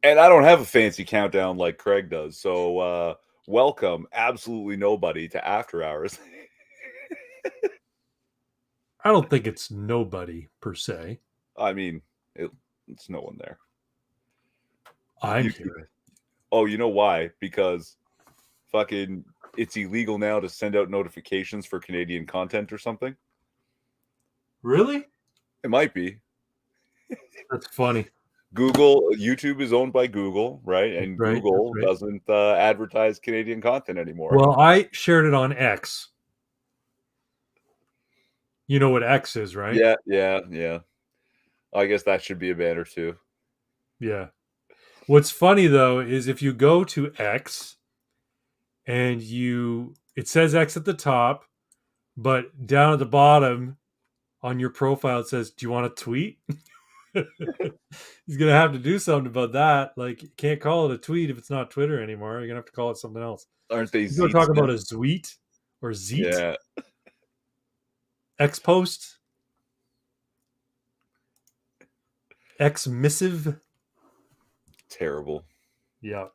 And I don't have a fancy countdown like Craig does. So welcome, absolutely nobody, to After Hours. I don't think it's nobody per se. I mean, it's no one there. I'm You, here. oh, you know why? Because fucking it's illegal now to send out notifications for Canadian content or something. Really? It might be. That's funny. YouTube is owned by Google, right? That's And right. That's Google right. doesn't advertise Canadian content anymore. Well, I shared it on X. You know what X is, right? Yeah. I guess that should be a banner too. Yeah. What's funny though is if you go to X and it says X at the top, but down at the bottom on your profile it says, "Do you want to tweet?" He's gonna have to do something about that. Like, you can't call it a tweet if it's not Twitter anymore. You're gonna have to call it something else. Aren't they He's gonna Zeets talk about now? a zweet or zeet, Yeah, X post, X missive. terrible. Yeah,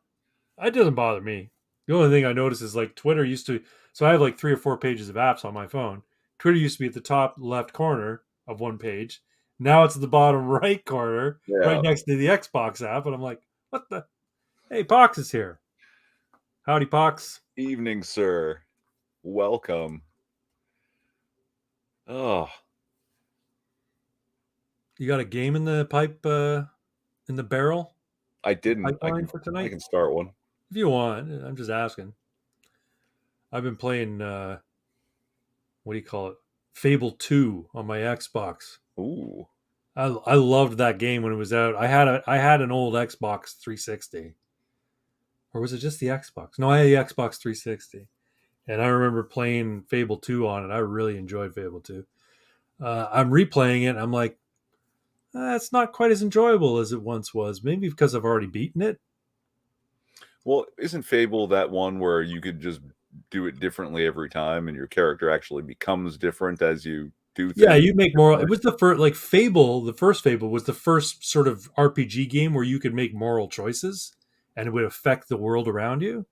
it doesn't bother me. The only thing I notice is like Twitter used to. So I have like 3 or 4 pages of apps on my phone. Twitter used to be at the top left corner of one page. Now it's at the bottom right corner, right Yeah. next to the Xbox app, and I'm like, what the? Hey, Pox is here. Howdy, Pox. Evening, sir. Welcome. Oh, You got a game in the pipe, in the barrel, I the didn't. I pipeline can for I tonight? can start one. If you want, I'm just asking. I've been playing, what do you call it? Fable 2 on my Xbox. Ooh. I loved that game when it was out. I had an old Xbox 360, or was it just the Xbox? No, I had the Xbox 360, and I remember playing Fable 2 on it. I really enjoyed Fable 2. I'm replaying it. And I'm like, it's not quite as enjoyable as it once was. Maybe because I've already beaten it. Well, isn't Fable that one where you could just do it differently every time and your character actually becomes different as you do Yeah, things? you make moral. It was the first, like Fable. The first Fable was the first sort of RPG game where you could make moral choices, and it would affect the world around you,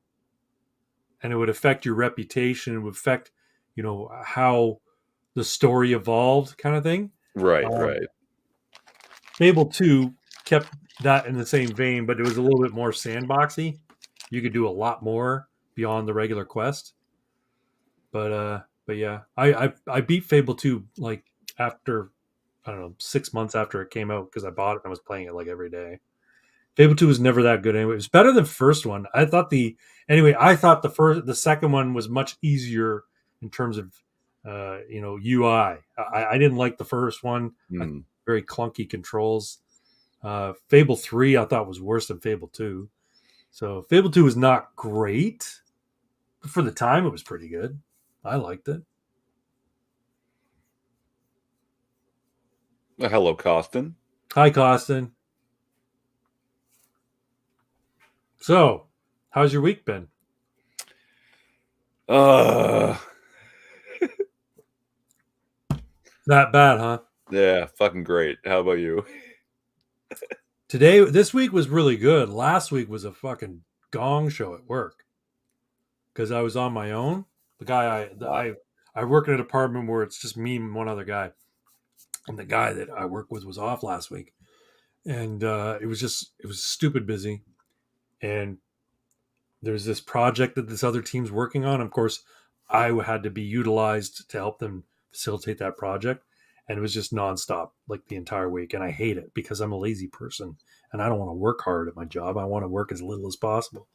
and it would affect your reputation. It would affect, how the story evolved, kind of thing. Right, Um, right. Fable 2 kept that in the same vein, but it was a little bit more sandboxy. You could do a lot more beyond the regular quest. But yeah, I beat Fable 2 like after, I don't know, 6 months after it came out because I bought it and I was playing it like every day. Fable 2 was never that good anyway. It was better than first one. I thought the second one was much easier in terms of UI. I didn't like the first one. Hmm. Very clunky controls. Fable 3 I thought was worse than Fable 2. So Fable 2 was not great, but for the time it was pretty good. I liked it. Hello, Costin. Hi, Costin. So, how's your week been? Uh That bad, huh? yeah, fucking great. How about you? This week was really good. Last week was a fucking gong show at work because I was on my own. The guy I work in an apartment where it's just me and one other guy, and the guy that I work with was off last week, and it was stupid busy. And there's this project that this other team's working on. Of course, I had to be utilized to help them facilitate that project. And it was just nonstop like the entire week. And I hate it because I'm a lazy person and I don't want to work hard at my job. I want to work as little as possible.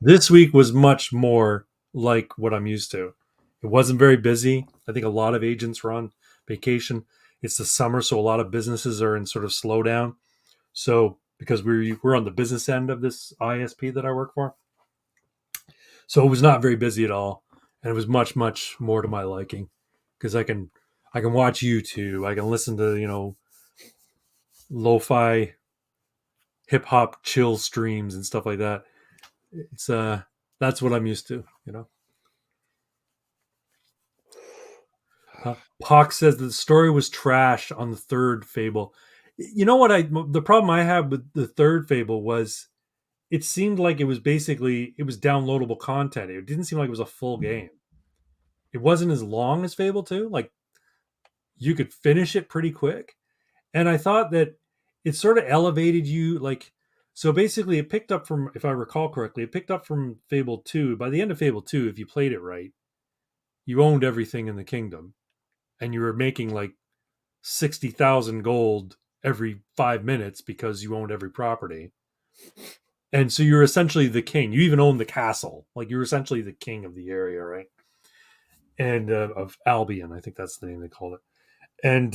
This week was much more like what I'm used to. It wasn't very busy. I think a lot of agents were on vacation. It's the summer, so a lot of businesses are in sort of slowdown. So because we're on the business end of this ISP that I work for, so it was not very busy at all, and it was much more to my liking because I can watch YouTube, I can listen to lo-fi hip hop chill streams and stuff like that. It's That's what I'm used to. Pox says the story was trash on the third Fable. You know what? The problem I had with the third Fable was it seemed like it was downloadable content. It didn't seem like it was a full game. It wasn't as long as Fable 2. Like you could finish it pretty quick. And I thought that it sort of elevated you like so basically it picked up from, if I recall correctly, it picked up from Fable 2. By the end of Fable 2, if you played it right, you owned everything in the kingdom and you were making like 60,000 gold every 5 minutes because you owned every property. And so you're essentially the king. You even owned the castle. Like you're essentially the king of the area, right? And of Albion, I think that's the name they called it. And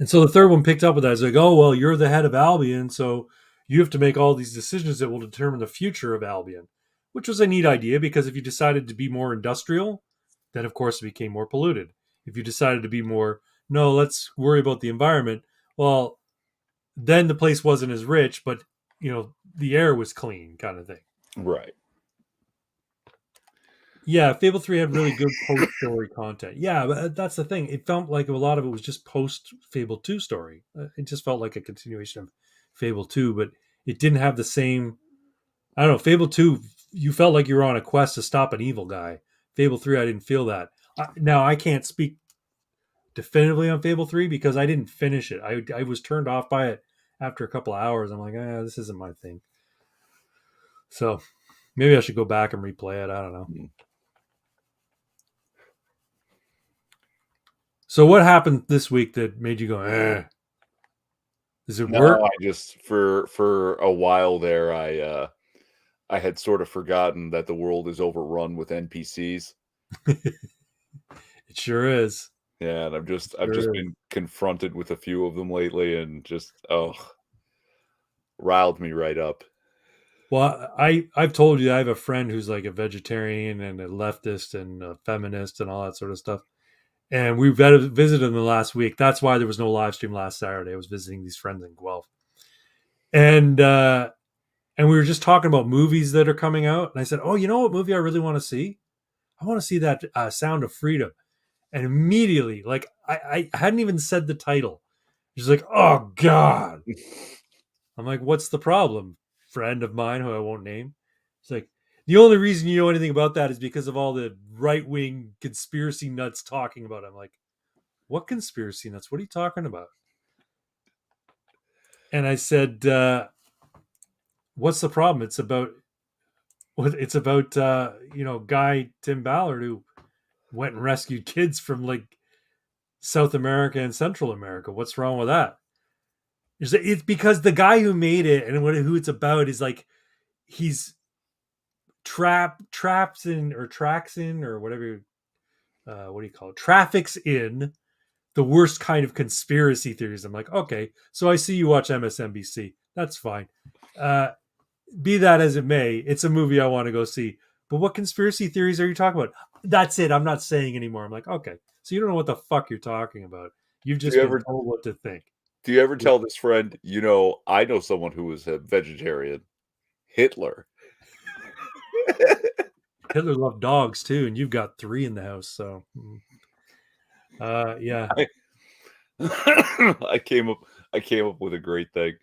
so the third one picked up with that. It's like, oh well, you're the head of Albion, so you have to make all these decisions that will determine the future of Albion, which was a neat idea because if you decided to be more industrial, then of course it became more polluted. If you decided to be more, no, let's worry about the environment, well, then the place wasn't as rich, but the air was clean, kind of thing. Right. Yeah, Fable 3 had really good post story content. Yeah, but that's the thing. It felt like a lot of it was just post Fable 2 story. It just felt like a continuation of Fable 2, but it didn't have the same. I don't know. Fable 2, you felt like you were on a quest to stop an evil guy. Fable 3, I didn't feel that. Now, I can't speak definitively on Fable 3 because I didn't finish it. I was turned off by it after a couple of hours. I'm like, this isn't my thing. So maybe I should go back and replay it. I don't know. So what happened this week that made you go, eh? Does it work? I just for a while there, I had sort of forgotten that the world is overrun with NPCs. It sure is. Yeah, and I've just been confronted with a few of them lately, and just riled me right up. Well, I've told you I have a friend who's like a vegetarian and a leftist and a feminist and all that sort of stuff. And we visited them the last week. That's why there was no live stream last Saturday. I was visiting these friends in Guelph, and we were just talking about movies that are coming out. And I said, "Oh, you know what movie I really want to see? I want to see that Sound of Freedom." And immediately, like I hadn't even said the title. She's like, "Oh God." I'm like, "What's the problem?" Friend of mine who I won't name. It's like, the only reason you know anything about that is because of all the right wing conspiracy nuts talking about it. I'm like, what conspiracy nuts? What are you talking about? And I said, what's the problem? It's about Guy Tim Ballard who went and rescued kids from like South America and Central America. What's wrong with that? It's because the guy who made it and who it's about is like he's traps in or tracks in or whatever. What do you call it? Traffics in the worst kind of conspiracy theories. I'm like, okay, so I see you watch MSNBC. That's fine. Be that as it may, it's a movie I want to go see. But what conspiracy theories are you talking about? That's it. I'm not saying anymore. I'm like, okay, so you don't know what the fuck you're talking about. You've just been told what to think. Do you ever tell this friend, I know someone who was a vegetarian? Hitler. Hitler loved dogs too, and you've got 3 in the house. So, yeah. I came up with a great thing.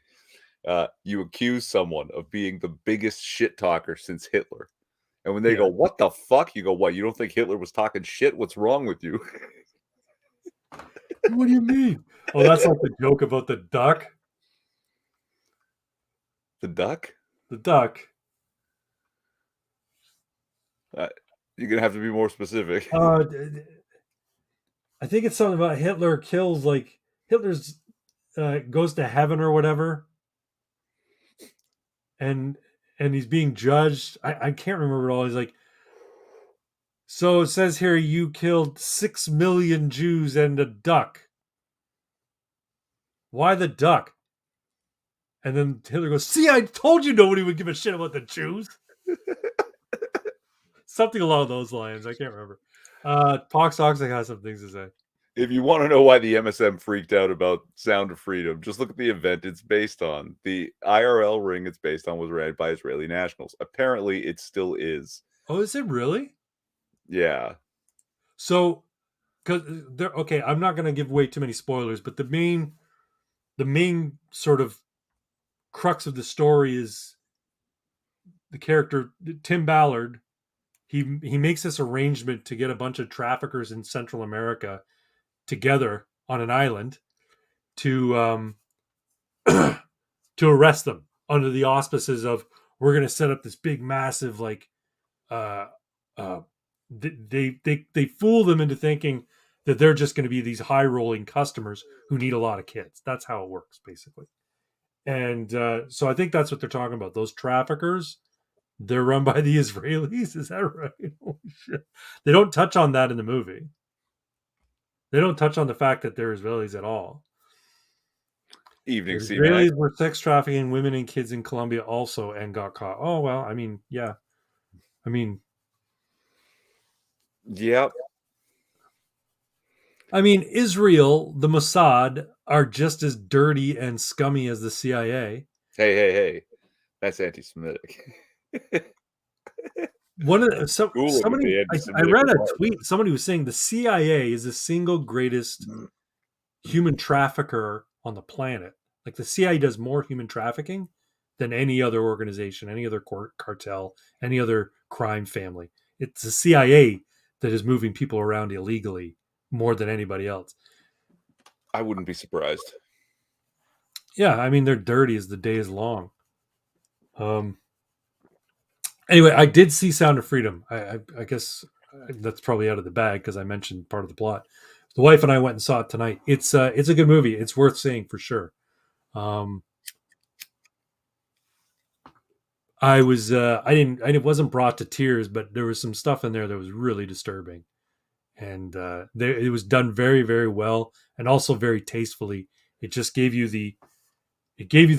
You accuse someone of being the biggest shit talker since Hitler. And when they go, "What the fuck?" You go, "What? You don't think Hitler was talking shit? What's wrong with you?" What do you mean? Oh, that's like the joke about the duck. The duck? The duck. You're gonna have to be more specific. I think it's something about Hitler kills like Hitler's goes to heaven or whatever, and he's being judged. I can't remember it all. He's like, so it says here you killed 6 million Jews and a duck. Why the duck? And then Hitler goes, "See, I told you nobody would give a shit about the Jews." Something along those lines. I can't remember. Pox Toxic has some things to say. If you want to know why the MSM freaked out about Sound of Freedom, just look at the event it's based on. The IRL ring it's based on was ran by Israeli nationals. Apparently, it still is. Oh, is it really? Yeah. So, because they're okay, I'm not going to give away too many spoilers, but the main sort of crux of the story is the character Tim Ballard. He makes this arrangement to get a bunch of traffickers in Central America together on an island to to arrest them under the auspices of we're going to set up this big massive like uh uh they fool them into thinking that they're just going to be these high rolling customers who need a lot of kids. That's how it works basically. And so I think that's what they're talking about. Those traffickers, they're run by the Israelis. Is that right? Holy shit. They don't touch on that in the movie. They don't touch on the fact that they're Israelis at all. Evening The C-Mac. Israelis were sex trafficking women and kids in Colombia also and got caught. Oh, well, I mean, yeah. I mean, Yep. Israel, the Mossad, are just as dirty and scummy as the CIA. Hey. That's anti-Semitic. One of the, somebody I read a tweet. Somebody was saying the CIA is the single greatest human trafficker on the planet. Like the CIA does more human trafficking than any other organization, any other cartel, any other crime family. It's the CIA that is moving people around illegally more than anybody else. I wouldn't be surprised. Yeah, I mean they're dirty as the day is long. Anyway, I did see Sound of Freedom. I guess that's probably out of the bag because I mentioned part of the plot. The wife and I went and saw it tonight. It's a good movie. It's worth seeing for sure. I wasn't brought to tears, but there was some stuff in there that was really disturbing, and it was done very, very well and also very tastefully. It just gave you the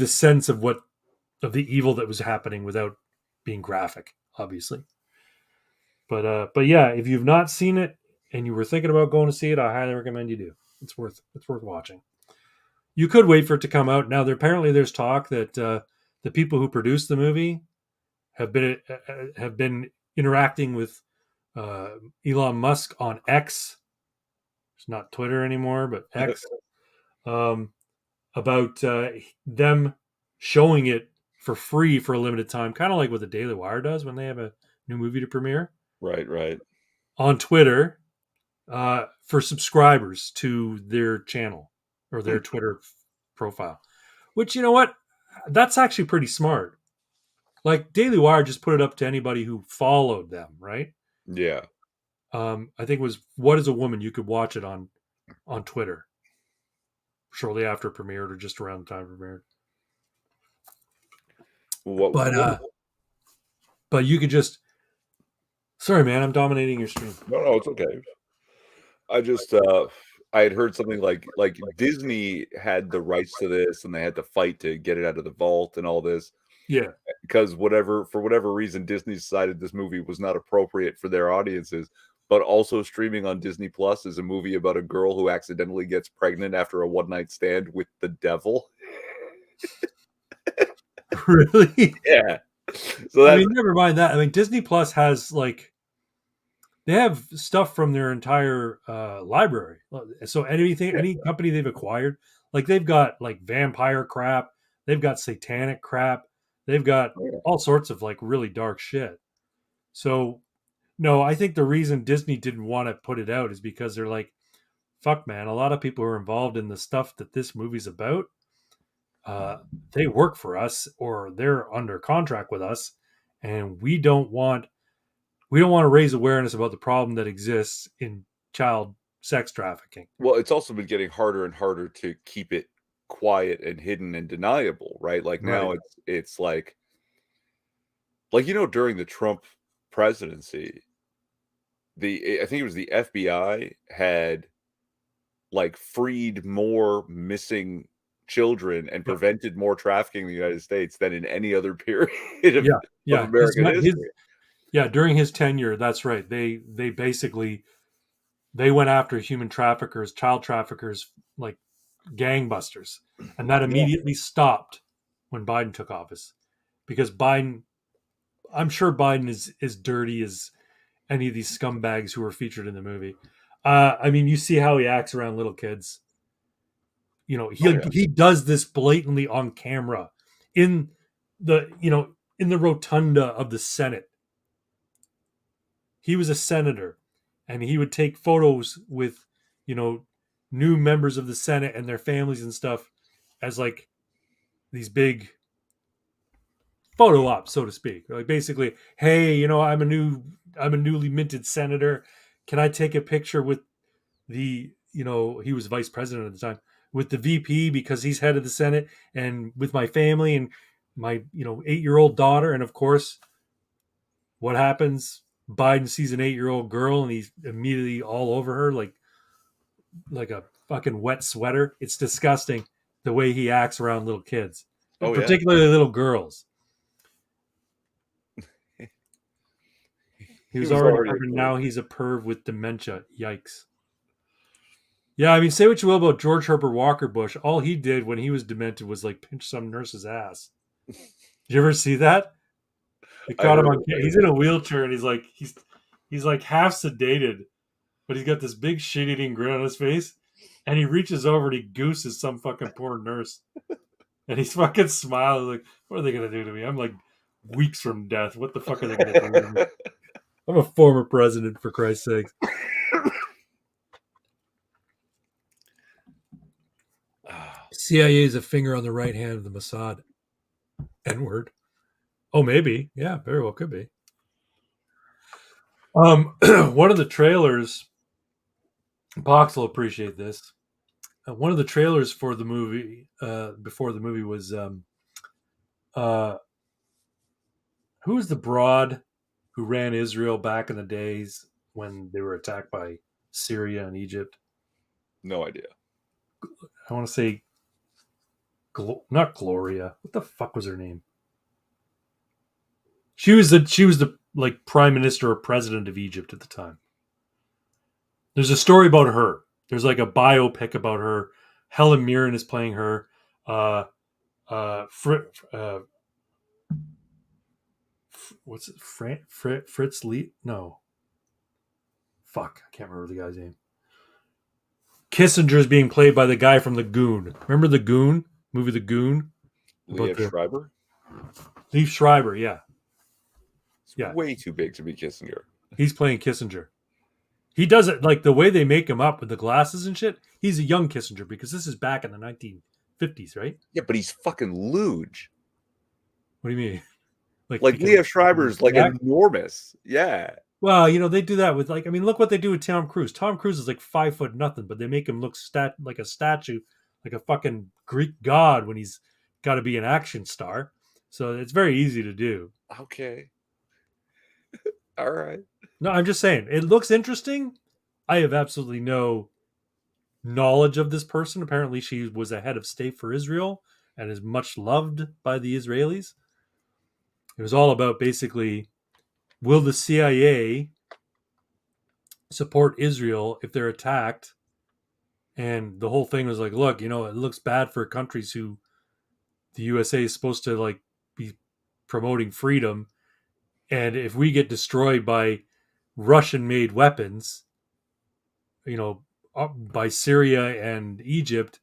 sense of the evil that was happening without being graphic, obviously. But yeah, if you've not seen it and you were thinking about going to see it, I highly recommend you do. It's worth watching. You could wait for it to come out. Now, there's talk that the people who produced the movie have been interacting with Elon Musk on X. It's not Twitter anymore, but X. About them showing it for free for a limited time, kind of like what the Daily Wire does when they have a new movie to premiere. Right. On Twitter for subscribers to their channel or their Twitter profile. Which, you know what? That's actually pretty smart. Like Daily Wire just put it up to anybody who followed them, right? Yeah. I think it was What is a Woman? You could watch it on Twitter shortly after it premiered or just around the time it premiered. But you could just. Sorry, man, I'm dominating your stream. No, it's okay. I just I had heard something like Disney had the rights to this and they had to fight to get it out of the vault and all this. Yeah. Because for whatever reason, Disney decided this movie was not appropriate for their audiences. But also streaming on Disney Plus is a movie about a girl who accidentally gets pregnant after a one-night stand with the devil. Really? Yeah. So never mind that. I mean, Disney Plus has they have stuff from their entire library. So any company they've acquired, like they've got like vampire crap, they've got satanic crap, they've got all sorts of like really dark shit. So no, I think the reason Disney didn't want to put it out is because they're like, fuck, man, a lot of people who are involved in the stuff that this movie's about, they work for us or they're under contract with us, and we don't want to raise awareness about the problem that exists in child sex trafficking. Well, it's also been getting harder and harder to keep it quiet and hidden and deniable, right? Like now it's like during the Trump presidency, I think it was the FBI had like freed more missing children and prevented more trafficking in the United States than in any other period of American history. During his tenure, that's right. They basically went after human traffickers, child traffickers, like gangbusters, and that immediately stopped when Biden took office, because I'm sure Biden is as dirty as any of these scumbags who were featured in the movie. You see how he acts around little kids. He does this blatantly on camera in in the rotunda of the Senate. He was a senator, and he would take photos with, you know, new members of the Senate and their families and stuff as like these big photo ops, so to speak. Like basically, hey, I'm a newly minted senator. Can I take a picture with he was vice president at the time, with the VP because he's head of the Senate, and with my family and my 8-year-old daughter. And of course, what happens? Biden sees an 8-year-old girl and he's immediately all over her like a fucking wet sweater. It's disgusting the way he acts around little kids, Oh yeah. particularly little girls. He He was was already a already a perv, and perv. now he's a perv with dementia. Yikes. Yeah, I mean, say what you will about George Herbert Walker Bush. All he did when he was demented was like pinch some nurse's ass. Did you ever see that? They I caught him heard on. about He's in a wheelchair and he's like half sedated, but he's got this big shit-eating grin on his face, and he reaches over and he gooses some fucking poor nurse, and he's fucking smiling like, "What are they gonna do to me? I'm like weeks from death. What the fuck are they gonna do to me? it. I'm a former president, for Christ's sake." CIA is a finger on the right hand of the Mossad. N-word. Oh, maybe. Yeah, very well could be. One of the trailers, Box will appreciate this. One of the trailers for the movie, before the movie was, uh, who was the broad who ran Israel back in the days when they were attacked by Syria and Egypt? No idea. I want to say, not Gloria. What the fuck was her name? She was the like prime minister or president of Egypt at the time. There's a story about her. There's like a biopic about her. Helen Mirren is playing her. Uh, what's it? Fritz Lee? No. Fuck, I can't remember the guy's name. Kissinger's being played by the guy from The Goon. Remember The Goon? Movie The Goon? About Leah the Schreiber? Leaf Schreiber, yeah. It's Yeah. way too big to be Kissinger. He's playing Kissinger. He does it like the way they make him up with the glasses and shit. He's a young Kissinger because this is back in the 1950s, right? Yeah, but he's fucking luge. What do you mean? Like because Leah Schreiber's like Jack? enormous. Yeah. Well, they do that with like, I mean, look what they do with Tom Cruise. Tom Cruise is like 5 foot nothing, but they make him look like a statue, like a fucking Greek god when he's got to be an action star. So it's very easy to do. Okay. All right. No, I'm just saying it looks interesting. I have absolutely no knowledge of this person. Apparently, she was a head of state for Israel and is much loved by the Israelis. It was all about basically, will the CIA support Israel if they're attacked? And the whole thing was like, look, it looks bad for countries who the USA is supposed to like be promoting freedom. And if we get destroyed by Russian made weapons, by Syria and Egypt,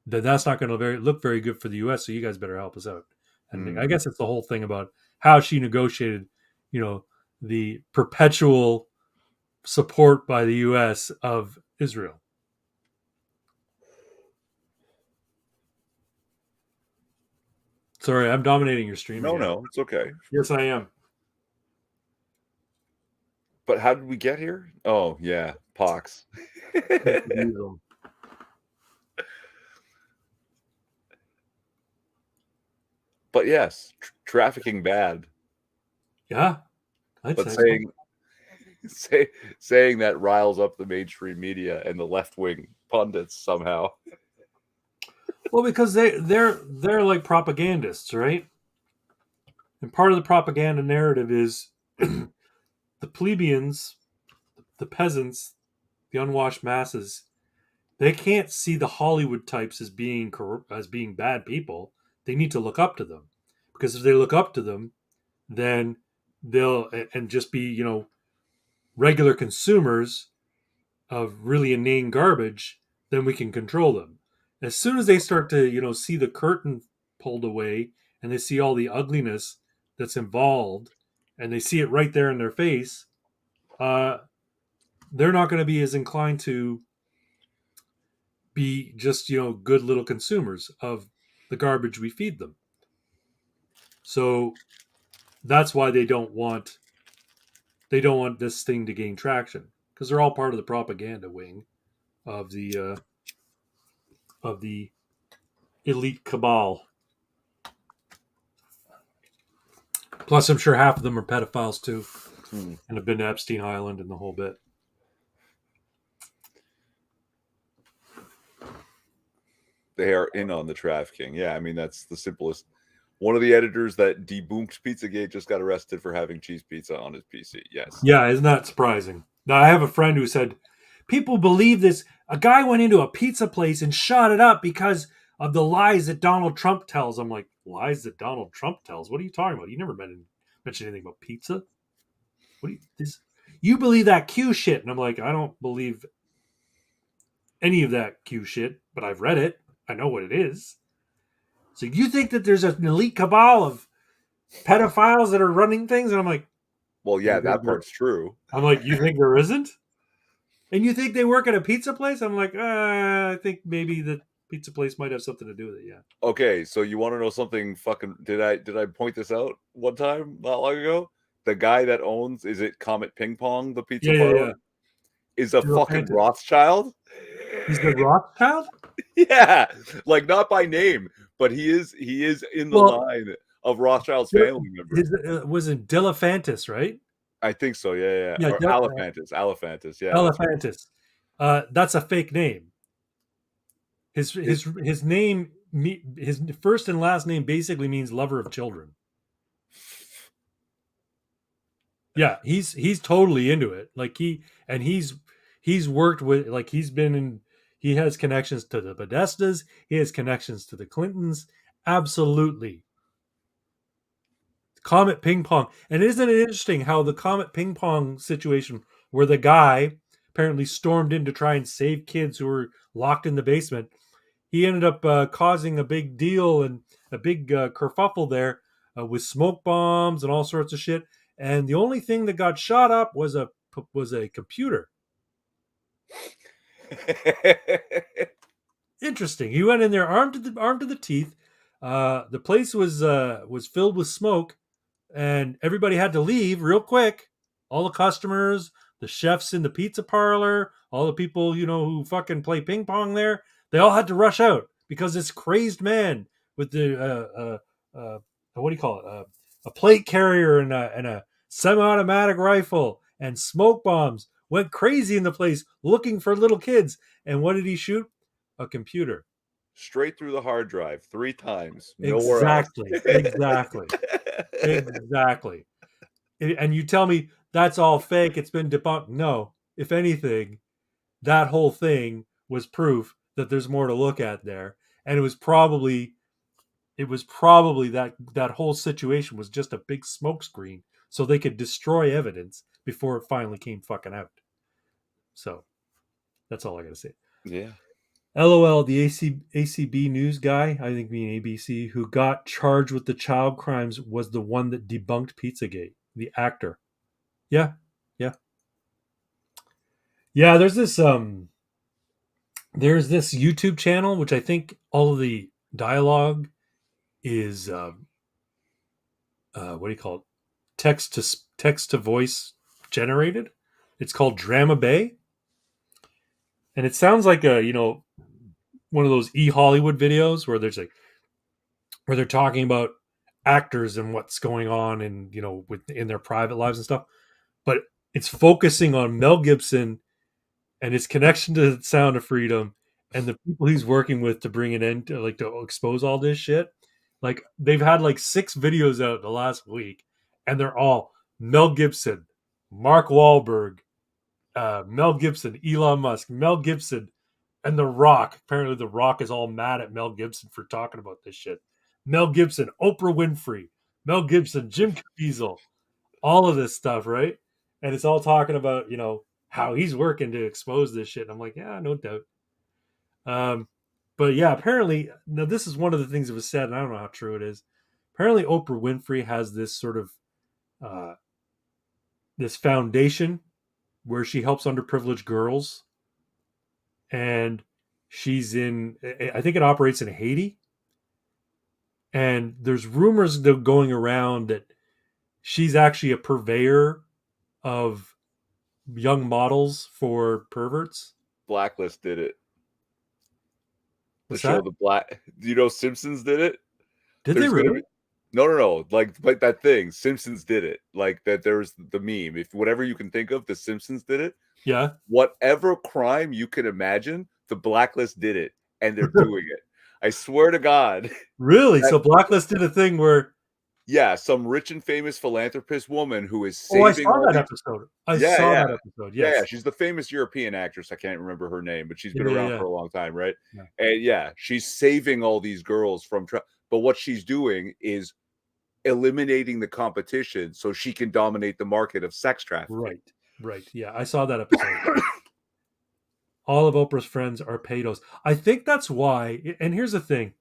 then that's not going to look very good for the U.S. So you guys better help us out. And I guess it's the whole thing about how she negotiated, the perpetual support by the U.S. of Israel. Sorry, I'm dominating your stream. No, it's okay. Yes, I am. But how did we get here? Oh, yeah, pox. But yes, trafficking bad. Yeah, but saying that riles up the mainstream media and the left wing pundits somehow. Well, because they're like propagandists, right? And part of the propaganda narrative is the plebeians, the peasants, the unwashed masses. They can't see the Hollywood types as being bad people. They need to look up to them, because if they look up to them, then they'll and just be regular consumers of really inane garbage. Then we can control them. As soon as they start to see the curtain pulled away and they see all the ugliness that's involved, and they see it right there in their face, they're not going to be as inclined to be just good little consumers of the garbage we feed them. So that's why they don't want this thing to gain traction, because they're all part of the propaganda wing of the elite cabal. Plus, I'm sure half of them are pedophiles too, and have been to Epstein Island and the whole bit. They are in on the trafficking. Yeah, I mean, that's the simplest. One of the editors that debunked Pizzagate just got arrested for having cheese pizza on his PC. Yes. Yeah, isn't that surprising? Now, I have a friend who said, people believe this. A guy went into a pizza place and shot it up because of the lies that Donald Trump tells. I'm like, lies that Donald Trump tells? What are you talking about? You never mentioned anything about pizza. What do you believe that Q shit? And I'm like, I don't believe any of that Q shit, but I've read it. I know what it is. So you think that there's an elite cabal of pedophiles that are running things? And I'm like, well, yeah, that part's true. I'm like, you think there isn't? And you think they work at a pizza place? I'm like, I think maybe the pizza place might have something to do with it. Yeah. Okay, so you want to know something? Fucking did I point this out one time not long ago? The guy that owns, is it Comet Ping Pong, the pizza parlor, is a fucking Rothschild. He's the Rothschild? Yeah, like not by name, but he is in the line of Rothschild's family members. Was it Dilephantis, right? I think so. Yeah. Or Alephantis. Yeah. Alephantis. That's a fake name. His name, his first and last name basically means lover of children. Yeah, he's totally into it. Like he's worked with, like he has connections to the Podestas, he has connections to the Clintons. Absolutely. Comet Ping Pong. And isn't it interesting how the Comet Ping Pong situation, where the guy apparently stormed in to try and save kids who were locked in the basement, he ended up causing a big deal and a big kerfuffle there with smoke bombs and all sorts of shit. And the only thing that got shot up was a computer. Interesting. He went in there armed to the teeth. The place was filled with smoke, and everybody had to leave real quick. All the customers, the chefs in the pizza parlor, all the people who fucking play ping pong there, they all had to rush out because this crazed man with the what do you call it? A plate carrier and a semi-automatic rifle and smoke bombs went crazy in the place looking for little kids. And what did he shoot? A computer. Straight through the hard drive 3 times. Exactly. Exactly. And you tell me that's all fake, it's been debunked. No. If anything, that whole thing was proof that there's more to look at there. And it was probably that whole situation was just a big smokescreen so they could destroy evidence before it finally came fucking out. So that's all I gotta say. Yeah. LOL, the ACB news guy, I think being ABC, who got charged with the child crimes was the one that debunked Pizzagate, the actor. Yeah. There's this YouTube channel, which I think all of the dialogue is what do you call it? Text to voice generated. It's called Drama Bay. And it sounds like one of those Hollywood videos where they're talking about actors and what's going on and in their private lives and stuff, but it's focusing on Mel Gibson and his connection to the Sound of Freedom and the people he's working with to bring an end to expose all this shit. Like they've had 6 videos out in the last week, and they're all Mel Gibson, Mark Wahlberg, Mel Gibson, Elon Musk, Mel Gibson, and The Rock. Apparently, The Rock is all mad at Mel Gibson for talking about this shit. Mel Gibson, Oprah Winfrey, Mel Gibson, Jim Caviezel, all of this stuff, right? And it's all talking about, how he's working to expose this shit. And I'm like, yeah, no doubt. But yeah, apparently, now this is one of the things that was said, and I don't know how true it is. apparently Oprah Winfrey has this sort of uh, this foundation where she helps underprivileged girls, and she's in. I think it operates in Haiti, and there's rumors going around that she's actually a purveyor of young models for perverts. Blacklist did it. The What's show that? The Black. Do you know Simpsons did it? Did they There's gonna be really? no. Like that thing. Simpsons did it. Like that. There's the meme. If whatever you can think of, the Simpsons did it. Yeah. Whatever crime you can imagine, the Blacklist did it, and they're doing it. I swear to God. Really? That So Blacklist did a thing where yeah, some rich and famous philanthropist woman who is oh, I saving saw all that these. episode. I Yeah, saw yeah. that episode. Yeah, Yes. she's the famous European actress. I can't remember her name, but she's Yeah, been yeah, around yeah. for a long time, right? Yeah. And yeah, she's saving all these girls from but what she's doing is eliminating the competition so she can dominate the market of sex trafficking. Right. Right. Yeah, I saw that episode. All of Oprah's friends are pedos. I think that's why. And here's the thing: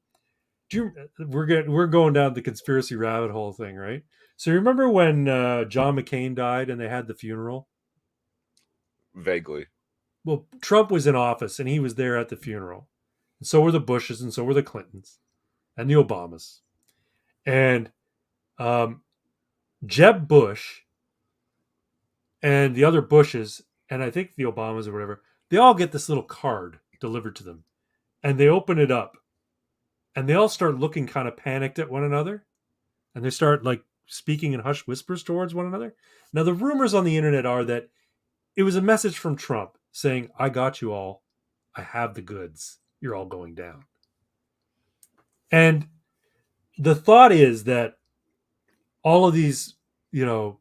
do you, we're going down the conspiracy rabbit hole thing, right? So you remember when John McCain died and they had the funeral? Vaguely. Well, Trump was in office and he was there at the funeral. And so were the Bushes, and so were the Clintons and the Obamas. And um, Jeb Bush and the other Bushes, and I think the Obamas or whatever, they all get this little card delivered to them, and they open it up, and they all start looking kind of panicked at one another, and they start like speaking in hushed whispers towards one another. Now, the rumors on the internet are that it was a message from Trump saying, "I got you all. I have the goods. You're all going down." And the thought is that all of these, you know,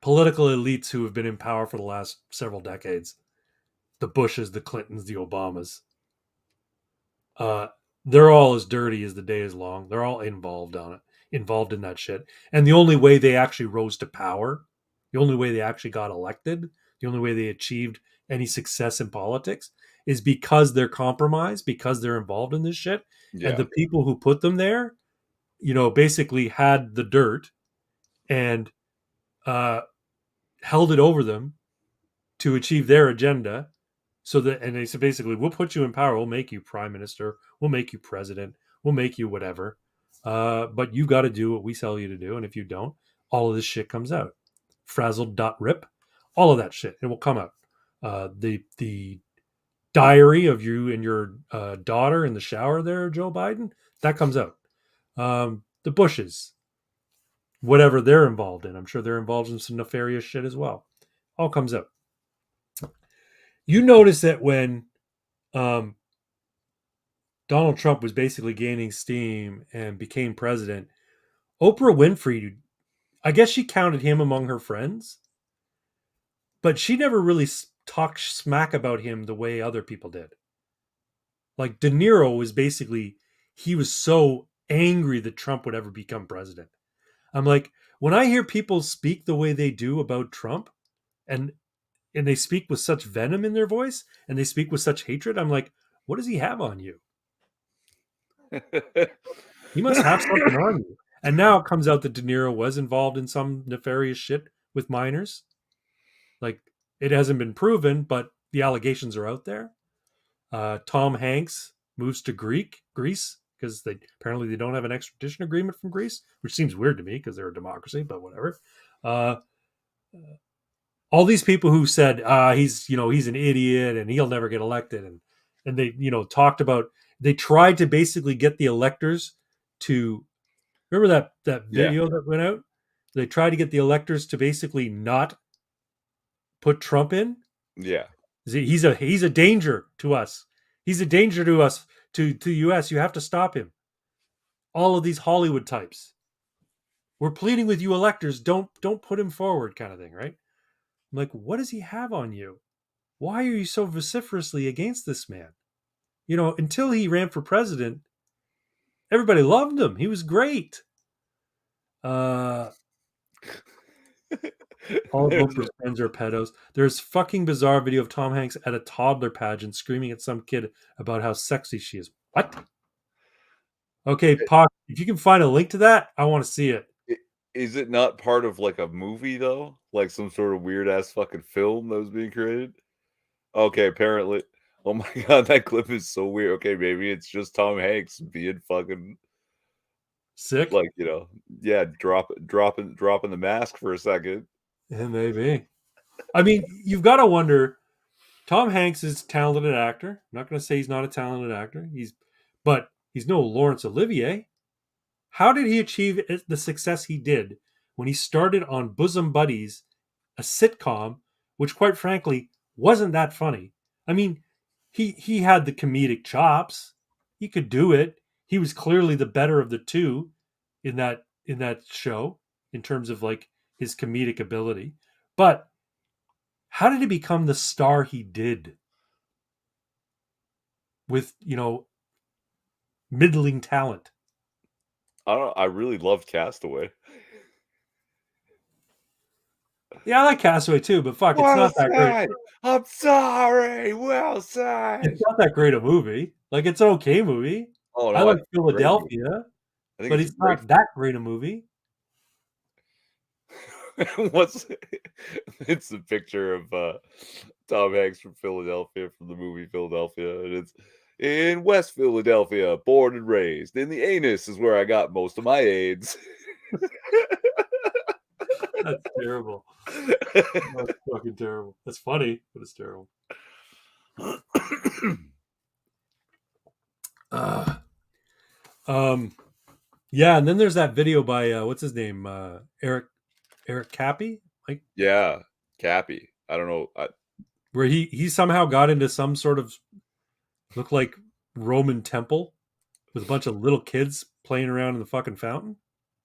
political elites who have been in power for the last several decades, the Bushes, the Clintons, the Obamas, uh, they're all as dirty as the day is long. They're all involved on it, involved in that shit. And the only way they actually rose to power, the only way they actually got elected, the only way they achieved any success in politics is because they're compromised, because they're involved in this shit. And Yeah. the people who put them there, you know, basically had the dirt and uh, held it over them to achieve their agenda. So that, and they said basically, we'll put you in power. We'll make you prime minister. We'll make you president. We'll make you whatever. But you got to do what we tell you to do. And if you don't, all of this shit comes out. Frazzled.rip, all of that shit. It will come out. The diary of you and your daughter in the shower there, Joe Biden, that comes out. The Bushes, whatever they're involved in, I'm sure they're involved in some nefarious shit as well. All comes out. You notice that when um, Donald Trump was basically gaining steam and became president, Oprah Winfrey, I guess she counted him among her friends, but she never really talked smack about him the way other people did. Like De Niro was basically, he was so angry that Trump would ever become president. I'm like, when I hear people speak the way they do about Trump and they speak with such venom in their voice and they speak with such hatred, I'm like, what does he have on you? He must have something on you. And now it comes out that De Niro was involved in some nefarious shit with minors. Like, it hasn't been proven, but the allegations are out there. Tom Hanks moves to Greece, because they apparently they don't have an extradition agreement from Greece, which seems weird to me because they're a democracy, but whatever. Uh, all these people who said he's an idiot and he'll never get elected, and they talked about, they tried to basically get the electors to remember that Yeah. video that went out. They tried to get the electors to basically not put Trump in. Yeah. He's a danger to us. He's a danger to us, to the U.S. You have to stop him. All of these Hollywood types. We're pleading with you electors, don't put him forward, kind of thing, right? I'm like, what does he have on you? Why are you so vociferously against this man? Until he ran for president, everybody loved him. He was great. All of Oprah's friends are pedos. There's fucking bizarre video of Tom Hanks at a toddler pageant screaming at some kid about how sexy she is. What? Okay, Puck, if you can find a link to that, I want to see it. Is it not part of, like, a movie, though? Like, some sort of weird-ass fucking film that was being created? Okay, apparently. Oh my god, that clip is so weird. Okay, maybe it's just Tom Hanks being fucking, Sick? like, yeah, dropping the mask for a second. Yeah, maybe. I mean, you've got to wonder. Tom Hanks is a talented actor. I'm not going to say he's not a talented actor. But he's no Laurence Olivier. How did he achieve the success he did when he started on Bosom Buddies, a sitcom, which quite frankly wasn't that funny? I mean, he had the comedic chops. He could do it. He was clearly the better of the two in that show in terms of like his comedic ability. But how did he become the star he did with, middling talent? I really loved Castaway. Yeah, I like Castaway too, but fuck, it's Well not that great. said! I'm sorry! Well It's said! not that great a movie. Like, it's an okay movie. Oh, I no, I like think it's a great movie. Philadelphia, I think but it's a it's great not that great a movie. what's it's the picture of, Tom Hanks from Philadelphia, from the movie Philadelphia, and it's, "In West Philadelphia, born and raised. In the anus is where I got most of my AIDS." That's terrible. That's fucking terrible. That's funny, but it's terrible. Uh, um, yeah, and then there's that video by what's his name, Eric Cappy, like Yeah, Cappy. I don't know, where he somehow got into some sort of look like Roman temple with a bunch of little kids playing around in the fucking fountain,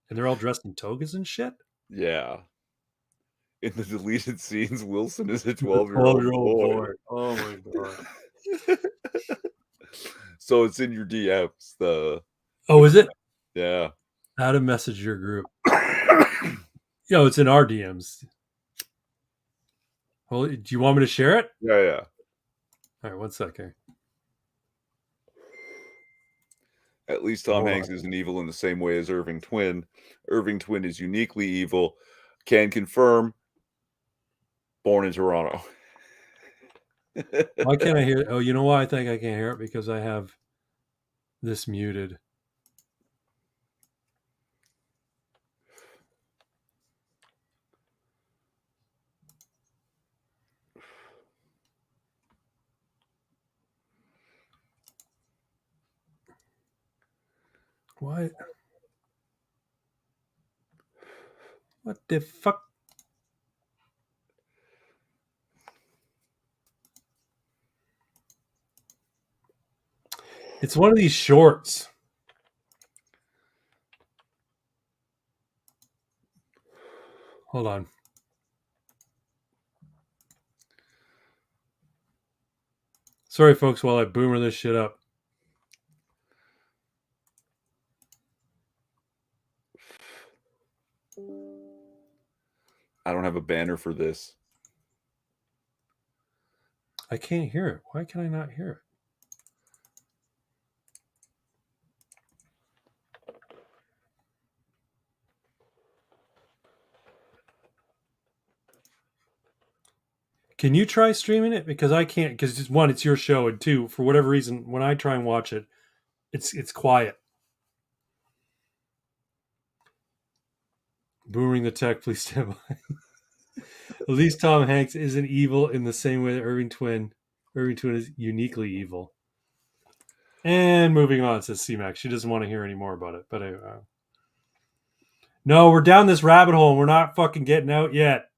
and they're all dressed in togas and shit. yeah. In the deleted scenes, Wilson is a The 12-year-old twelve-year-old boy. boy. Oh my god. So it's in your DMs, Oh, is it? yeah. How to message your group? Yo, it's in our DMs. Well, do you want me to share it? Yeah, yeah. All right, one second. At least Tom Hold Hanks on. isn't evil in the same way as Irving Twin. Irving Twin is uniquely evil. Can confirm, born in Toronto. Why can't I hear it? Oh, you know why I think I can't hear it? Because I have this muted. Why? What the fuck? It's one of these shorts. Hold on. Sorry, folks, while I boomer this shit up. I don't have a banner for this. I can't hear it. Why can I not hear it? Can you try streaming it? Because I can't. Because one, it's your show, and two, for whatever reason, when I try and watch it, it's quiet. Booming the tech, please stand by. At least Tom Hanks isn't evil in the same way that Irving Twin is uniquely evil. And moving on, says C-Mac. She doesn't want to hear any more about it. But no, we're down this rabbit hole and we're not fucking getting out yet.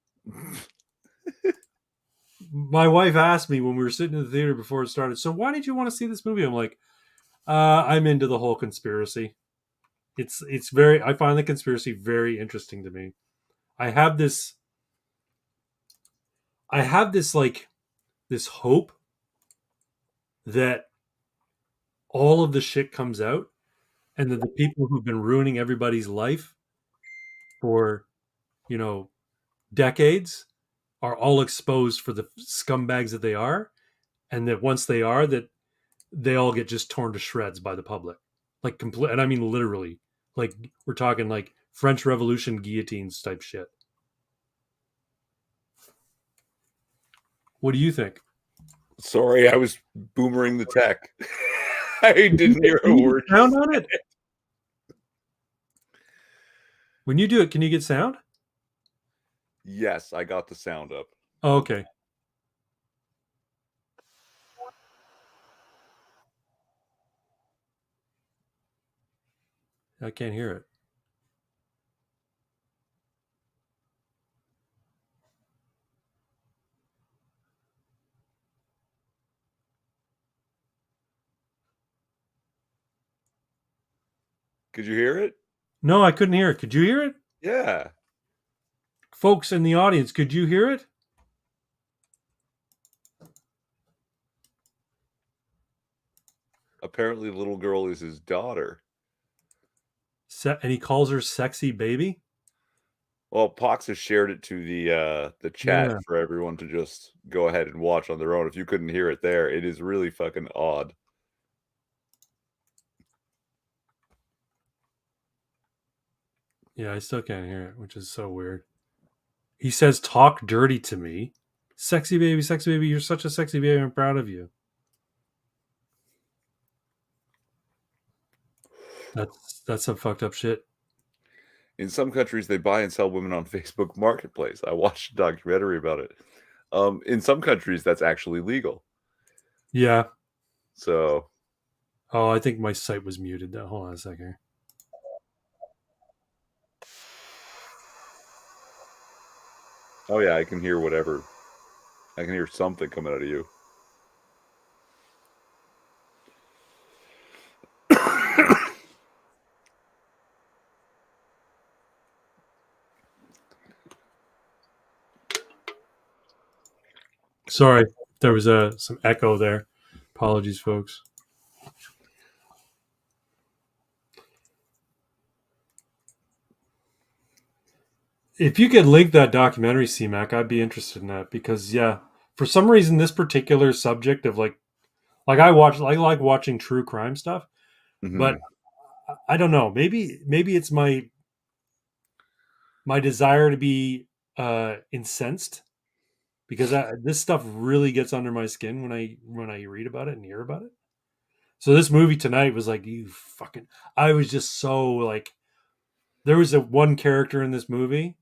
My wife asked me when we were sitting in the theater before it started, so why did you want to see this movie? I'm like, I'm into the whole conspiracy. It's very, I find the conspiracy very interesting to me. I have this like this hope that all of the shit comes out and that the people who've been ruining everybody's life for, you know, decades are all exposed for the scumbags that they are, and that once they are, that they all get just torn to shreds by the public. like complete, and I mean literally. Like we're talking like French Revolution guillotines type shit. What do you think? Sorry, I was boomering the tech. I didn't hear a Can you word get you sound said. on it? When you do it, can you get sound? Yes, I got the sound up. Oh, okay. I can't hear it. Could you hear it? No, I couldn't hear it. Could you hear it? Yeah. Folks in the audience, could you hear it? Apparently, the little girl is his daughter. And he calls her sexy baby. Well, Pox has shared it to the chat Yeah. for everyone to just go ahead and watch on their own. If you couldn't hear it there, it is really fucking odd. Yeah, I still can't hear it, which is so weird. He says, "Talk dirty to me, sexy baby, sexy baby. You're such a sexy baby. I'm proud of you." That's some fucked up shit. In some countries, they buy and sell women on Facebook Marketplace. I watched a documentary about it. In some countries, that's actually legal. Yeah. So, Oh, I think my site was muted. Hold on a second. oh yeah, I can hear whatever. I can hear something coming out of you. Sorry, there was some echo there. Apologies, folks. If you could link that documentary, CMAC, I'd be interested in that because yeah, for some reason, this particular subject of like I like watching true crime stuff, but Mhm. I don't know. Maybe it's my desire to be incensed because this stuff really gets under my skin when I read about it and hear about it. So this movie tonight was like you fucking. I was just so like there was a one character in this movie.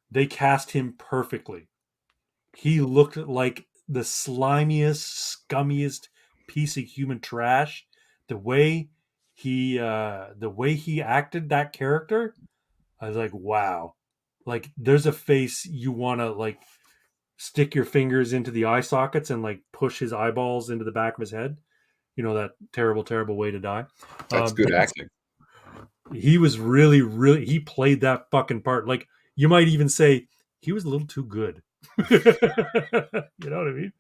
They cast him perfectly. He looked like the slimiest, scummiest piece of human trash. The way he acted that character, I was like, wow. Like there's a face you want to like stick your fingers into the eye sockets and like push his eyeballs into the back of his head. You know that terrible, terrible way to die. That's good acting. He was really, really. He played that fucking part. Like you might even say he was a little too good. You know what I mean?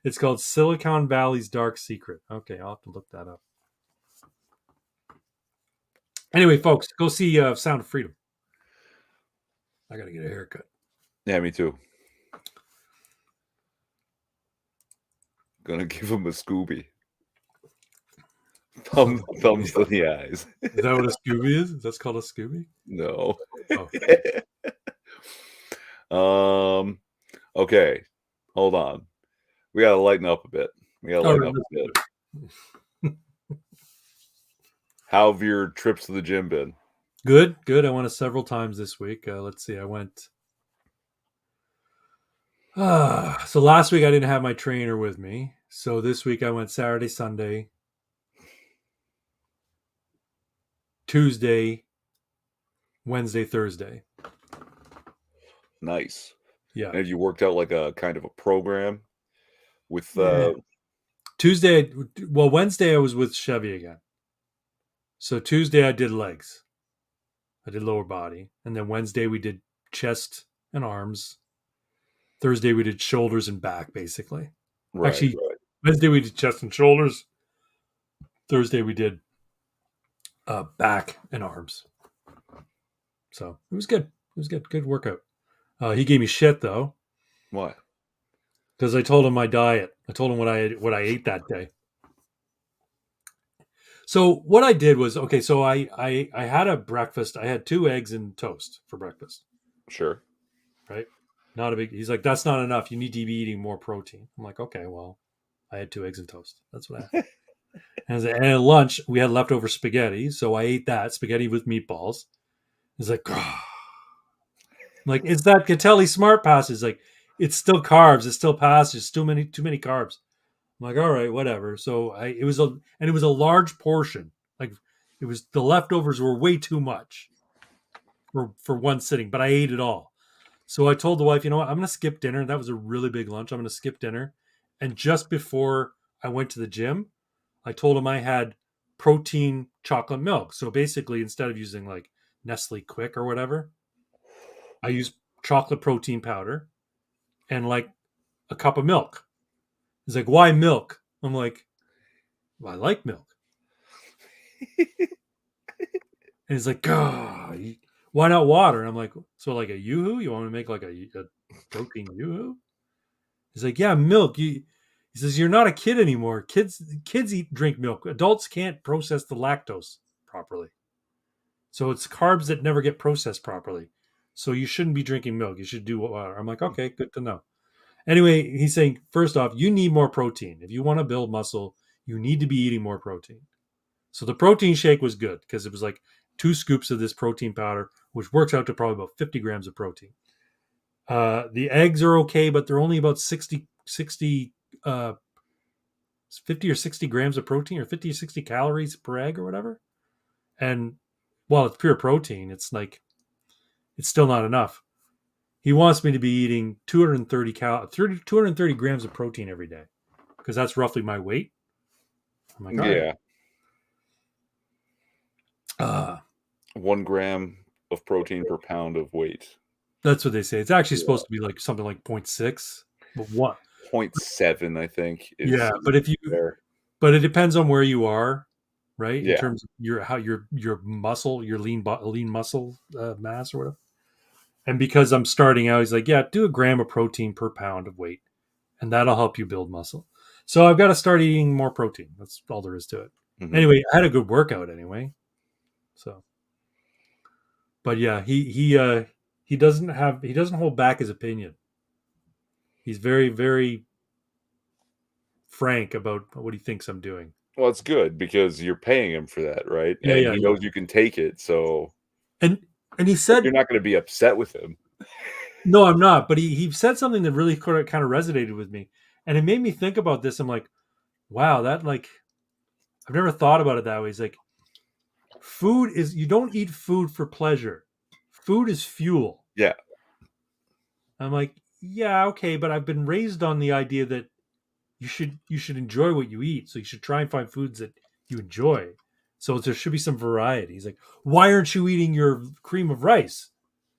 It's called Silicon Valley's Dark Secret. Okay, I'll have to look that up. Anyway, folks, go see Sound of Freedom. I gotta get a haircut. Yeah, me too. Gonna give him a Scooby. Thumbs to the eyes. Is that what a Scooby is? That's called a Scooby? No. Oh. Okay. Hold on. We gotta lighten up a bit. We gotta All lighten right, up a bit. How have your trips to the gym been? good, good. I went several times this week. Let's see. I went. So last week I didn't have my trainer with me. So this week I went Saturday, Sunday, Tuesday, Wednesday, Thursday. Nice. Yeah. And have you worked out like a kind of a program with Yeah. Tuesday, well, Wednesday I was with Chevy again. So Tuesday I did legs. I did lower body. And then Wednesday we did chest and arms. Thursday we did shoulders and back, basically. right, Actually, Wednesday we did chest and shoulders. Thursday we did back and arms. So it was good. It was good. Good workout. He gave me shit though. What? Because I told him my diet. I told him what I ate that day. So what I did was, okay, so I had a breakfast. I had 2 eggs and toast for breakfast, Sure. right? Not a big. He's like, that's not enough. You need to be eating more protein. I'm like, okay, well, I had 2 eggs and toast. That's what I had. And at lunch, we had leftover spaghetti, so I ate that spaghetti with meatballs. He's like, like it's that Catelli Smart Pass. Is like, it's still carbs. It's still passes. It's too many carbs. I'm like, all right, whatever. So it was a large portion. Like it was the leftovers were way too much for one sitting, but I ate it all. So I told the wife, you know what, I'm gonna skip dinner. That was a really big lunch. I'm gonna skip dinner. And just before I went to the gym, I told him I had protein chocolate milk. So basically, instead of using like Nestle Quick or whatever, I use chocolate protein powder and like a cup of milk. He's like, why milk? I'm like, well, I like milk. And he's like, oh, why not water? And I'm like, so like a yoo-hoo? You want me to make like a protein yoo-hoo? He's like, yeah, milk. He says, you're not a kid anymore. Kids drink milk. Adults can't process the lactose properly. So it's carbs that never get processed properly. So you shouldn't be drinking milk. You should do water. I'm like, okay, good to know. Anyway, he's saying, first off, you need more protein. If you want to build muscle, you need to be eating more protein. So the protein shake was good because it was like 2 scoops of this protein powder, which works out to probably about 50 grams of protein. The eggs are okay, but they're only about 50 or 60 grams of protein or 50 or 60 calories per egg or whatever. And while it's pure protein, it's like, it's still not enough. He wants me to be eating 230 grams of protein every day because that's roughly my weight. I'm like, all right. Yeah. 1 gram of protein per pound of weight. That's what they say. It's actually supposed to be like something like 0.6, but what? 0.7, I think, Yeah, is there. but it depends on where you are, right? In Yeah. terms of your muscle, your lean muscle mass or whatever. And because I'm starting out, he's like, yeah, do 1 gram of protein per pound of weight, and that'll help you build muscle. So I've got to start eating more protein. That's all there is to it. Mm-hmm. Anyway, I had a good workout anyway. So, but yeah, he doesn't hold back his opinion. He's very, very frank about what he thinks I'm doing. Well, it's good because you're paying him for that, right? Yeah, And yeah, he yeah. knows you can take it, so And he like, said, you're not gonna be upset with him. no, I'm not. But he said something that really kind of resonated with me, and it made me think about this. I'm like, wow, that like I've never thought about it that way. He's like, food is you don't eat food for pleasure. Food is fuel. Yeah. I'm like, yeah, okay, but I've been raised on the idea that you should enjoy what you eat. So you should try and find foods that you enjoy. So there should be some variety. He's like, why aren't you eating your cream of rice?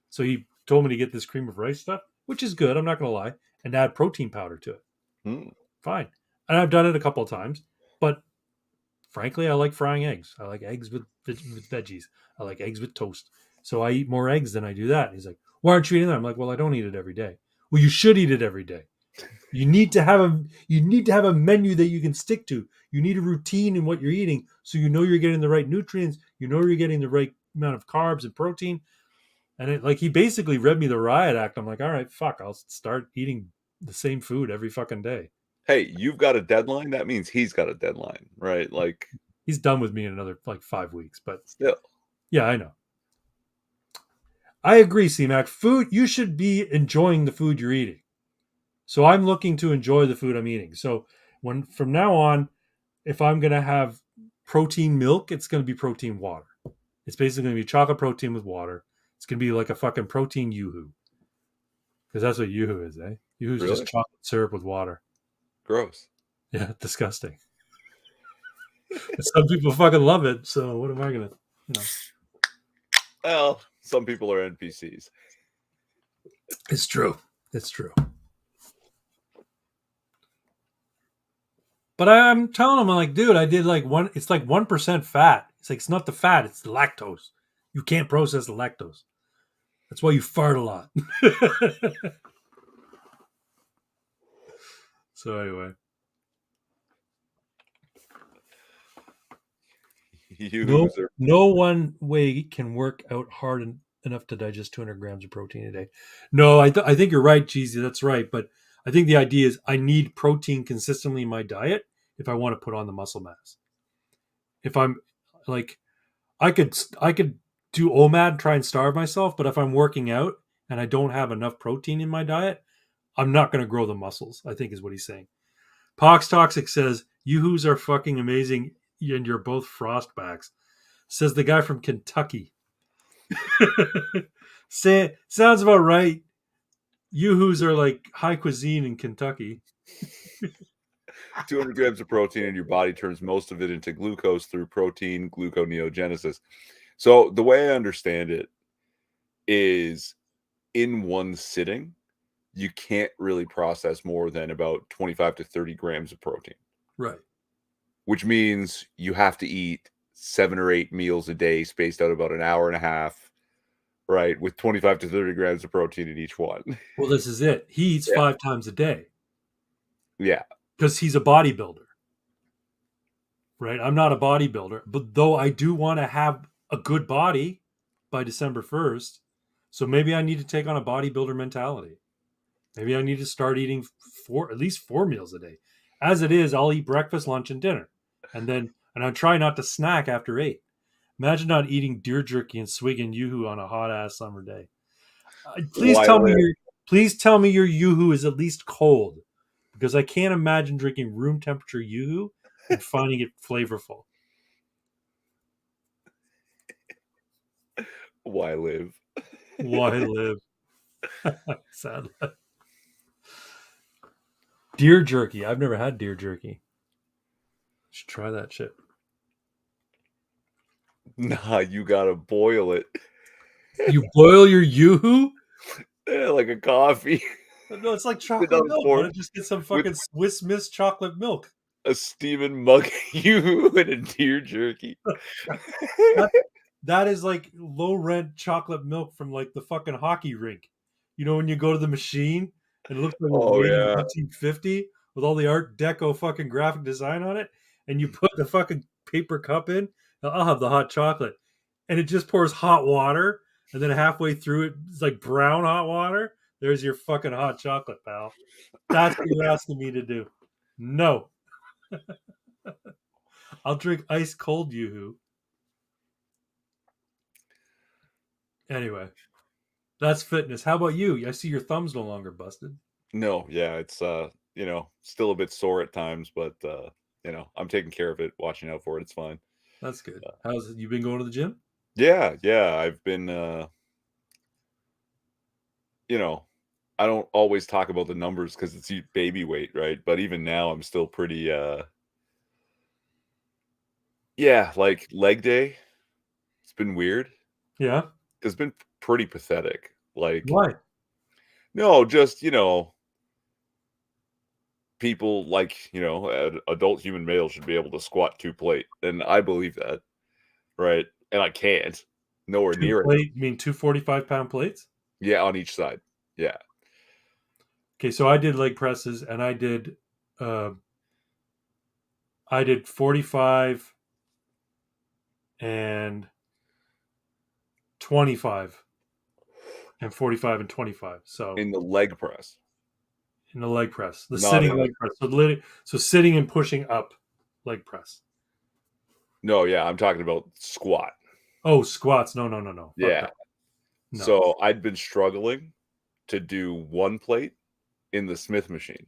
So he told me to get this cream of rice stuff, which is good. I'm not going to lie, and add protein powder to it. Hmm. Fine. And I've done it a couple of times, but frankly, I like frying eggs. I like eggs with veggies. I like eggs with toast. So I eat more eggs than I do that. And he's like, why aren't you eating that? I'm like, well, I don't eat it every day. Well, you should eat it every day. You need to have a menu that you can stick to. You need a routine in what you're eating so you know you're getting the right nutrients, you know you're getting the right amount of carbs and protein. And like he basically read me the riot act. I'm like, all right, fuck, I'll start eating the same food every fucking day. Hey, you've got a deadline, that means he's got a deadline, right? Like, He's done with me in another like 5 weeks, but still. yeah, I know. I agree, C-Mac. Food, you should be enjoying the food you're eating. So I'm looking to enjoy the food I'm eating. So when from now on, if I'm gonna have protein milk, it's gonna be protein water. It's basically gonna be chocolate protein with water. It's gonna be like a fucking protein yoo-hoo. Because that's what yoo-hoo is, eh? Yoo-hoo's just Really? chocolate syrup with water. Gross. Yeah, disgusting. Some people fucking love it. So what am I gonna, you know? Well, some people are NPCs. It's true. It's true. But I'm telling him, I'm like, dude, I did like one. It's like 1% fat. It's like it's not the fat; it's the lactose. You can't process the lactose. That's why you fart a lot. So anyway, No, Yoo-hoos are no one way can work out hard enough to digest 200 grams of protein a day. No, I think you're right, Cheesy. That's right. But I think the idea is I need protein consistently in my diet if I want to put on the muscle mass. If I'm like, I could do OMAD, try and starve myself, but if I'm working out and I don't have enough protein in my diet, I'm not going to grow the muscles, I think is what he's saying. Pox Toxic says, Yoo-hoos are fucking amazing and you're both frostbacks. Says the guy from Kentucky. Sounds about right. Yoo-hoos are like high cuisine in Kentucky. 200 grams of protein and your body turns most of it into glucose through protein gluconeogenesis. So the way I understand it is in one sitting, you can't really process more than about 25 to 30 grams of protein, Right. which means you have to eat 7 or 8 meals a day spaced out about an hour and a half, right? With 25 to 30 grams of protein in each one. Well, this is it. He eats Yeah. 5 times a day Yeah. because he's a bodybuilder. Right? I'm not a bodybuilder, but though I do want to have a good body by December 1st. So maybe I need to take on a bodybuilder mentality. Maybe I need to start eating at least 4 meals a day. As it is, I'll eat breakfast, lunch, and dinner. And I try not to snack after 8. Imagine not eating deer jerky and swigging yoo-hoo on a hot ass summer day. Please Why tell me live? your yoo-hoo is at least cold, because I can't imagine drinking room temperature yoo-hoo and finding it flavorful. Why live? Why live? Sad. Deer jerky. I've never had deer jerky. Should try that shit. Nah, you gotta boil it. You boil your yoo-hoo? Yeah, like a coffee. No, it's like Sit chocolate on milk. Why board don't you just get some with fucking Swiss Miss chocolate milk? a steaming mug of you and a deer jerky. That, that is like low rent chocolate milk from like the fucking hockey rink. You know when you go to the machine and it looks like it was Oh made in yeah. 1950 with all the Art Deco fucking graphic design on it, and you put the fucking paper cup in. I'll have the hot chocolate, and it just pours hot water, and then halfway through it, it's like brown hot water. There's your fucking hot chocolate, pal. That's what you're asking me to do. No, I'll drink ice cold yoo-hoo. Anyway, that's fitness. How about you? I see your thumb's no longer busted. No, yeah, it's still a bit sore at times, but I'm taking care of it, watching out for it. It's fine. That's good. How's it? You been going to the gym? Yeah, yeah, I've been I don't always talk about the numbers because it's baby weight, right? But even now I'm still pretty yeah, like leg day. It's been weird. Yeah. It's been pretty pathetic. Like, Why? no, just, people like, an adult human male should be able to squat 2 plate. And I believe that, right? And I can't. Nowhere Two near it. plate? You mean 2 45-pound plates? Yeah, on each side. Yeah. Okay, so I did leg presses, and uh, I did 45 and 25 and 45 and 25. So In the leg press. in the leg press, the Not sitting in leg press. So sitting and pushing up leg press. No, yeah, I'm talking about squat. Oh, squats. No, no, no, no. Fuck Yeah. that. No. So I'd been struggling to do 1 plate in the Smith machine.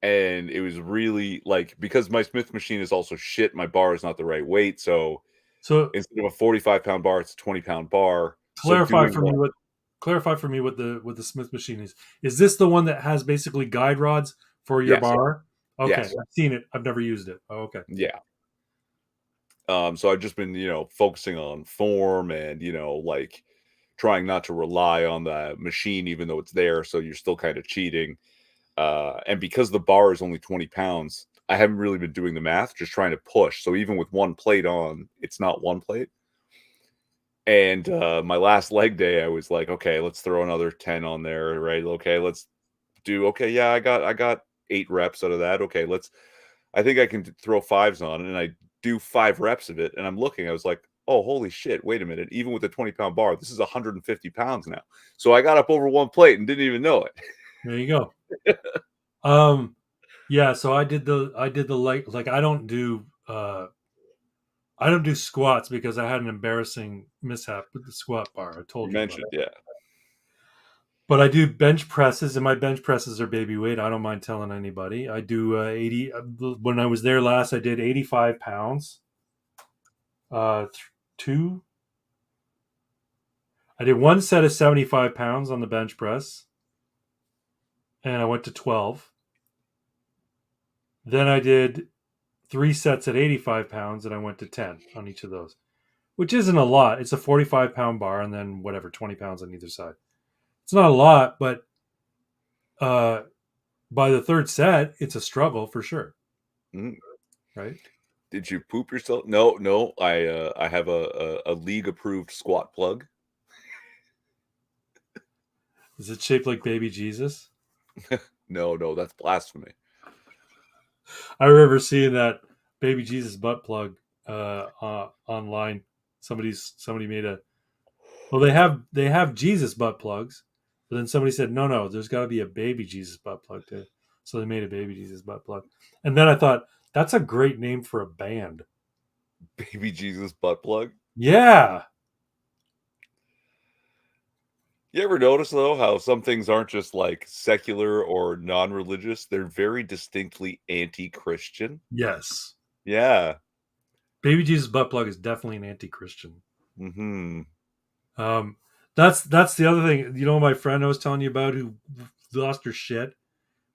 And it was really like because my Smith machine is also shit, my bar is not the right weight. So So instead of a 45-pound bar, it's a 20-pound bar. So clarify doing for me one, what the Smith machine is. Is this the one that has basically guide rods for your yes, bar? Okay, yes, I've seen it. I've never used it. Oh, okay. yeah. So I've just been, focusing on form and, like trying not to rely on the machine, even though it's there. So you're still kind of cheating. And because the bar is only 20 pounds, I haven't really been doing the math, just trying to push. So even with 1 plate on, it's not 1 plate. And my last leg day, I was like, okay, let's throw another 10 on there, right? Okay, let's do okay. Yeah, I got 8 reps out of that. Okay, I think I can throw 5s on it. And I do 5 reps of it, and I'm looking. I was like, oh, holy shit! Wait a minute. Even with a 20-pound bar, this is 150 pounds now. So I got up over one plate and didn't even know it. There you go. Yeah. So I did the like I don't do squats because I had an embarrassing mishap with the squat bar. I You told you about mentioned, it. yeah. But I do bench presses, and my bench presses are baby weight. I don't mind telling anybody. I do 80. When I was there last, I did 85 pounds. Two. I did one set of 75 pounds on the bench press, and I went to 12. Then I did 3 sets at 85 pounds, and I went to 10 on each of those, which isn't a lot. It's a 45-pound bar, and then whatever, 20 pounds on either side. It's not a lot, but uh, by the third set, it's a struggle for sure. Mm. Right? Did you poop yourself? No, no. I have a league approved squat plug. Is it shaped like baby Jesus? No, that's blasphemy. I remember seeing that baby Jesus butt plug online. Somebody made a well. They have Jesus butt plugs, but then somebody said no. There's got to be a baby Jesus butt plug too. So they made a baby Jesus butt plug, and then I thought that's a great name for a band. Baby Jesus butt plug. Yeah. You ever notice though how some things aren't just like secular or non-religious? They're very distinctly anti-Christian. Yes. Yeah. Baby Jesus butt plug is definitely an anti-Christian. Mm-hmm. Um, that's the other thing. You know, my friend I was telling you about who lost her shit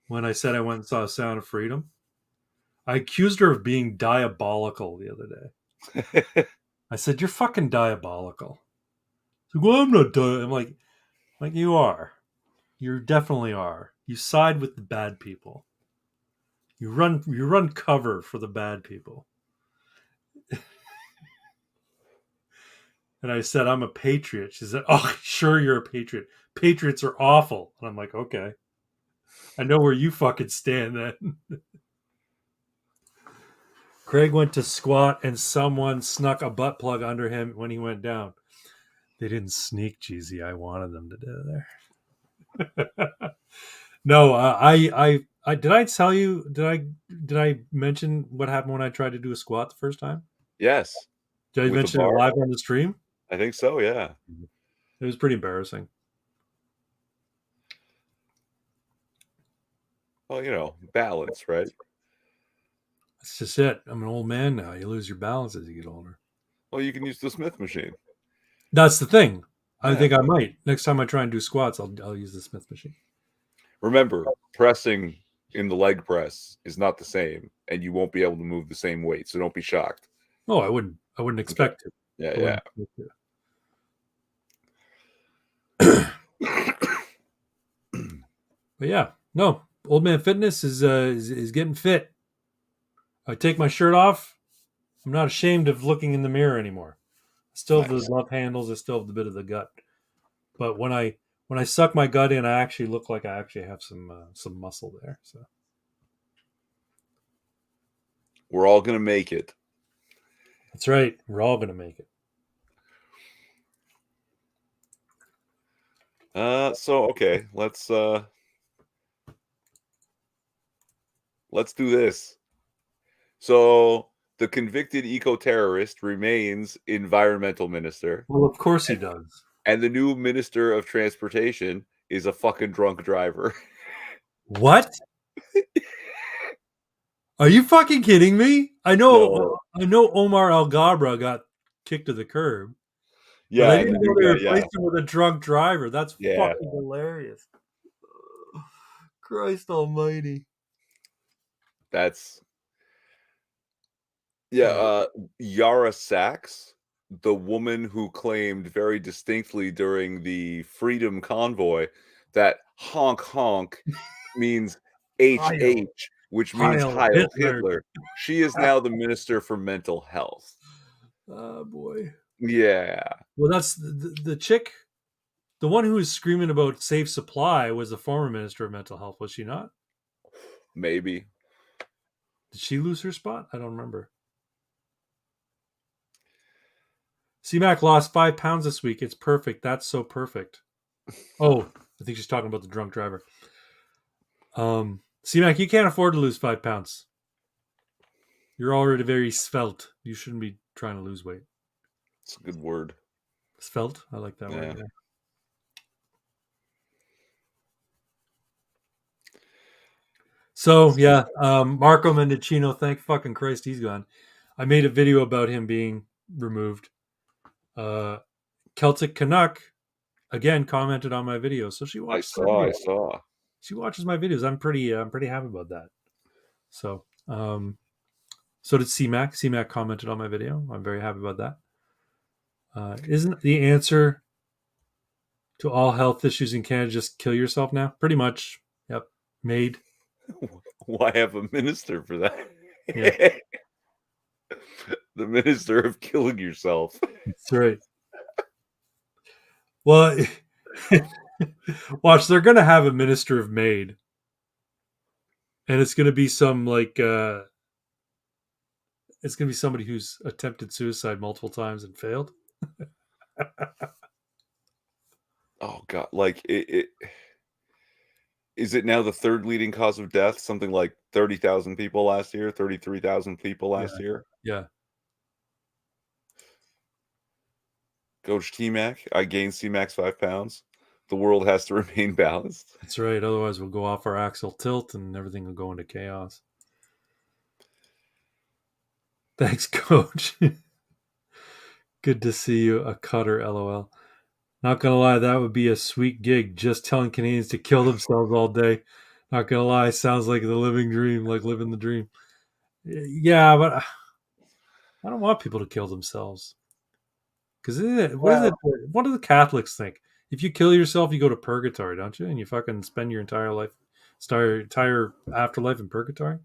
when I said I went and saw Sound of Freedom. I accused her of being diabolical the other day. I said, "You're fucking diabolical." She's like, well, I'm not. I'm like you are. You definitely are. You side with the bad people. You run cover for the bad people. And I said, I'm a patriot. She said, oh, sure, you're a patriot. Patriots are awful. And I'm like, okay. I know where you fucking stand then. Craig went to squat and someone snuck a butt plug under him when he went down. They didn't sneak, Jeezy. I wanted them to do there. No, I did I tell you, did I mention what happened when I tried to do a squat the first time? Yes. Did I With a mention it bar. live on the stream? I think so, yeah. It was pretty embarrassing. Well, balance, right? That's just it. I'm an old man now. You lose your balance as you get older. Well, you can use the Smith machine. That's the thing. I Yeah. think I might. Next time I try and do squats, I'll use the Smith machine. Remember, pressing in the leg press is not the same, and you won't be able to move the same weight, so don't be shocked. Oh, I wouldn't expect to. Yeah. But yeah, no. Old man fitness is getting fit. I take my shirt off. I'm not ashamed of looking in the mirror anymore. I still have Nice. the love handles. I still have the bit of the gut. But when I suck my gut in, I actually look like I actually have some muscle there. So We're all gonna make it. that's right. We're all gonna make it. So okay, let's do this. So the convicted eco-terrorist remains environmental minister, Well, of course he does. and the new minister of transportation is a fucking drunk driver. What? Are you fucking kidding me? I No. know Omar Al Gabra got kicked to the curb, but I Yeah, didn't the know new they guy, yeah. replaced him with a drunk driver. That's Yeah. fucking hilarious. Christ almighty. That's Yeah. Yara Sachs, the woman who claimed very distinctly during the Freedom Convoy that honk honk means Heil. HH, which means Heil Heil Hitler. Hitler. She is now the Minister for Mental Health. Oh boy. Yeah, Well, that's the chick, the one who was screaming about safe supply was the former minister of mental health, was she not? maybe. Did she lose her spot? I don't remember. C-Mac lost 5 pounds this week. It's perfect. That's so perfect. Oh, I think she's talking about the drunk driver. C-Mac, you can't afford to lose 5 pounds. You're already very svelte. You shouldn't be trying to lose weight. It's a good word. Svelte? I like that Yeah. word. Yeah. So, yeah, Marco Mendicino, thank fucking Christ he's gone. I made a video about him being removed. Celtic Canuck, again, commented on my video. So she I watched saw. She watches my videos. I'm pretty happy about that. So, so did C-Mac. C-Mac commented on my video. I'm very happy about that. Isn't the answer to all health issues in Canada just kill yourself now? Pretty much. Yep. Made. Why have a minister for that? Yeah. The minister of killing yourself. That's right. Well, watch, they're going to have a minister of Made. And it's going to be some like it's going to be somebody who's attempted suicide multiple times and failed. Oh god, like it is it now the third leading cause of death? Something like 30,000 people last year, 33,000 people last year. Yeah. Coach T-Mac, I gained C-Max 5 pounds. The world has to remain balanced. That's right. Otherwise, we'll go off our axial tilt and everything will go into chaos. Thanks, Coach. Good to see you. A cutter, lol. Not gonna lie, that would be a sweet gig. Just telling Canadians to kill themselves all day. Not gonna lie, sounds like the living dream, like living the dream. Yeah, but I don't want people to kill themselves. Because what do the Catholics think? If you kill yourself, you go to purgatory, don't you? And you fucking spend your entire life, entire afterlife in purgatory.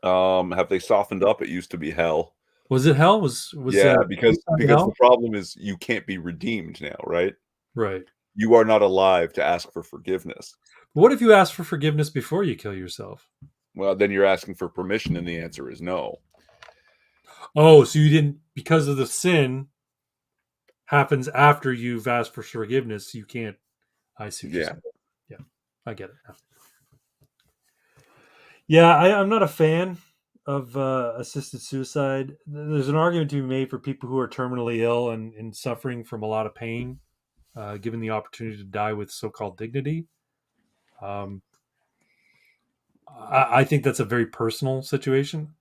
Have they softened up? It used to be hell. Was it hell? Was yeah, because hell? the problem is you can't be redeemed now, right? Right. You are not alive to ask for forgiveness. What if you ask for forgiveness before you kill yourself? Well, then you're asking for permission, and the answer is no. Oh, so you didn't, because of the sin happens after you've asked for forgiveness. You can't. I see. Yeah, I get it now. Yeah, I'm not a fan of assisted suicide. There's an argument to be made for people who are terminally ill and suffering from a lot of pain, given the opportunity to die with so-called dignity. I think that's a very personal situation.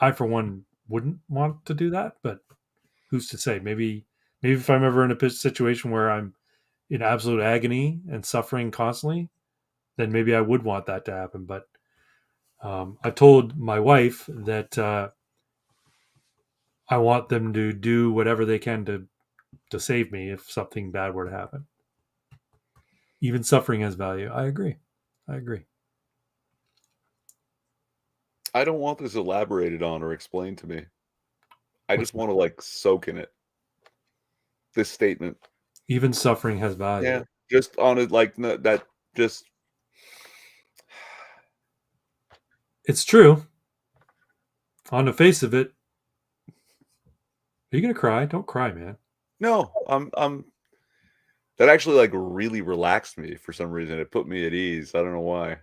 I, for one, wouldn't want to do that, but who's to say? Maybe if I'm ever in a situation where I'm in absolute agony and suffering constantly, then maybe I would want that to happen. But I've told my wife that I want them to do whatever they can to save me if something bad were to happen. Even suffering has value. I agree. I don't want this elaborated on or explained to me. I just want to like soak in it. This statement. Even suffering has value. Yeah, just on it like that. Just it's true. On the face of it, are you gonna cry? Don't cry, man. No, I'm. That actually like really relaxed me for some reason. It put me at ease. I don't know why.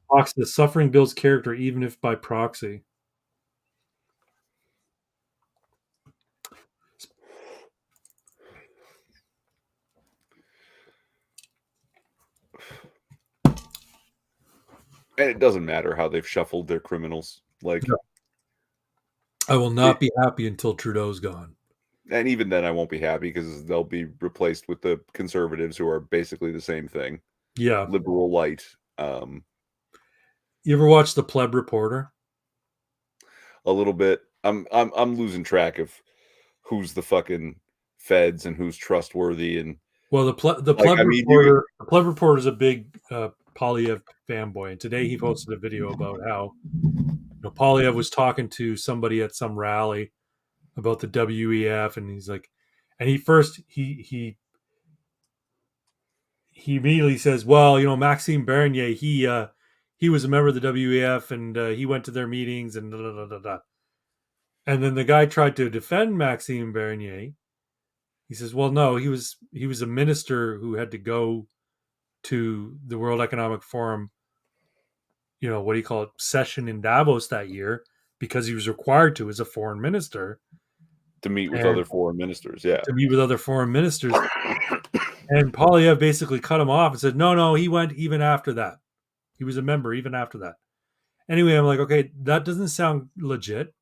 Proxy, the suffering builds character, even if by proxy. And it doesn't matter how they've shuffled their criminals. Like, no. I will not be happy until Trudeau's gone. And even then, I won't be happy because they'll be replaced with the conservatives who are basically the same thing. Yeah, liberal light. You ever watch the Pleb Reporter? A little bit. I'm losing track of who's the fucking feds and who's trustworthy. And well, the Pleb Reporter is a big Polyev fanboy, and today he posted a video about how Polyev was talking to somebody at some rally about the WEF, and he's like, and he immediately says, well, Maxime Bernier, he was a member of the WEF, and he went to their meetings, and da da da da. And then the guy tried to defend Maxime Bernier. He says, "Well, no, he was a minister who had to go to the World Economic Forum, what do you call it, session in Davos that year because he was required to as a foreign minister To meet with and other foreign ministers. Yeah. to meet with other foreign ministers." And Polyev basically cut him off and said, "No, no, he went even after that. He was a member even after that." Anyway, I'm like, okay, that doesn't sound legit.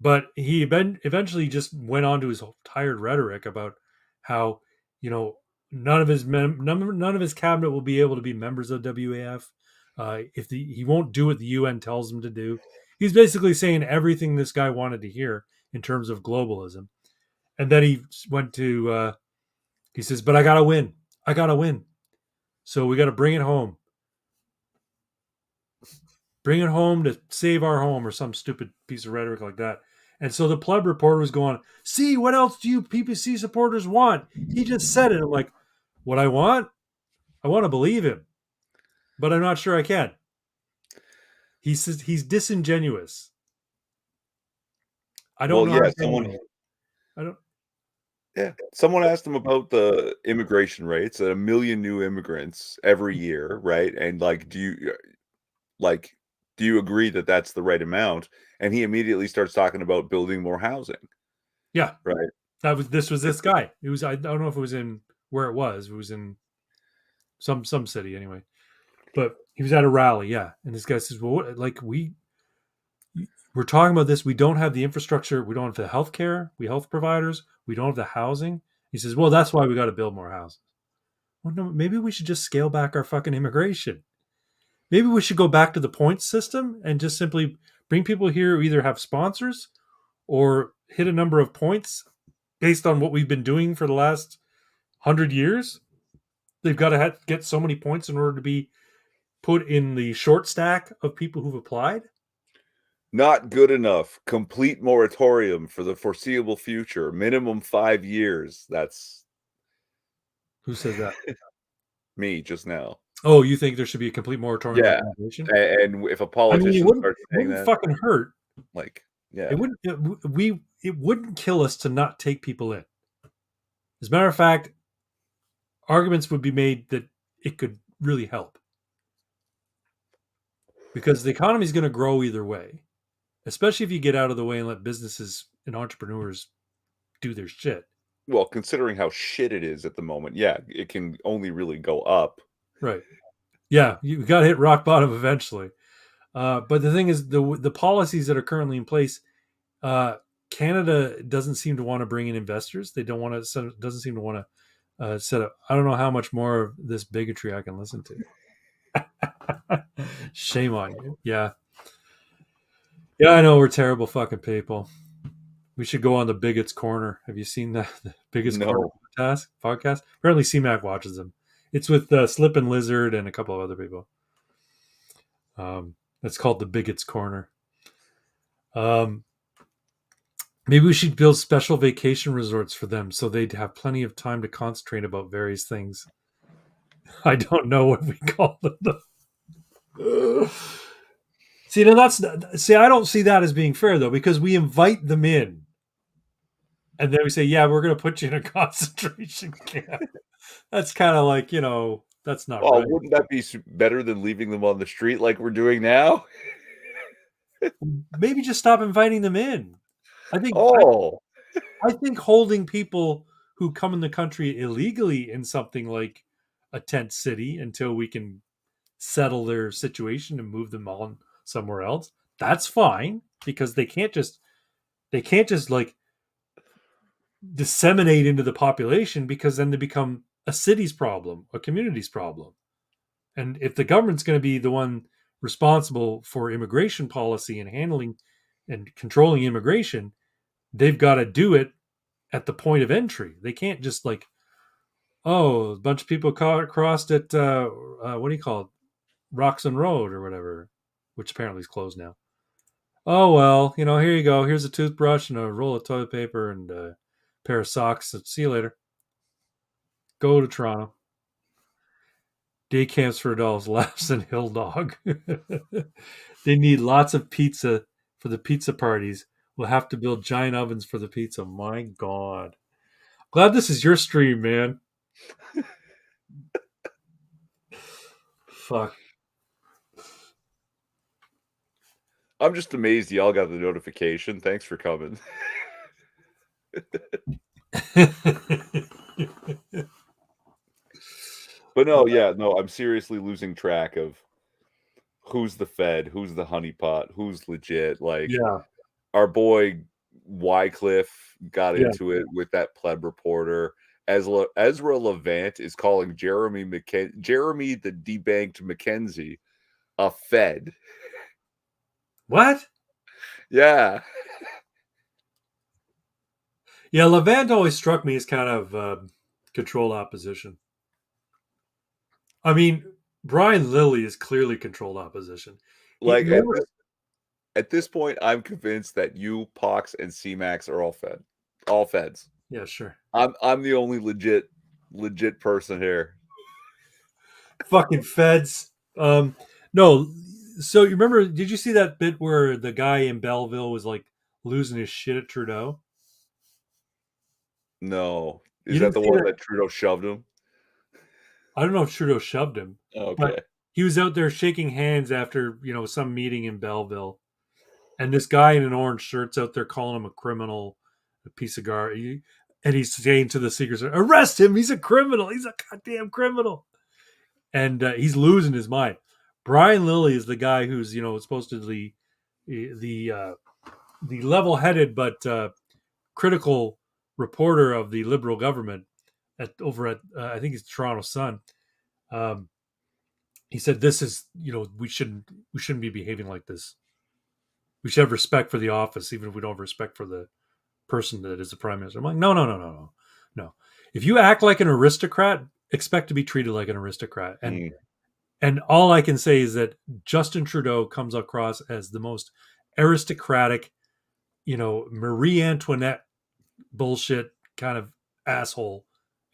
But he eventually just went on to his tired rhetoric about how, you know, none of his cabinet will be able to be members of WAF. If he won't do what the UN tells him to do. He's basically saying everything this guy wanted to hear in terms of globalism. And then he went to he says, "But I gotta win. I gotta win. So we got to bring it home. Bring it home to save our home," or some stupid piece of rhetoric like that. And so the pleb reporter was going, "See, what else do you PPC supporters want? He just said it." I'm like, what I want? I want to believe him, but I'm not sure I can. He says he's disingenuous. I don't Well, know how yeah, to say anything. I don't. someone asked him about the immigration rates, 1 million new immigrants every year, right? And like, like, do you agree that that's the right amount? And he immediately starts talking about building more housing, Yeah, right? this was this guy. It was, I don't know if it was in where it was. It was in some city anyway. But he was at a rally, yeah. And this guy says, "Well, like we're talking about this. We don't have the infrastructure. We don't have the healthcare. We health providers. We don't have the housing." He says, "Well, that's why we got to build more houses." Well, no, maybe we should just scale back our fucking immigration. Maybe we should go back to the points system and just simply bring people here who either have sponsors or hit a number of points based on what we've been doing for the last 100 years. They've got to get so many points in order to be put in the short stack of people who've applied. Not good enough. Complete moratorium for the foreseeable future. Minimum 5 years. That's Who says that? me just now. Oh, you think there should be a complete moratorium on Yeah. immigration? And if a I mean, politician starts it saying wouldn't that, fucking hurt. like, yeah. It wouldn't. It wouldn't kill us to not take people in. As a matter of fact, arguments would be made that it could really help because the economy is going to grow either way, especially if you get out of the way and let businesses and entrepreneurs do their shit. Well, considering how shit it is at the moment, yeah, it can only really go up. Right. Yeah, you got to hit rock bottom eventually. But the thing is, the policies that are currently in place, Canada doesn't seem to want to bring in investors. They don't want to. Doesn't seem to want to set up. I don't know how much more of this bigotry I can listen to. Shame on you. Yeah. Yeah, I know we're terrible fucking people. We should go on the Bigots Corner. Have you seen that? The Bigots Corner No. podcast? Apparently, CMAC watches them. It's with Slip and Lizard and a couple of other people. It's called the Bigots Corner. Maybe we should build special vacation resorts for them so they'd have plenty of time to concentrate about various things. I don't know what we call them. See, now I don't see that as being fair though, because we invite them in, and then we say, "Yeah, we're going to put you in a concentration camp." That's kind of like, that's not Well, right. wouldn't that be better than leaving them on the street like we're doing now? Maybe just stop inviting them in. I think Oh, I think holding people who come in the country illegally in something like a tent city until we can settle their situation and move them on somewhere else, that's fine because they can't just like disseminate into the population, because then they become a city's problem, a community's problem. And if the government's going to be the one responsible for immigration policy and handling and controlling immigration, they've got to do it at the point of entry. They can't just like, "Oh, a bunch of people crossed at what do you call it, Roxon Road or whatever," which apparently is closed now. "Oh well, here you go. Here's a toothbrush and a roll of toilet paper and a pair of socks. See you later. Go to Toronto. Day camps for adults, laughs and hill dog." They need lots of pizza for the pizza parties. We'll have to build giant ovens for the pizza. My God. Glad this is your stream, man. Fuck. I'm just amazed y'all got the notification. Thanks for coming. But no, yeah, no, I'm seriously losing track of who's the Fed, who's the honeypot, who's legit. Like Yeah. our boy Wycliffe got Yeah. into it with that pleb reporter. Ezra Levant is calling Jeremy the debanked McKenzie a Fed. What? Yeah. Yeah, Levant always struck me as kind of controlled opposition. I mean, Brian Lilly is clearly controlled opposition. Like Remember? at this point, I'm convinced that you, Pox, and C-Max are all Fed. All Feds. Yeah, sure. I'm the only legit person here. Fucking feds. No. So you remember? Did you see that bit where the guy in Belleville was like losing his shit at Trudeau? No. You Is that didn't the see one that? that Trudeau shoved him? I don't know if Trudeau shoved him, but Okay. he was out there shaking hands after some meeting in Belleville, and this guy in an orange shirt's out there calling him a criminal, a piece of garbage, and he's saying to the Secret Service, "Arrest him! He's a criminal! He's a goddamn criminal!" And he's losing his mind. Brian Lilly is the guy who's supposedly the level-headed but critical reporter of the Liberal government over at I think it's Toronto Sun. Um, he said, "This is we shouldn't be behaving like this. We should have respect for the office, even if we don't have respect for the person that is the prime minister." I'm like, no, no, no, no, no, no. If you act like an aristocrat, expect to be treated like an aristocrat. And all I can say is that Justin Trudeau comes across as the most aristocratic, Marie Antoinette bullshit kind of asshole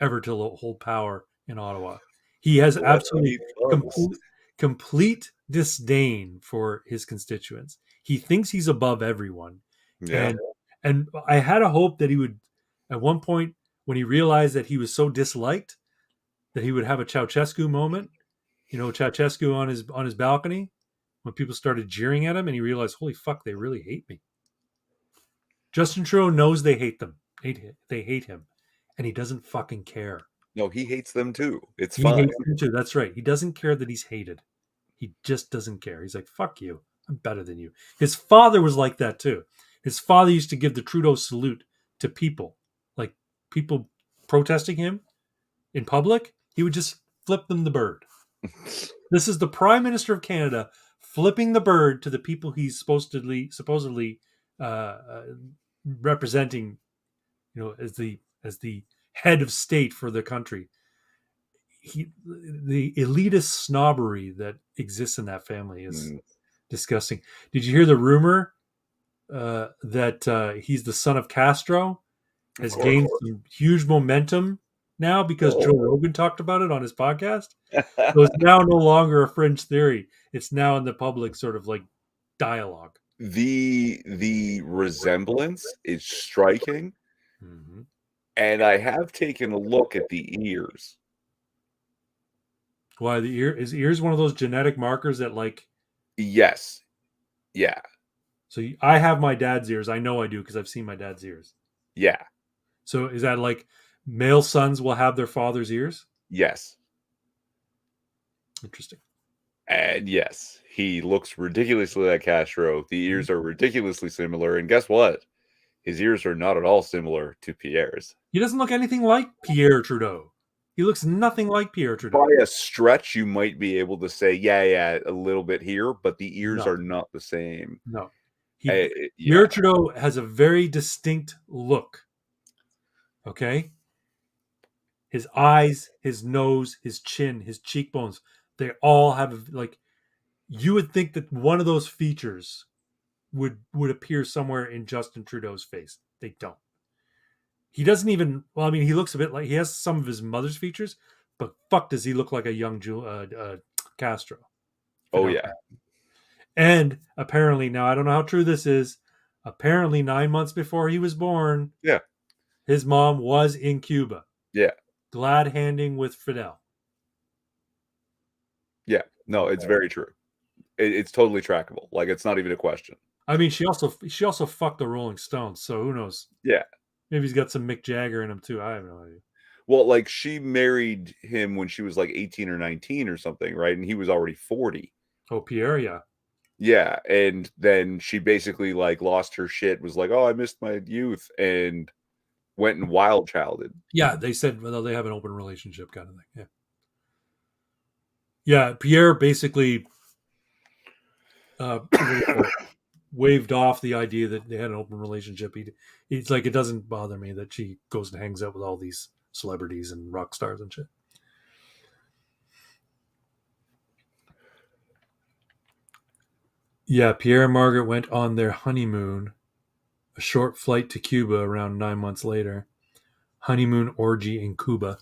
ever to hold power in Ottawa. He has Well, that's what absolutely he does. complete disdain for his constituents. He thinks he's above everyone. Yeah. And I had a hope that he would, at one point, when he realized that he was so disliked, that he would have a Ceausescu moment. Ceausescu on his balcony when people started jeering at him, and he realized, holy fuck, they really hate me. Justin Trudeau knows they hate them. They hate him, and he doesn't fucking care. No, he hates them too. It's He fine. hates them too. That's right. He doesn't care that he's hated. He just doesn't care. He's like, fuck you. I'm better than you. His father was like that too. His father used to give the Trudeau salute to people, like people protesting him in public. He would just flip them the bird. This is the Prime Minister of Canada flipping the bird to the people he's supposedly representing, as the head of state for the country. The elitist snobbery that exists in that family is disgusting. Did you hear the rumor that he's the son of Castro? Has gained some huge momentum now because Joe Rogan talked about it on his podcast. So it's now no longer a fringe theory. It's now in the public sort of like dialogue. The resemblance is striking. Mm-hmm. And I have taken a look at the ears. Why is ears one of those genetic markers that like? Yes. Yeah. So I have my dad's ears. I know I do because I've seen my dad's ears. Yeah. So is that like male sons will have their father's ears? Yes. Interesting. And yes, he looks ridiculously like Castro. The ears are ridiculously similar. And guess what? His ears are not at all similar to Pierre's. He doesn't look anything like Pierre Trudeau. He looks nothing like Pierre Trudeau. By a stretch, you might be able to say, yeah, a little bit here, but the ears are not the same. No. Pierre Trudeau has a very distinct look. Okay? His eyes, his nose, his chin, his cheekbones, they all have like, you would think that one of those features would appear somewhere in Justin Trudeau's face. They don't. He doesn't even, well, I mean, he looks a bit like, he has some of his mother's features, but fuck does he look like a young Castro. Oh, yeah. And apparently, now I don't know how true this is, Apparently, 9 months before he was born, Yeah. his mom was in Cuba, Yeah. glad handing with Fidel. Yeah. No, it's very true. It's totally trackable. Like, it's not even a question. I mean, she also fucked the Rolling Stones, so who knows? Yeah. Maybe he's got some Mick Jagger in him too. I have no idea. Well, like, she married him when she was like 18 or 19 or something, right? And he was already 40. Oh, Pierre, yeah. Yeah, and then she basically like lost her shit, was like, "Oh, I missed my youth," and went and wild childed. Yeah, they said well, they have an open relationship kind of thing. Yeah. Yeah, Pierre basically waved off the idea that they had an open relationship. He's like, it doesn't bother me that she goes and hangs out with all these celebrities and rock stars and shit. Yeah, Pierre and Margaret went on their honeymoon, a short flight to Cuba around 9 months later. Honeymoon orgy in Cuba.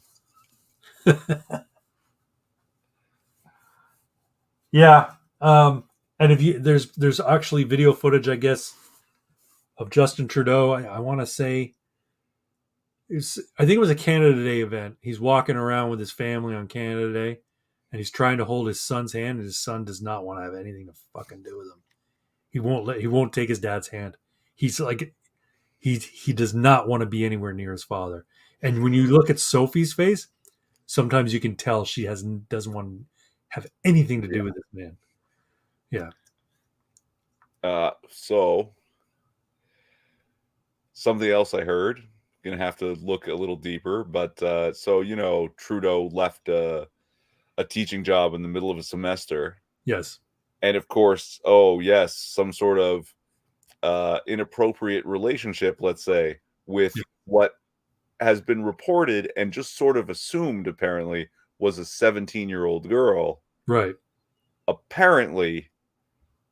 Yeah. And if you there's actually video footage, I guess, of Justin Trudeau. I want to say I think it was a Canada Day event. He's walking around with his family on Canada Day, and he's trying to hold his son's hand, and his son does not want to have anything to fucking do with him. He won't take his dad's hand. He's like he does not want to be anywhere near his father. And when you look at Sophie's face, sometimes you can tell she doesn't want to have anything to do with this man. Yeah. So something else I heard, gonna have to look a little deeper, but so Trudeau left a teaching job in the middle of a semester, Yes. and of course, oh yes, some sort of inappropriate relationship, let's say, with what has been reported and just sort of assumed apparently was a 17-year-old girl. Right. Apparently,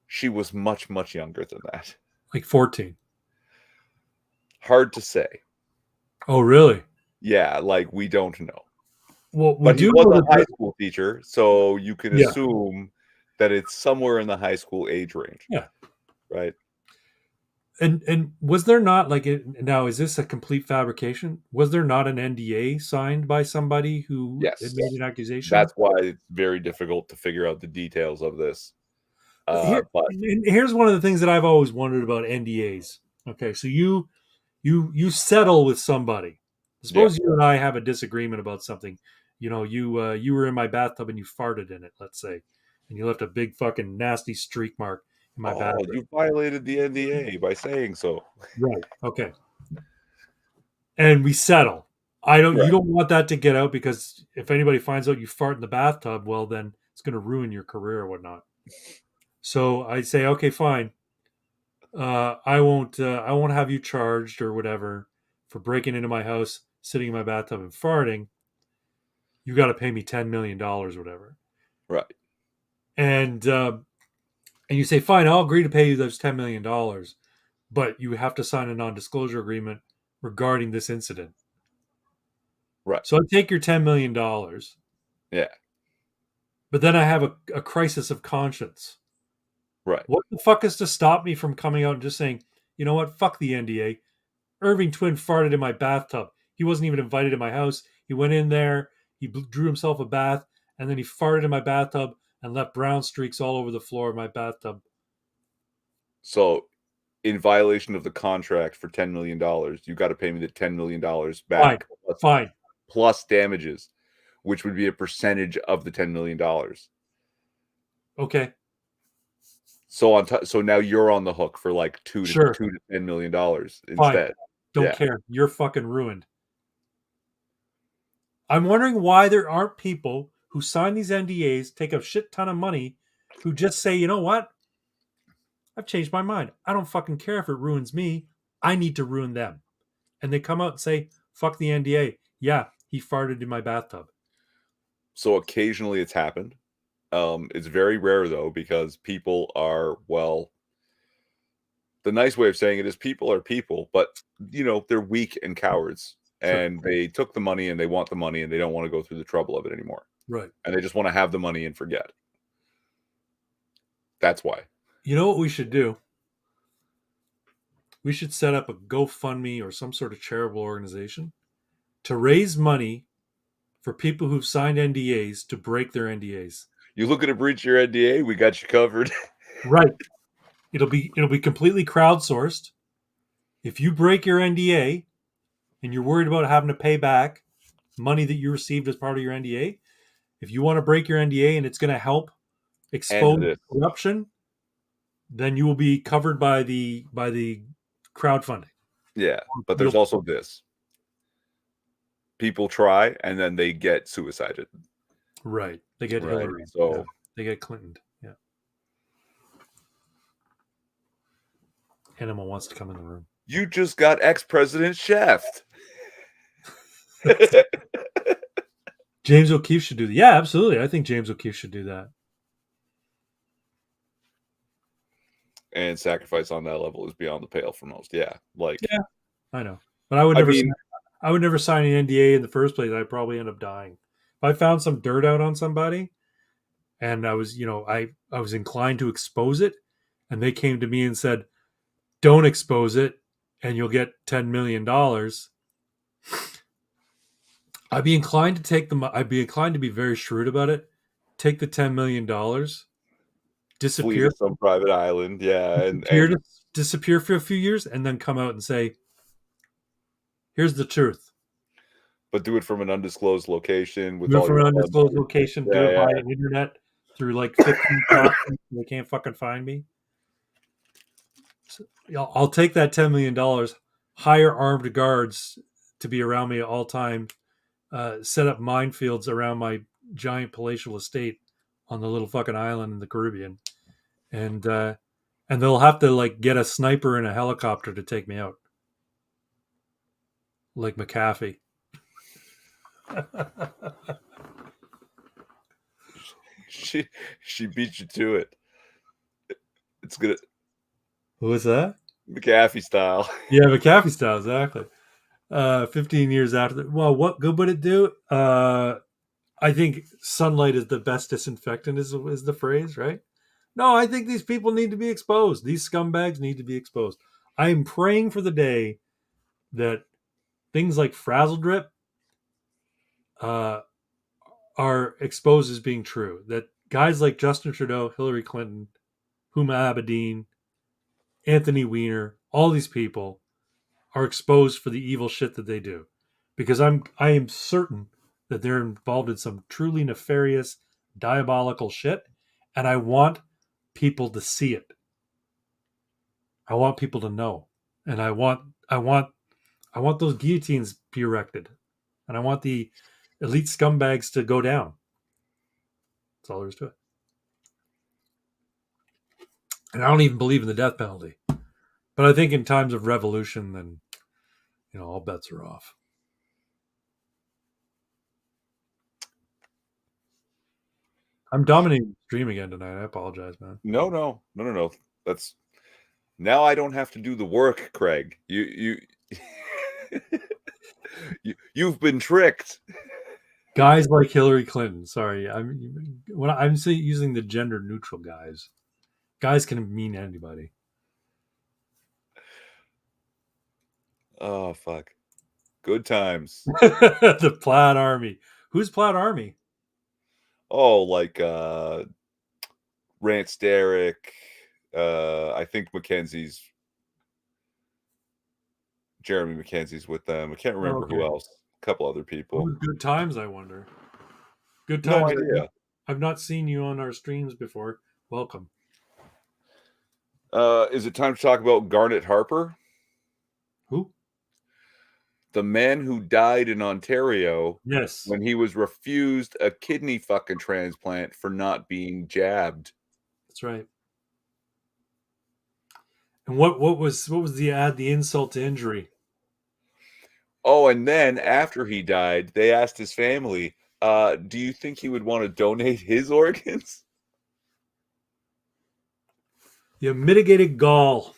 she was much, much younger than that. Like 14. Hard to say. Oh, really? Yeah, like we don't know. Well, we But he do was know a high that. school teacher, so you can Yeah. assume that it's somewhere in the high school age range. Yeah. Right. And was there not now? Is this a complete fabrication? Was there not an NDA signed by somebody who had Yes. made an accusation? That's why it's very difficult to figure out the details of this. But Here's one of the things that I've always wondered about NDAs. Okay, so you settle with somebody. Suppose you and I have a disagreement about something. You were in my bathtub and you farted in it, let's say, and you left a big fucking nasty streak mark in my bathroom. You violated the NDA by saying so. Right. Okay. And we settle. You don't want that to get out, because if anybody finds out you fart in the bathtub, well, then it's going to ruin your career or whatnot. So I say, okay, fine. I won't have you charged or whatever for breaking into my house, sitting in my bathtub and farting. You got to pay me $10 million, whatever. Right. And you say, fine, I'll agree to pay you those $10 million, but you have to sign a non-disclosure agreement regarding this incident. Right. So I take your $10 million. Yeah. But then I have a crisis of conscience. Right. What the fuck is to stop me from coming out and just saying, you know what, fuck the NDA. Irving Twin farted in my bathtub. He wasn't even invited to my house. He went in there, he drew himself a bath, and then he farted in my bathtub and left brown streaks all over the floor of my bathtub. So, in violation of the contract for $10 million, you got to pay me the $10 million back. Fine. Plus damages, which would be a percentage of the $10 million. Okay. So so now you're on the hook for like $2 to $10 million instead. Fine. Don't care. You're fucking ruined. I'm wondering why there aren't people who sign these NDAs, take a shit ton of money, who just say, you know what? I've changed my mind. I don't fucking care if it ruins me. I need to ruin them. And they come out and say, fuck the NDA. Yeah, he farted in my bathtub. So occasionally it's happened. It's very rare though, because people are, well, the nice way of saying it is people are people, but they're weak and cowards, and they took the money and they want the money and they don't want to go through the trouble of it anymore. Right. And they just want to have the money and forget. That's why. You know what we should do? We should set up a GoFundMe or some sort of charitable organization to raise money for people who've signed NDAs to break their NDAs. You looking to breach your NDA? We got you covered. Right. It'll be completely crowdsourced. If you break your NDA and you're worried about having to pay back money that you received as part of your NDA, if you want to break your NDA and it's going to help And expose this. corruption, then you will be covered by the crowdfunding. Yeah, but there's also this. People try and then they get suicided. Right. They get Right. Hillary. So Yeah. They get Clinton. Yeah. Animal wants to come in the room. you just got ex-president shaft. James O'Keefe should do that. Yeah, absolutely. I think James O'Keefe should do that. And sacrifice on that level is beyond the pale for most. Yeah. Like, yeah, I know. But I would never sign an NDA in the first place. I'd probably end up dying. If I found some dirt out on somebody and I was, I was inclined to expose it, and they came to me and said, don't expose it and you'll get $10 million. I'd be inclined to take them. I'd be inclined to be very shrewd about it. Take the $10 million, disappear, flee to some private island. Yeah. disappear for a few years, and then come out and say, here's the truth. But do it from an undisclosed location with do it all from your an undisclosed location. Yeah, do it yeah. via internet through like 15 proxies. They can't fucking find me. So, I'll take that $10 million, hire armed guards to be around me at all times, set up minefields around my giant palatial estate on the little fucking island in the Caribbean, and they'll have to like get a sniper and a helicopter to take me out, like McAfee. she beat you to it. It's gonna. Who was that? McAfee style. Yeah, McAfee style, exactly. 15 years after. Well, what good would it do? I think sunlight is the best disinfectant. Is the phrase, right? No, I think these people need to be exposed. These scumbags need to be exposed. I am praying for the day that things like Frazzle Drip are exposed as being true. That guys like Justin Trudeau, Hillary Clinton, Huma Abedin, Anthony Weiner, all these people are exposed for the evil shit that they do, because I am certain that they're involved in some truly nefarious, diabolical shit, and I want people to see it. I want people to know, and I want those guillotines be erected, and I want the elite scumbags to go down. That's all there is to it. And I don't even believe in the death penalty, but I think in times of revolution, then all bets are off. I'm dominating the stream again tonight. I apologize, man. No. That's now I don't have to do the work, Craig. You've been tricked. Guys like Hillary Clinton. Sorry, I'm using the gender neutral guys. Guys can mean anybody. Oh fuck! Good times. The Plaid Army. Who's Plaid Army? Oh, like Rance Derrick. I think Jeremy Mackenzie's with them. I can't remember who else. A couple other people. Good times, I wonder. Good times. No idea. I've not seen you on our streams before. Welcome. Is it time to talk about Garnet Harper? Who? The man who died in Ontario. Yes. When he was refused a kidney fucking transplant for not being jabbed. That's right. And what was the insult to injury? Oh, and then after he died, they asked his family, do you think he would want to donate his organs? You mitigated gall.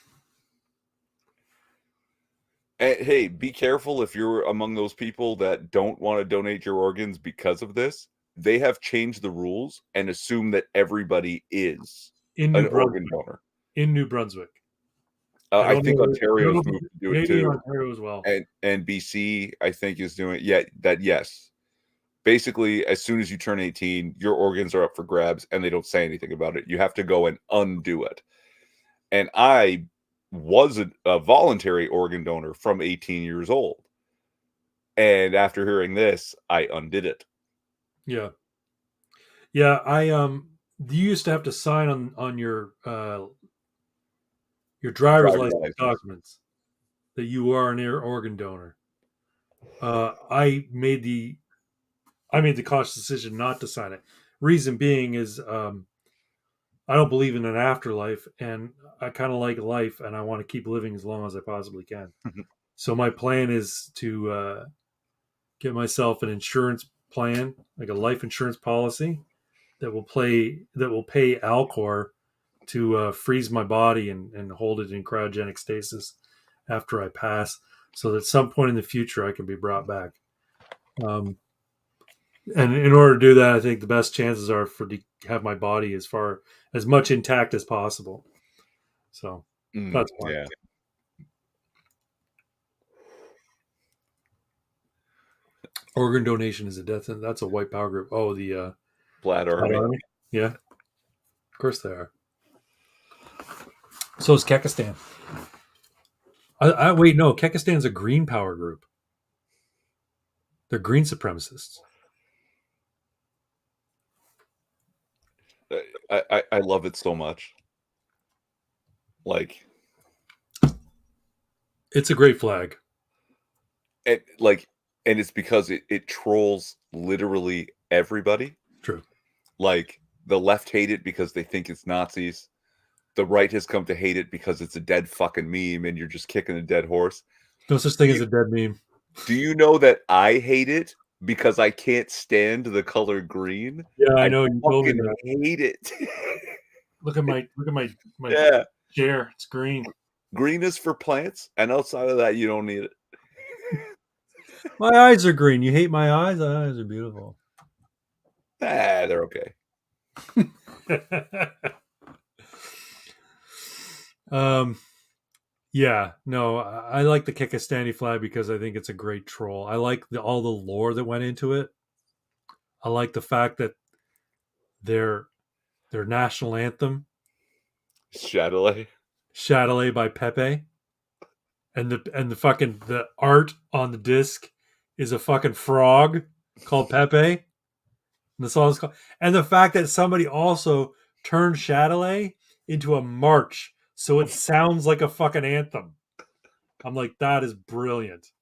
And, hey, be careful if you're among those people that don't want to donate your organs because of this. They have changed the rules and assume that everybody is an organ donor. In New Brunswick. I think I don't know Ontario's about moved to do it maybe too, Ontario as well. and BC I think is doing it. Yeah, yes. Basically, as soon as you turn 18, your organs are up for grabs, and they don't say anything about it. You have to go and undo it. And I was a voluntary organ donor from 18 years old. And after hearing this, I undid it. Yeah. Yeah, you used to have to sign on your driver's Driver's license license. documents that you are an organ donor. I made the conscious decision not to sign it. Reason being is I don't believe in an afterlife, and I kind of like life, and I want to keep living as long as I possibly can. So my plan is to get myself an insurance plan, like a life insurance policy that will pay Alcor to freeze my body and hold it in cryogenic stasis after I pass, so that at some point in the future I can be brought back. And in order to do that, I think the best chances are to have my body as much intact as possible. So that's why. Yeah. Organ donation is a death. That's a white power group. Oh, the Plaid Plaid Army. Army. Yeah, of course they are. So is Kekistan. Wait, no, Kekistan's a green power group. They're green supremacists. I love it so much. Like, it's a great flag. and it's because it trolls literally everybody. True. Like, the left hate it because they think it's Nazis. The right has come to hate it because it's a dead fucking meme and you're just kicking a dead horse. No such thing as a dead meme. Do you know that I hate it because I can't stand the color green? Yeah, I know. You told me fucking that. hate it. Look at my Yeah. chair. It's green. Green is for plants, and outside of that, you don't need it. My eyes are green. You hate my eyes? My eyes are beautiful. They're okay. Yeah, no, I like the Kekistani flag because I think it's a great troll. I like all the lore that went into it. I like the fact that their national anthem, Chatelet by Pepe, and the art on the disc is a fucking frog called Pepe. And the song's called, and the fact that somebody also turned Chatelet into a march so it sounds like a fucking anthem. I'm like, that is brilliant.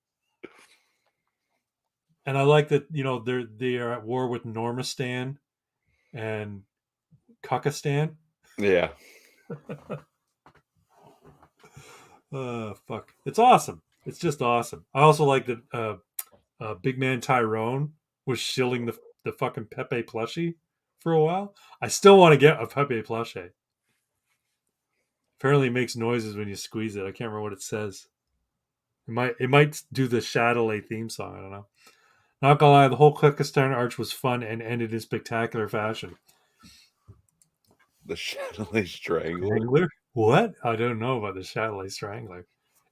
And I like that, they are at war with Normistan and Kakistan. Yeah. Fuck. It's awesome. It's just awesome. I also like that Big Man Tyrone was shilling the fucking Pepe plushie for a while. I still want to get a Pepe plushie. Apparently it makes noises when you squeeze it. I can't remember what it says. It might do the Chatelet theme song. I don't know. Not gonna lie, the whole Kekistan arch was fun and ended in spectacular fashion. The Chatelet Strangler? What? I don't know about the Chatelet Strangler.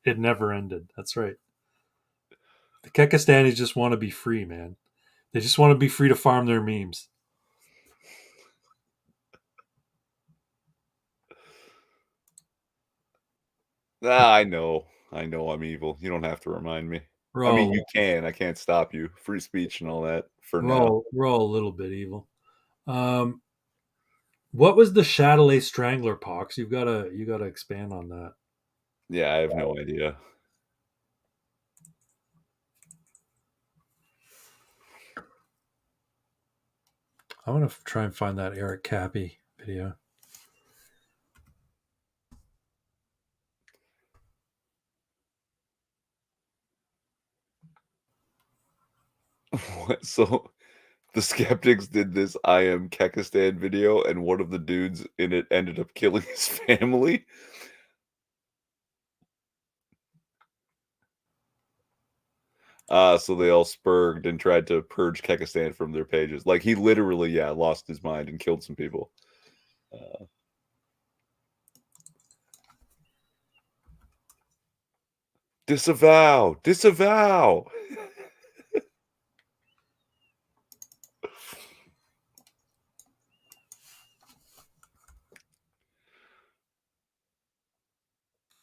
It never ended. That's right. The Kekistanis just want to be free, man. They just want to be free to farm their memes. I know I'm evil. You don't have to remind me. I mean, you can. I can't stop you. Free speech and all that for now. We're all a little bit evil. What was the Chatelet Strangler, Pox? You gotta expand on that. Yeah, I have no idea. I want to try and find that Eric Cappy video. So the skeptics did this I am Kekistan video, and one of the dudes in it ended up killing his family. So they all spurged and tried to purge Kekistan from their pages. Like, he literally, lost his mind and killed some people. Disavow, disavow.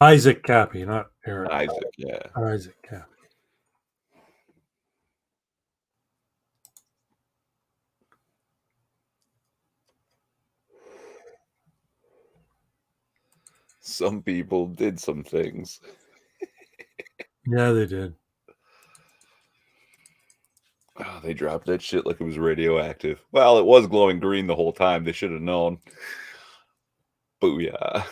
Isaac Cappy, not Eric. Isaac, yeah. Isaac Cappy. Some people did some things. Yeah, they did. Oh, they dropped that shit like it was radioactive. Well, it was glowing green the whole time. They should have known. Booyah.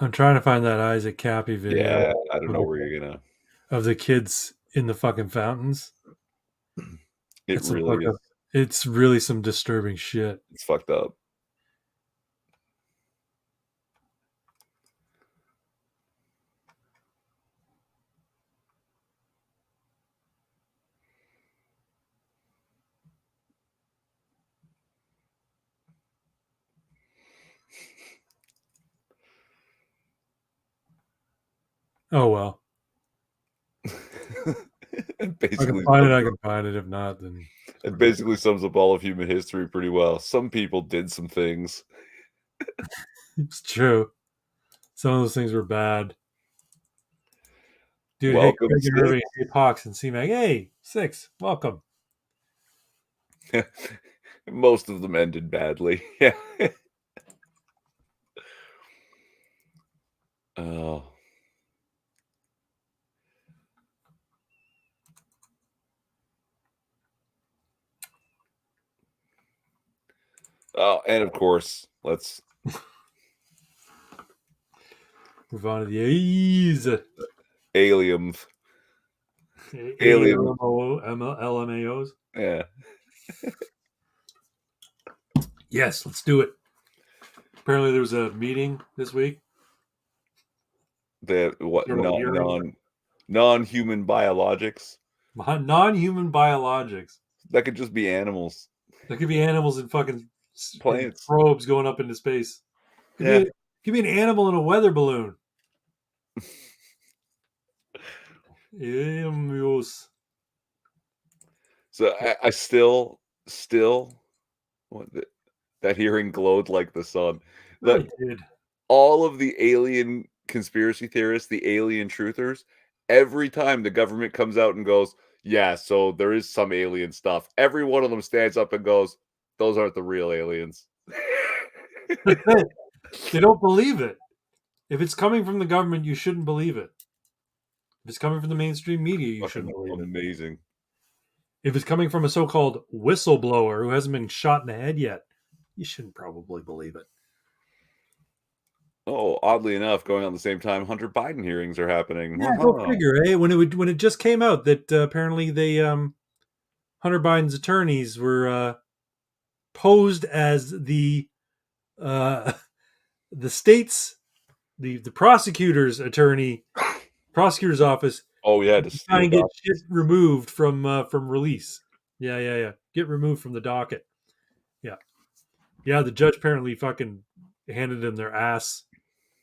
I'm trying to find that Isaac Cappy video Yeah, I don't know where you're gonna. of the kids in the fucking fountains. It It's some really fucked is. up. It's really some disturbing shit. It's fucked up. Oh well. It I can basically find it. sums I up, can find it. If not, then it basically sums up all of human history pretty well. Some people did some things. it's true. Some of those things were bad. Dude, hey Welcome, Craig and Irving, Six. hey Pox and C-Mag. Hey, Six, welcome. Most of them ended badly. Yeah. Oh. Oh, and of course, let's Move on to the A's. aliens. Alien. A-L-M-O-L-M-A-Os. Yeah. Yes, let's do it. Apparently there was a meeting this week. The what Several hearings. non-human biologics. Non-human biologics. That could just be animals. There could be animals in fucking in Plants. probes going up into space. Yeah. Could be an animal in a weather balloon. Emus. So I still what that hearing glowed like the sun. I That did. all of the alien conspiracy theorists, the alien truthers, every time the government comes out and goes, "Yeah, so there is some alien stuff." Every one of them stands up and goes, "Those aren't the real aliens." They don't believe it. If it's coming from the government, you shouldn't believe it. If it's coming from the mainstream media, you Fucking shouldn't believe it. amazing. If it's coming from a so-called whistleblower who hasn't been shot in the head yet, you shouldn't probably believe it. Oh, oddly enough, going on the same time, Hunter Biden hearings are happening. Yeah, go Wow. figure, eh? When it just came out that apparently they Hunter Biden's attorneys were posed as uh, the state's the prosecutor's office Oh yeah, to to try steal and get shit documents. removed from release. Yeah. Get removed from the docket. Yeah. The judge apparently fucking handed them their ass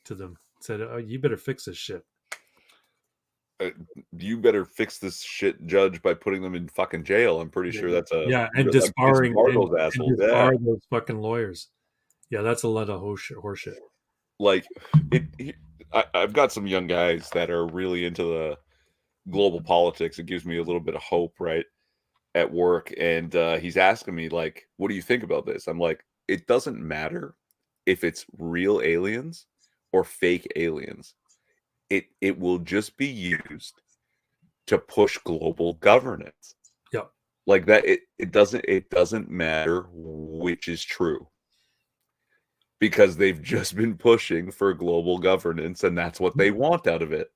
to them. Said, "Oh, you better fix this shit." You better fix this shit, judge, by putting them in fucking jail. I'm pretty sure that's a Yeah, and like disbar and those assholes. Yeah, disbar those fucking lawyers. Yeah, that's a lot of horseshit. like I've got some young guys that are really into the global politics. It gives me a little bit of hope, right, at work. And he's asking me like, "What do you think about this?" I'm like, "It doesn't matter if it's real aliens or fake aliens. It will just be used to push global governance." Yep. Like that, it doesn't matter which is true because they've just been pushing for global governance and that's what they want out of it.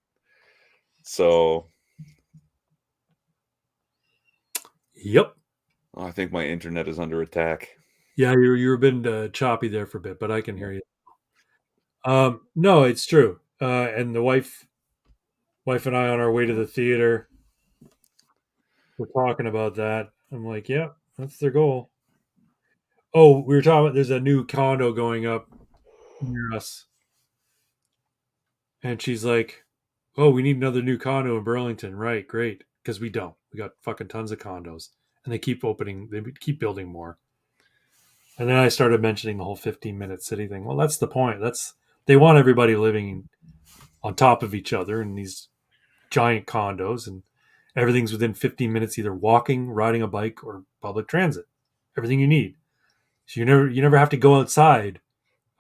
So Yep. I think my internet is under attack. Yeah, you were been choppy there for a bit, but I can hear you. No, it's true. And the wife and I on our way to the theater, we're talking about that. I'm like, yeah, that's their goal. Oh, we were talking about there's a new condo going up near us, and she's like, "Oh, we need another new condo in Burlington." Right, great, because we don't. We got fucking tons of condos, and they keep opening. They keep building more. And then I started mentioning the whole 15-minute city thing. Well, that's the point. That's they want everybody living on top of each other in these giant condos, and everything's within 15 minutes, either walking, riding a bike, or public transit. Everything you need. So you never have to go outside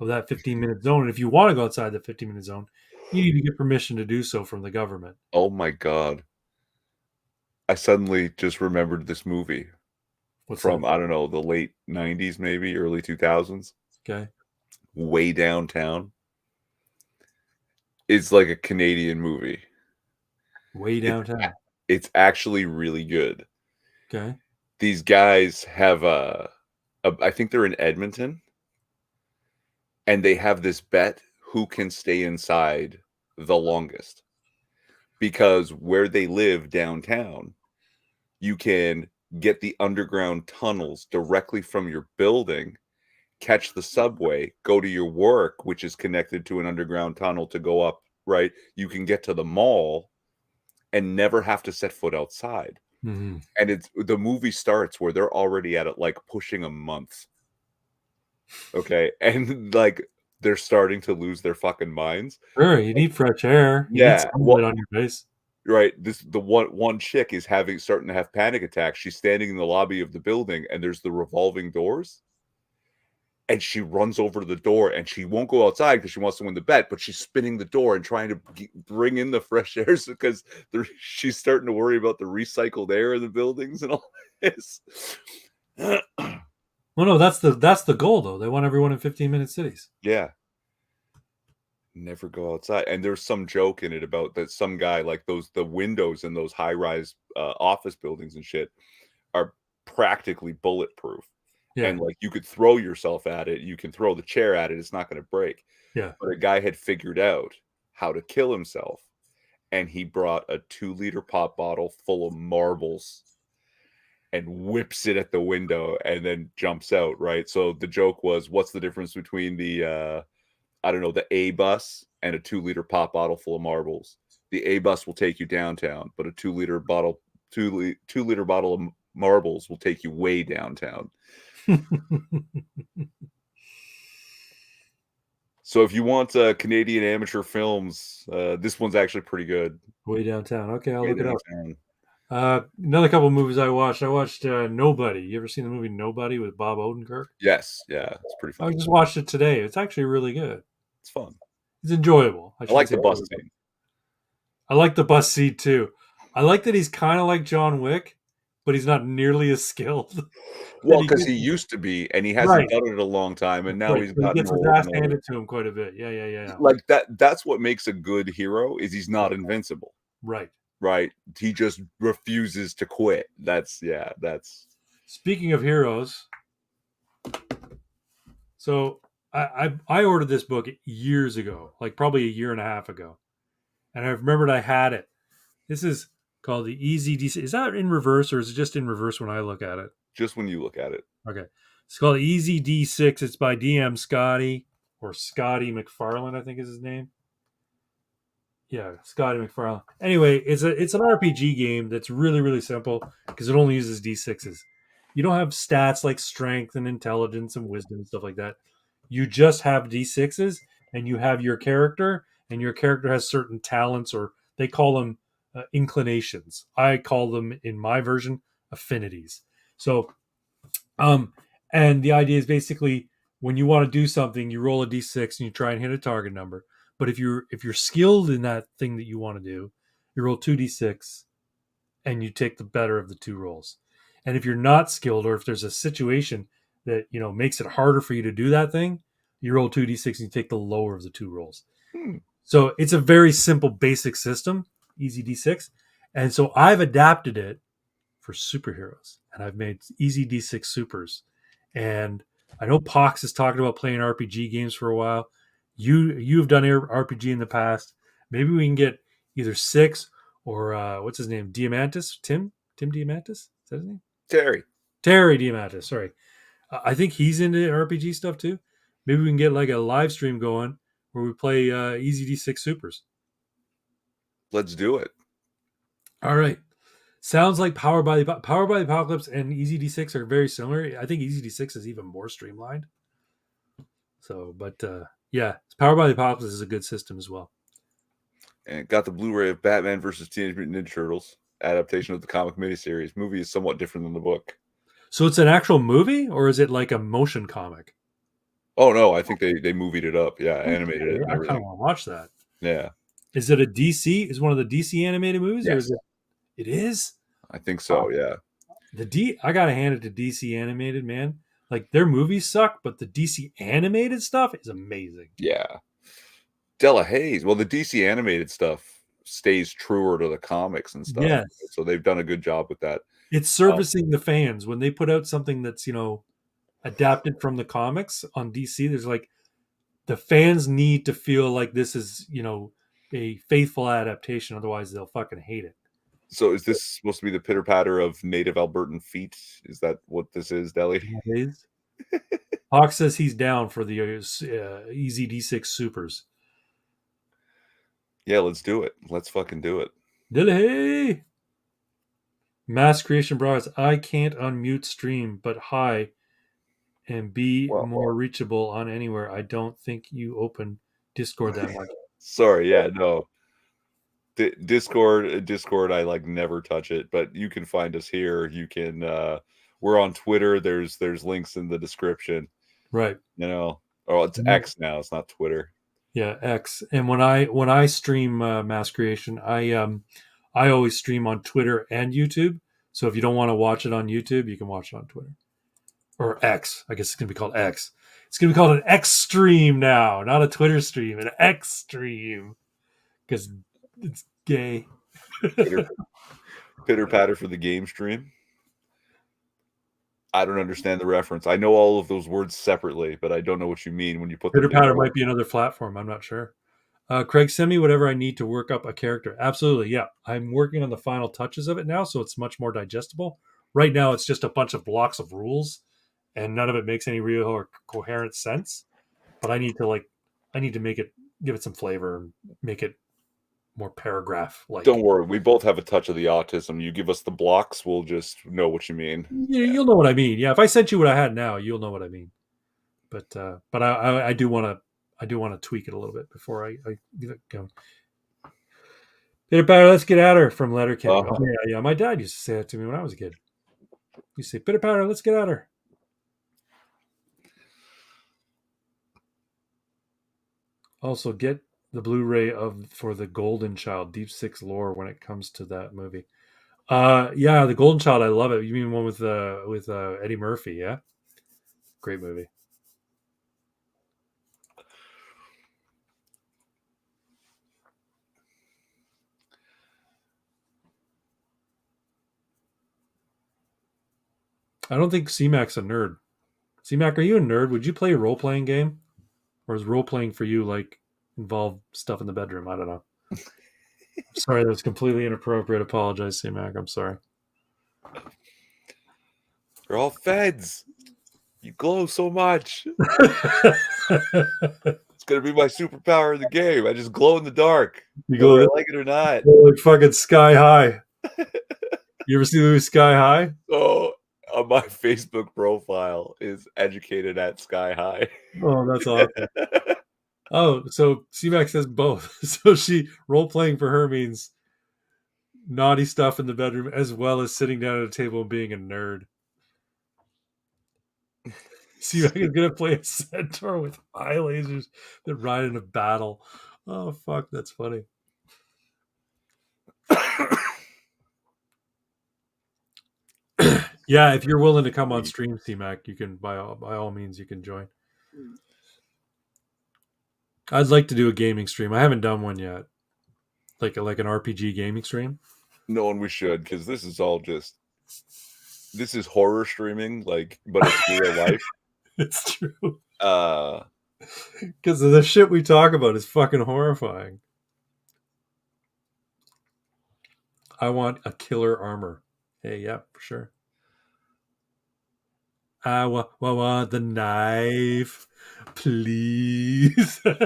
of that 15-minute zone. And if you want to go outside the 15-minute zone, you need to get permission to do so from the government. Oh my god. I suddenly just remembered this movie What's that? from, I don't know, the late 90s, maybe early 2000s. Okay. Way Downtown. It's like a Canadian movie. Way It's downtown. it's actually really good. Okay. These guys have I think they're in Edmonton, and they have this bet who can stay inside the longest. Because where they live downtown, you can get the underground tunnels directly from your building, catch the subway, go to your work, which is connected to an underground tunnel to go up, right? You can get to the mall and never have to set foot outside. Mm-hmm. And it's the movie starts where they're already at it, like pushing a month. Okay. And like they're starting to lose their fucking minds. Sure, you need fresh air. You need Yeah. sunlight on your face. Right. The one chick is starting to have panic attacks. She's standing in the lobby of the building and there's the revolving doors. And she runs over to the door and she won't go outside because she wants to win the bet, but she's spinning the door and trying to bring in the fresh air because she's starting to worry about the recycled air in the buildings and all this. Well, no, that's the goal though. They want everyone in 15-minute cities. Yeah. Never go outside. And there's some joke in it about that some guy, like the windows in those high-rise office buildings and shit are practically bulletproof. Yeah, And like you could throw yourself at it, you can throw the chair at it, it's not going to break. yeah. But a guy had figured out how to kill himself, and he brought a 2-liter pop bottle full of marbles and whips it at the window and then jumps out, right? So the joke was, what's the difference between the I don't know, the A bus and a 2-liter pop bottle full of marbles? The A bus will take you downtown, but a 2-liter bottle of marbles will take you way downtown. So if you want Canadian amateur films, this one's actually pretty good. Way downtown. Okay, I'll Way look it up. downtown. Another couple of movies I watched. I watched Nobody. You ever seen the movie Nobody with Bob Odenkirk? Yes, yeah, it's pretty I funny. just watched it today. It's actually really good. It's fun. It's enjoyable. I like say the bus enjoyable. scene. I like the bus scene too. I like that he's kind of like John Wick, but he's not nearly as skilled. Well, He because gets- he used to be, and he right, hasn't done it in a long time, and now right. he's But he gotten gets his old ass and older. handed to him quite a bit. Yeah. Like that's what makes a good hero is he's not invincible. Right. Right? He just refuses to quit. That's Speaking of heroes, so I ordered this book years ago, like probably a year and a half ago, and I remembered I had it. This is called the Easy DC. Is that in reverse or is it just in reverse when I look at it? just when you look at it. Okay, it's called Easy D6. It's by DM Scotty or Scotty McFarlane, I think is his name. Yeah, Scotty McFarlane. Anyway, it's an RPG game that's really simple because it only uses D6s. You don't have stats like strength and intelligence and wisdom and stuff like that. You just have D6s and you have your character, and your character has certain talents, or they call them inclinations. I call them in my version affinities. So, and the idea is basically when you want to do something, you roll a D6 and you try and hit a target number. But if you're skilled in that thing that you want to do, you roll 2d6 and you take the better of the two rolls. And if you're not skilled, or if there's a situation that makes it harder for you to do that thing, you roll 2d6 and you take the lower of the two rolls. Hmm. So it's a very simple basic system, easy d6. And so I've adapted it for superheroes, and I've made easy d6 supers. And I know Pox is talking about playing RPG games for a while. You've done RPG in the past. Maybe we can get either Six or what's his name, Diamantis, Tim Diamantis. Is that his name? Terry. Terry Diamantis. Sorry, I think he's into RPG stuff too. Maybe we can get like a live stream going where we play Easy D6 Supers. Let's do it. All right. Sounds like Power by the Apocalypse and Easy D6 are very similar. I think Easy D6 is even more streamlined. So, but yeah, Power by the Apocalypse is a good system as well. And got the Blu-ray of Batman versus Teenage Mutant Ninja Turtles adaptation of the comic miniseries. Movie is somewhat different than the book. So it's an actual movie, or is it like a motion comic? Oh no, I think they movied it up. Yeah, animated it and I kind of everything. want to watch that. Yeah. Is it a DC? Is one of the DC animated movies, or is Yes. it? It is. I think so. Yeah. I gotta hand it to DC animated, man. Like their movies suck, but the DC animated stuff is amazing. Yeah. Della Hayes. Well, the DC animated stuff stays truer to the comics and stuff. Yes, So they've done a good job with that. it's servicing the fans when they put out something that's adapted from the comics on DC. There's like the fans need to feel like this is a faithful adaptation, otherwise they'll fucking hate it. So is this supposed to be the pitter patter of native Albertan feet? Is that what this is, Deli? Hawk says he's down for the Easy D6 Supers. Yeah, let's do it. Let's fucking do it. Dilly! Mass Creation Bros. I can't unmute stream, but hi, and be more reachable on anywhere. I don't think you open Discord that much. Sorry, yeah, no. Discord, I like never touch it, but you can find us here. You can we're on Twitter. There's links in the description. Right. Oh, it's X now. It's not Twitter. Yeah, X. And when I stream Mass Creation, I always stream on Twitter and YouTube. So if you don't want to watch it on YouTube, you can watch it on Twitter or X. I guess it's gonna be called X. It's gonna be called an X stream now, not a Twitter stream, an X stream, because it's gay. Pitter patter for the game stream. I don't understand the reference. I know all of those words separately, but I don't know what you mean when you put Pitter patter might be another platform. I'm not sure. Craig, send me whatever I need to work up a character. Absolutely, yeah. I'm working on the final touches of it now, so it's much more digestible. Right now, it's just a bunch of blocks of rules, and none of it makes any real or coherent sense. But I need to make it, give it some flavor, and make it more paragraph like. Don't worry, we both have a touch of the autism. You give us the blocks, we'll just know what you mean. You'll know what I mean. Yeah, if I sent you what I had now, you'll know what I mean. But I do want to tweak it a little bit before I get it going. Pitter patter, let's get at her from Letterkenny. Oh, yeah. My dad used to say that to me when I was a kid. He used to say, pitter patter, let's get at her. Also, get the Blu-ray for the Golden Child, Deep Six lore when it comes to that movie. Yeah, the Golden Child, I love it. You mean one with Eddie Murphy? Yeah, great movie. I don't think C-Mac's a nerd. C-Mac, are you a nerd? Would you play a role-playing game? Or is role-playing for you like involve stuff in the bedroom? I don't know. Sorry, that was completely inappropriate. Apologize, C-Mac. I'm sorry. You're all feds. You glow so much. It's gonna be my superpower in the game. I just glow in the dark. Whether I like it or not. Like fucking Sky High. You ever see the movie Sky High? Oh, my Facebook profile is educated at Sky High. Oh, that's awesome. Oh, so C-Mac says both. So she role playing for her means naughty stuff in the bedroom as well as sitting down at a table and being a nerd. C-Mac is gonna play a centaur with eye lasers that ride in a battle. Oh fuck, that's funny. Yeah, if you're willing to come on stream, C-Mac, you can by all means you can join. I'd like to do a gaming stream. I haven't done one yet. Like an RPG gaming stream. No, and we should, because this is horror streaming, like, but it's real life. It's true. Because the shit we talk about is fucking horrifying. I want a killer armor. Hey, yeah, for sure. want the knife, please. Have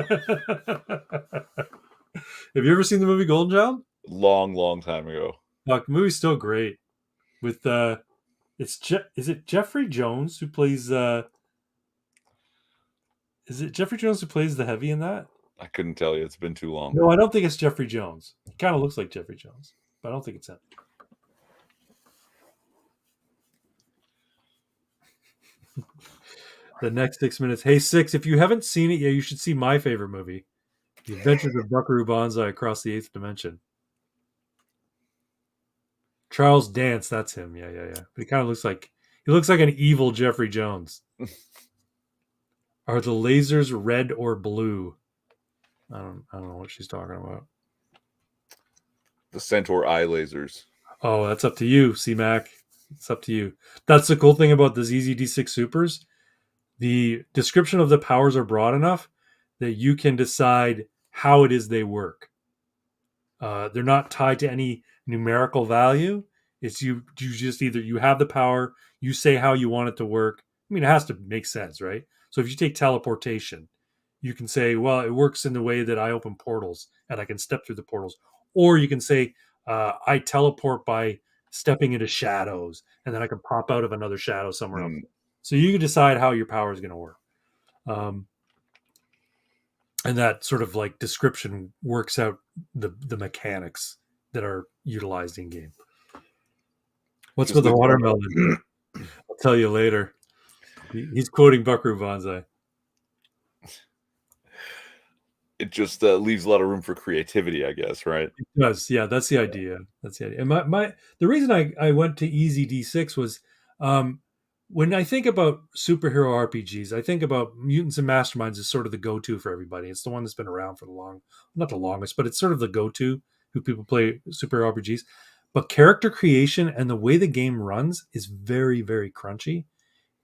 you ever seen the movie Golden Child? Long, long time ago. Fuck, the movie's still great. With is it Jeffrey Jones who plays is it Jeffrey Jones who plays the heavy in that? I couldn't tell you. It's been too long. No, I don't think it's Jeffrey Jones. He kind of looks like Jeffrey Jones, but I don't think it's him. The next 6 minutes. Hey, Six, if you haven't seen it yet, you should see my favorite movie, The Adventures of Buckaroo Banzai Across the Eighth Dimension. Charles Dance, that's him. Yeah, yeah, yeah. But he looks like an evil Jeffrey Jones. Are the lasers red or blue? I don't know what she's talking about. The Centaur eye lasers. Oh, that's up to you, C-Mac. It's up to you. That's the cool thing about the ZZD6 Supers. The description of the powers are broad enough that you can decide how it is they work. They're not tied to any numerical value. It's you just either you have the power, you say how you want it to work. I mean, it has to make sense, right? So if you take teleportation, you can say, well, it works in the way that I open portals and I can step through the portals. Or you can say, I teleport by stepping into shadows and then I can pop out of another shadow somewhere else. So you can decide how your power is going to work. And that sort of like description works out the mechanics that are utilized in game. What's with the watermelon? I'll tell you later. He's quoting Buckaroo Banzai. It just leaves a lot of room for creativity, I guess, right? It does. Yeah, that's the idea. That's the idea. And the reason I went to Easy D6 was when I think about superhero RPGs, I think about Mutants and Masterminds as sort of the go-to for everybody. It's the one that's been around for not the longest, but it's sort of the go-to who people play superhero RPGs. But character creation and the way the game runs is very, very crunchy.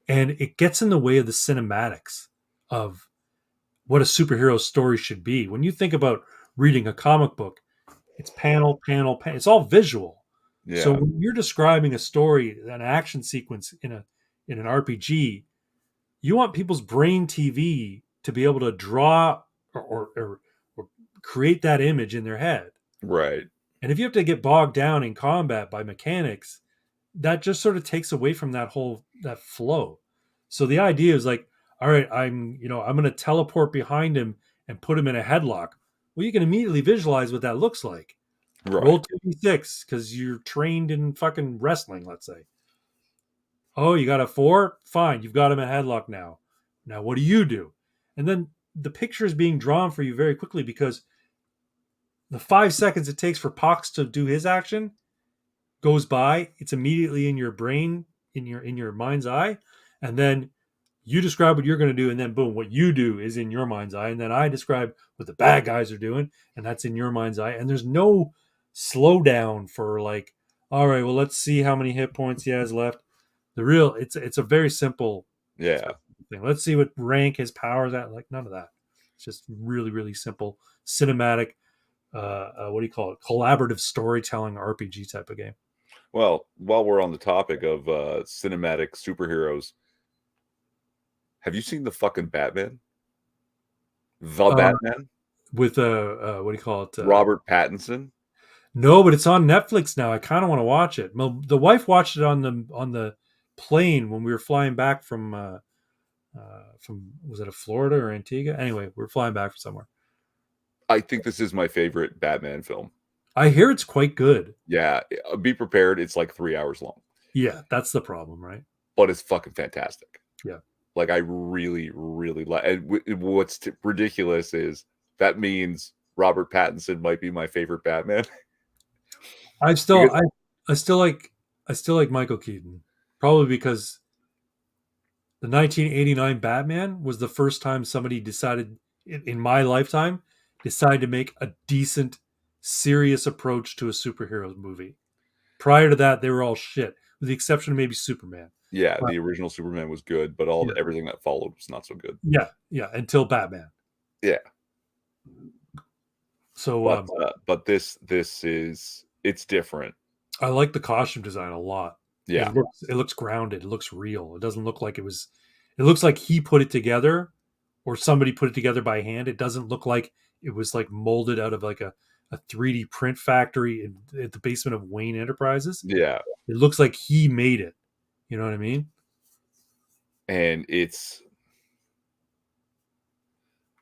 And it gets in the way of the cinematics of what a superhero story should be. When you think about reading a comic book, it's panel, panel, panel. It's all visual. Yeah. So when you're describing a story, an action sequence in an RPG, you want people's brain TV to be able to draw or create that image in their head. Right. And if you have to get bogged down in combat by mechanics, that just sort of takes away from that flow. So the idea is like, all right, I'm going to teleport behind him and put him in a headlock. Well, you can immediately visualize what that looks like. Right. Roll 2d6 because you're trained in fucking wrestling, let's say. Oh, you got a 4? Fine, you've got him in headlock now. Now, what do you do? And then the picture is being drawn for you very quickly because the 5 seconds it takes for Pox to do his action goes by. It's immediately in your brain, in your mind's eye, and then you describe what you're going to do, and then boom, what you do is in your mind's eye, and then I describe what the bad guys are doing, and that's in your mind's eye. And there's no slowdown for like, all right, well, let's see how many hit points he has left. It's a very simple thing. Let's see what rank his power's at. Like none of that. It's just really, really simple cinematic. What do you call it? Collaborative storytelling RPG type of game. Well, while we're on the topic of cinematic superheroes, have you seen the fucking Batman? The Batman? With what do you call it? Robert Pattinson? No, but it's on Netflix now. I kind of want to watch it. The wife watched it on the plane when we were flying back from was it a Florida or Antigua? Anyway, we were flying back from somewhere. I think this is my favorite Batman film. I hear it's quite good. Yeah, be prepared. It's like 3 hours long. Yeah, that's the problem, right? But it's fucking fantastic. Yeah. Like I really, really like. And what's ridiculous is that means Robert Pattinson might be my favorite Batman. I still like Michael Keaton, probably because the 1989 Batman was the first time somebody decided in my lifetime to make a decent, serious approach to a superhero movie. Prior to that, they were all shit, with the exception of maybe Superman. Yeah, the original Superman was good, but everything that followed was not so good. Yeah, until Batman. Yeah. So, but this is it's different. I like the costume design a lot. Yeah. It looks grounded. It looks real. It doesn't look like it was. It looks like he put it together, or somebody put it together by hand. It doesn't look like it was like molded out of like a 3D print factory at the basement of Wayne Enterprises. Yeah. It looks like he made it. You know what I mean? And it's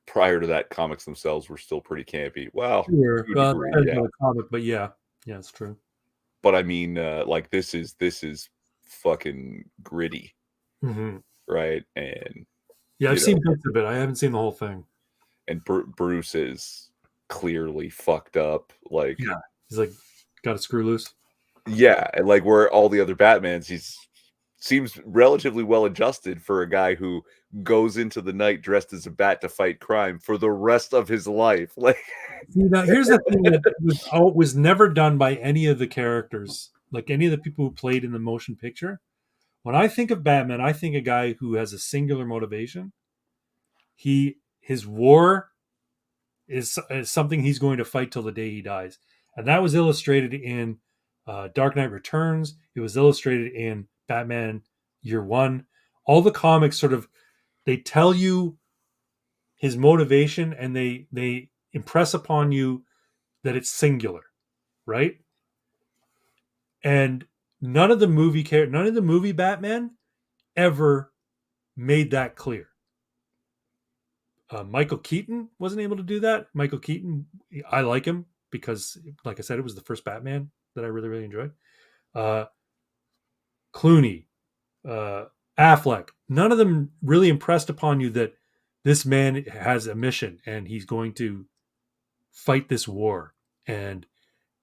prior to that, comics themselves were still pretty campy. Well, Sure. to a Well, it degree, depends yeah. on the comic, but yeah, it's true. But I mean, like this is fucking gritty, Hmm. right? And Yeah, I've you seen know, bits of it. I haven't seen the whole thing. and Bruce is clearly fucked up. Like, Yeah, he's like got a screw loose. yeah, and like where all the other Batmans, he's seems relatively well adjusted for a guy who goes into the night dressed as a bat to fight crime for the rest of his life. Like, See, now here's the thing that was never done by any of the characters, like any of the people who played in the motion picture. When I think of Batman, I think a guy who has a singular motivation. His war is something he's going to fight till the day he dies, and that was illustrated in Dark Knight Returns. It was illustrated in Batman Year One. All the comics sort of they tell you his motivation, and they impress upon you that it's singular, right? And none of the movie Batman ever made that clear. Michael Keaton wasn't able to do that. Michael Keaton, I like him because, like I said, it was the first Batman that I really, really enjoyed. Uh, Clooney, uh, Affleck, none of them really impressed upon you that this man has a mission and he's going to fight this war, and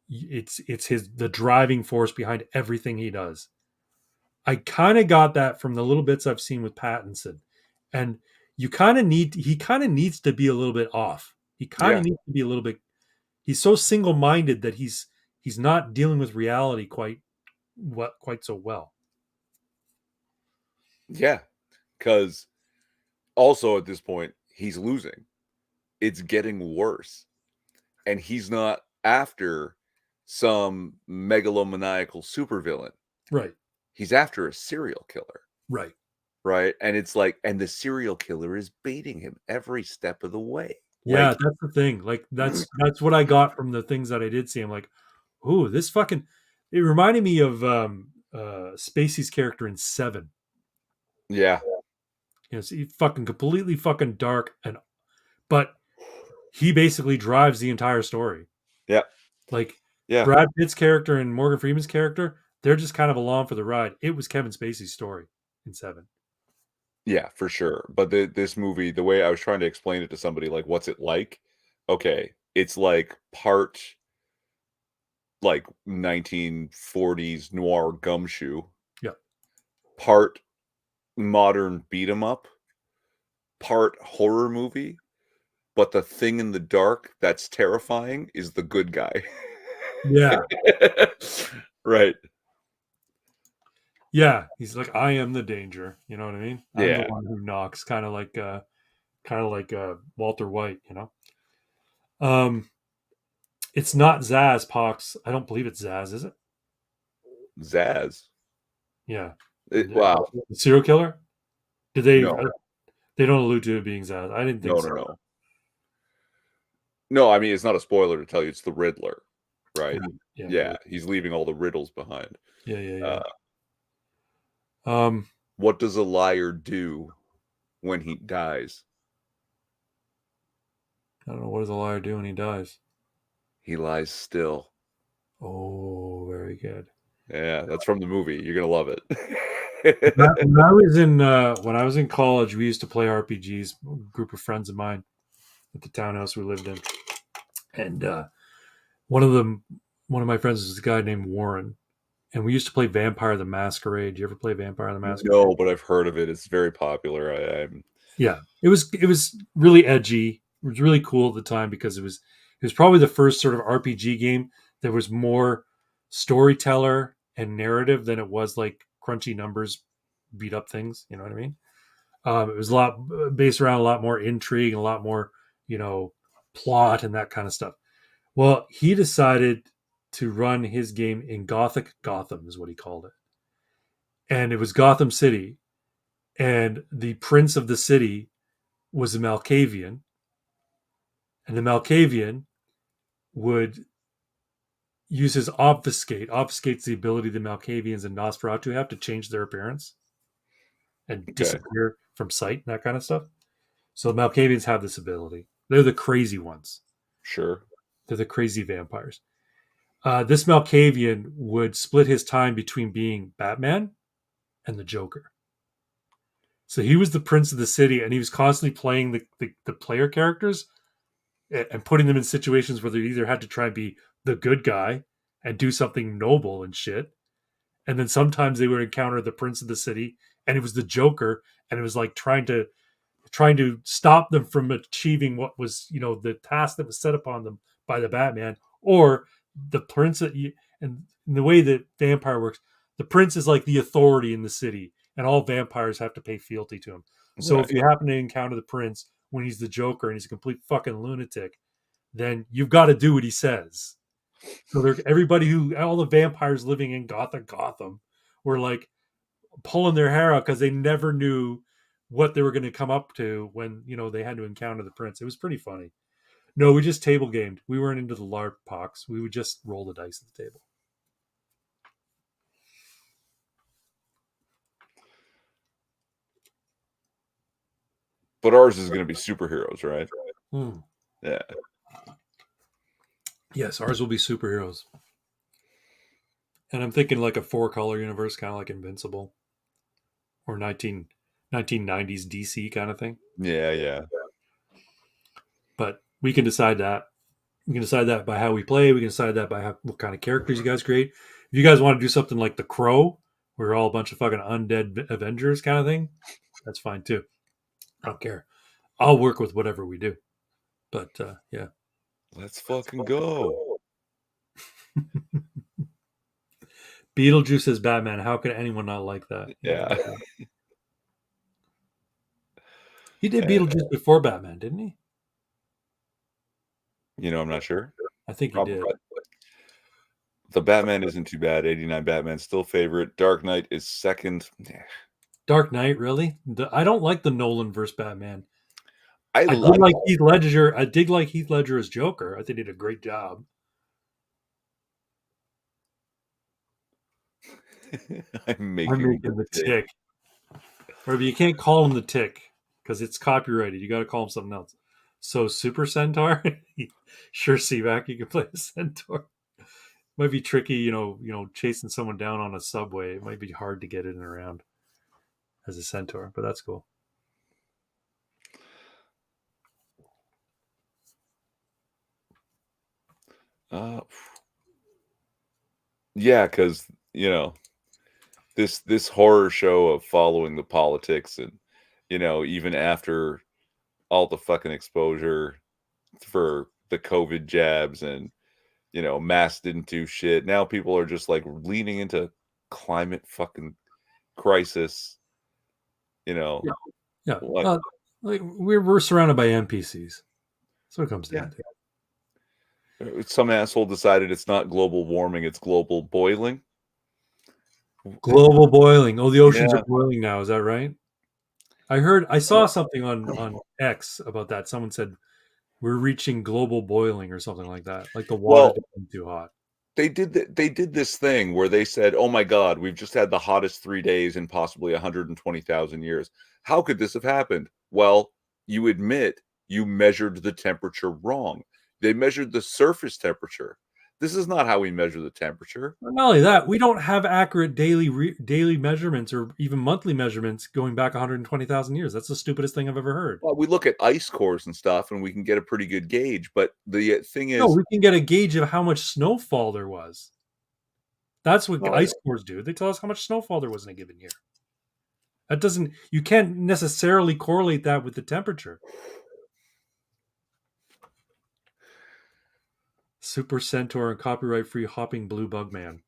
it's the driving force behind everything he does. I kind of got that from the little bits I've seen with Pattinson, and he kind of needs to be a little bit off. He kind yeah, of needs to be a little bit. He's so single minded that he's not dealing with reality quite so well. yeah, because also at this point he's losing. It's getting worse, and he's not after some megalomaniacal supervillain. Right, He's after a serial killer. right. Right? And it's like, and the serial killer is baiting him every step of the way. Yeah, Like, that's the thing. Like that's what I got from the things that I did see. I'm like, ooh, this fucking. It reminded me of Spacey's character in Seven. yeah, You know, it's fucking completely fucking dark, and but he basically drives the entire story. yeah, Like yeah, Brad Pitt's character and Morgan Freeman's character, they're just kind of along for the ride. It was Kevin Spacey's story in Seven. yeah, for sure. But this movie, the way I was trying to explain it to somebody, like, what's it like? Okay, it's like part like 1940s noir gumshoe, Yeah, part modern beat 'em up, part horror movie. But the thing in the dark that's terrifying is the good guy. yeah, Right. yeah. He's like, I am the danger. You know what I mean? I'm the Yeah. one who knocks, kind of like Walter White. You know. Um, it's not Zaz Pox. I don't believe it's Zaz, is it? Zaz. Yeah. Wow. The serial killer. Did they? No. They don't allude to it being Zaz. I didn't think No, no, so. no. No, I mean, it's not a spoiler to tell you it's the Riddler, right? Yeah, Yeah, he's leaving all the riddles behind. yeah. Uh, Um, what does a liar do when he dies? I don't know, what does a liar do when he dies? He lies still. Oh, very good. Yeah, that's from the movie. You're gonna love it. When I was in college, we used to play RPGs. A group of friends of mine at the townhouse we lived in, and one of them, one of my friends was a guy named Warren, and we used to play Vampire the Masquerade. You ever play Vampire the Masquerade? No, but I've heard of it. It's very popular. I'm Yeah, it was really edgy. It was really cool at the time because it was probably the first sort of RPG game that was more storyteller and narrative than it was like crunchy numbers, beat up things. You know what I mean? It was a lot based around a lot more intrigue and a lot more, plot and that kind of stuff. Well, he decided to run his game in Gothic Gotham, is what he called it. and it was Gotham City, and the prince of the city was a Malkavian, and the Malkavian would use his obfuscate. Obfuscates the ability the Malkavians and Nosferatu have to change their appearance and Okay. disappear from sight and that kind of stuff. So the Malkavians have this ability. They're the crazy ones. Sure. They're the crazy vampires. This Malkavian would split his time between being Batman and the Joker. So he was the prince of the city, and he was constantly playing the player characters and putting them in situations where they either had to try and be the good guy and do something noble and shit, and then sometimes they would encounter the prince of the city, and it was the Joker, and it was like trying to stop them from achieving what was, the task that was set upon them by the Batman, or the prince and in the way that vampire works, the prince is like the authority in the city, and all vampires have to pay fealty to him. So if Right. you happen to encounter the prince when he's the Joker and he's a complete fucking lunatic, then you've got to do what he says. So all the vampires living in Gotham were like pulling their hair out because they never knew what they were going to come up to when they had to encounter the prince. It was pretty funny. No, we just table gamed. We weren't into the LARP pox. We would just roll the dice at the table. But ours is going to be superheroes, right? Yeah. Yes, ours will be superheroes. And I'm thinking like a 4-color universe, kind of like Invincible or 1990s DC kind of thing. Yeah, yeah. But we can decide that. We can decide that by how we play. We can decide that by what kind of characters you guys create. If you guys want to do something like The Crow, where we're all a bunch of fucking undead Avengers kind of thing, that's fine too. I don't care. I'll work with whatever we do. But yeah. Let's fucking go. Beetlejuice as Batman. How could anyone not like that? Yeah. He did Beetlejuice before Batman, didn't he? I'm not sure. I think Probably. he did. The Batman isn't too bad. 89 Batman still favorite. Dark Knight is second. Dark Knight, really? I don't like the Nolan versus Batman. I did like Heath Ledger. I did like Heath Ledger as Joker. I think he did a great job. I'm making the Tick. Or you can't call him the Tick because it's copyrighted. You got to call him something else. So Super Centaur, sure, Seaback, you can play a centaur. Might be tricky, chasing someone down on a subway. It might be hard to get in and around as a centaur, but that's cool. Yeah, because this horror show of following the politics, and even after all the fucking exposure for the COVID jabs, and masks didn't do shit. Now people are just like leaning into climate fucking crisis. Yeah. We're surrounded by NPCs. That's what it comes down to. Some asshole decided it's not global warming, it's global boiling. Global boiling. Oh, the oceans are boiling now. Is that right? I saw something on X about that. Someone said we're reaching global boiling or something like that. Like the water's becoming too hot. They did this thing where they said, "Oh my God, we've just had the hottest 3 days in possibly 120,000 years. How could this have happened?" Well, you admit you measured the temperature wrong. They measured the surface temperature. This is not how we measure the temperature. Not only that, we don't have accurate daily measurements or even monthly measurements going back 120,000 years. That's the stupidest thing I've ever heard. Well, we look at ice cores and stuff, and we can get a pretty good gauge. But the thing is, no, we can get a gauge of how much snowfall there was. That's what ice cores do. They tell us how much snowfall there was in a given year. You can't necessarily correlate that with the temperature. Super Centaur and copyright-free hopping blue bug man.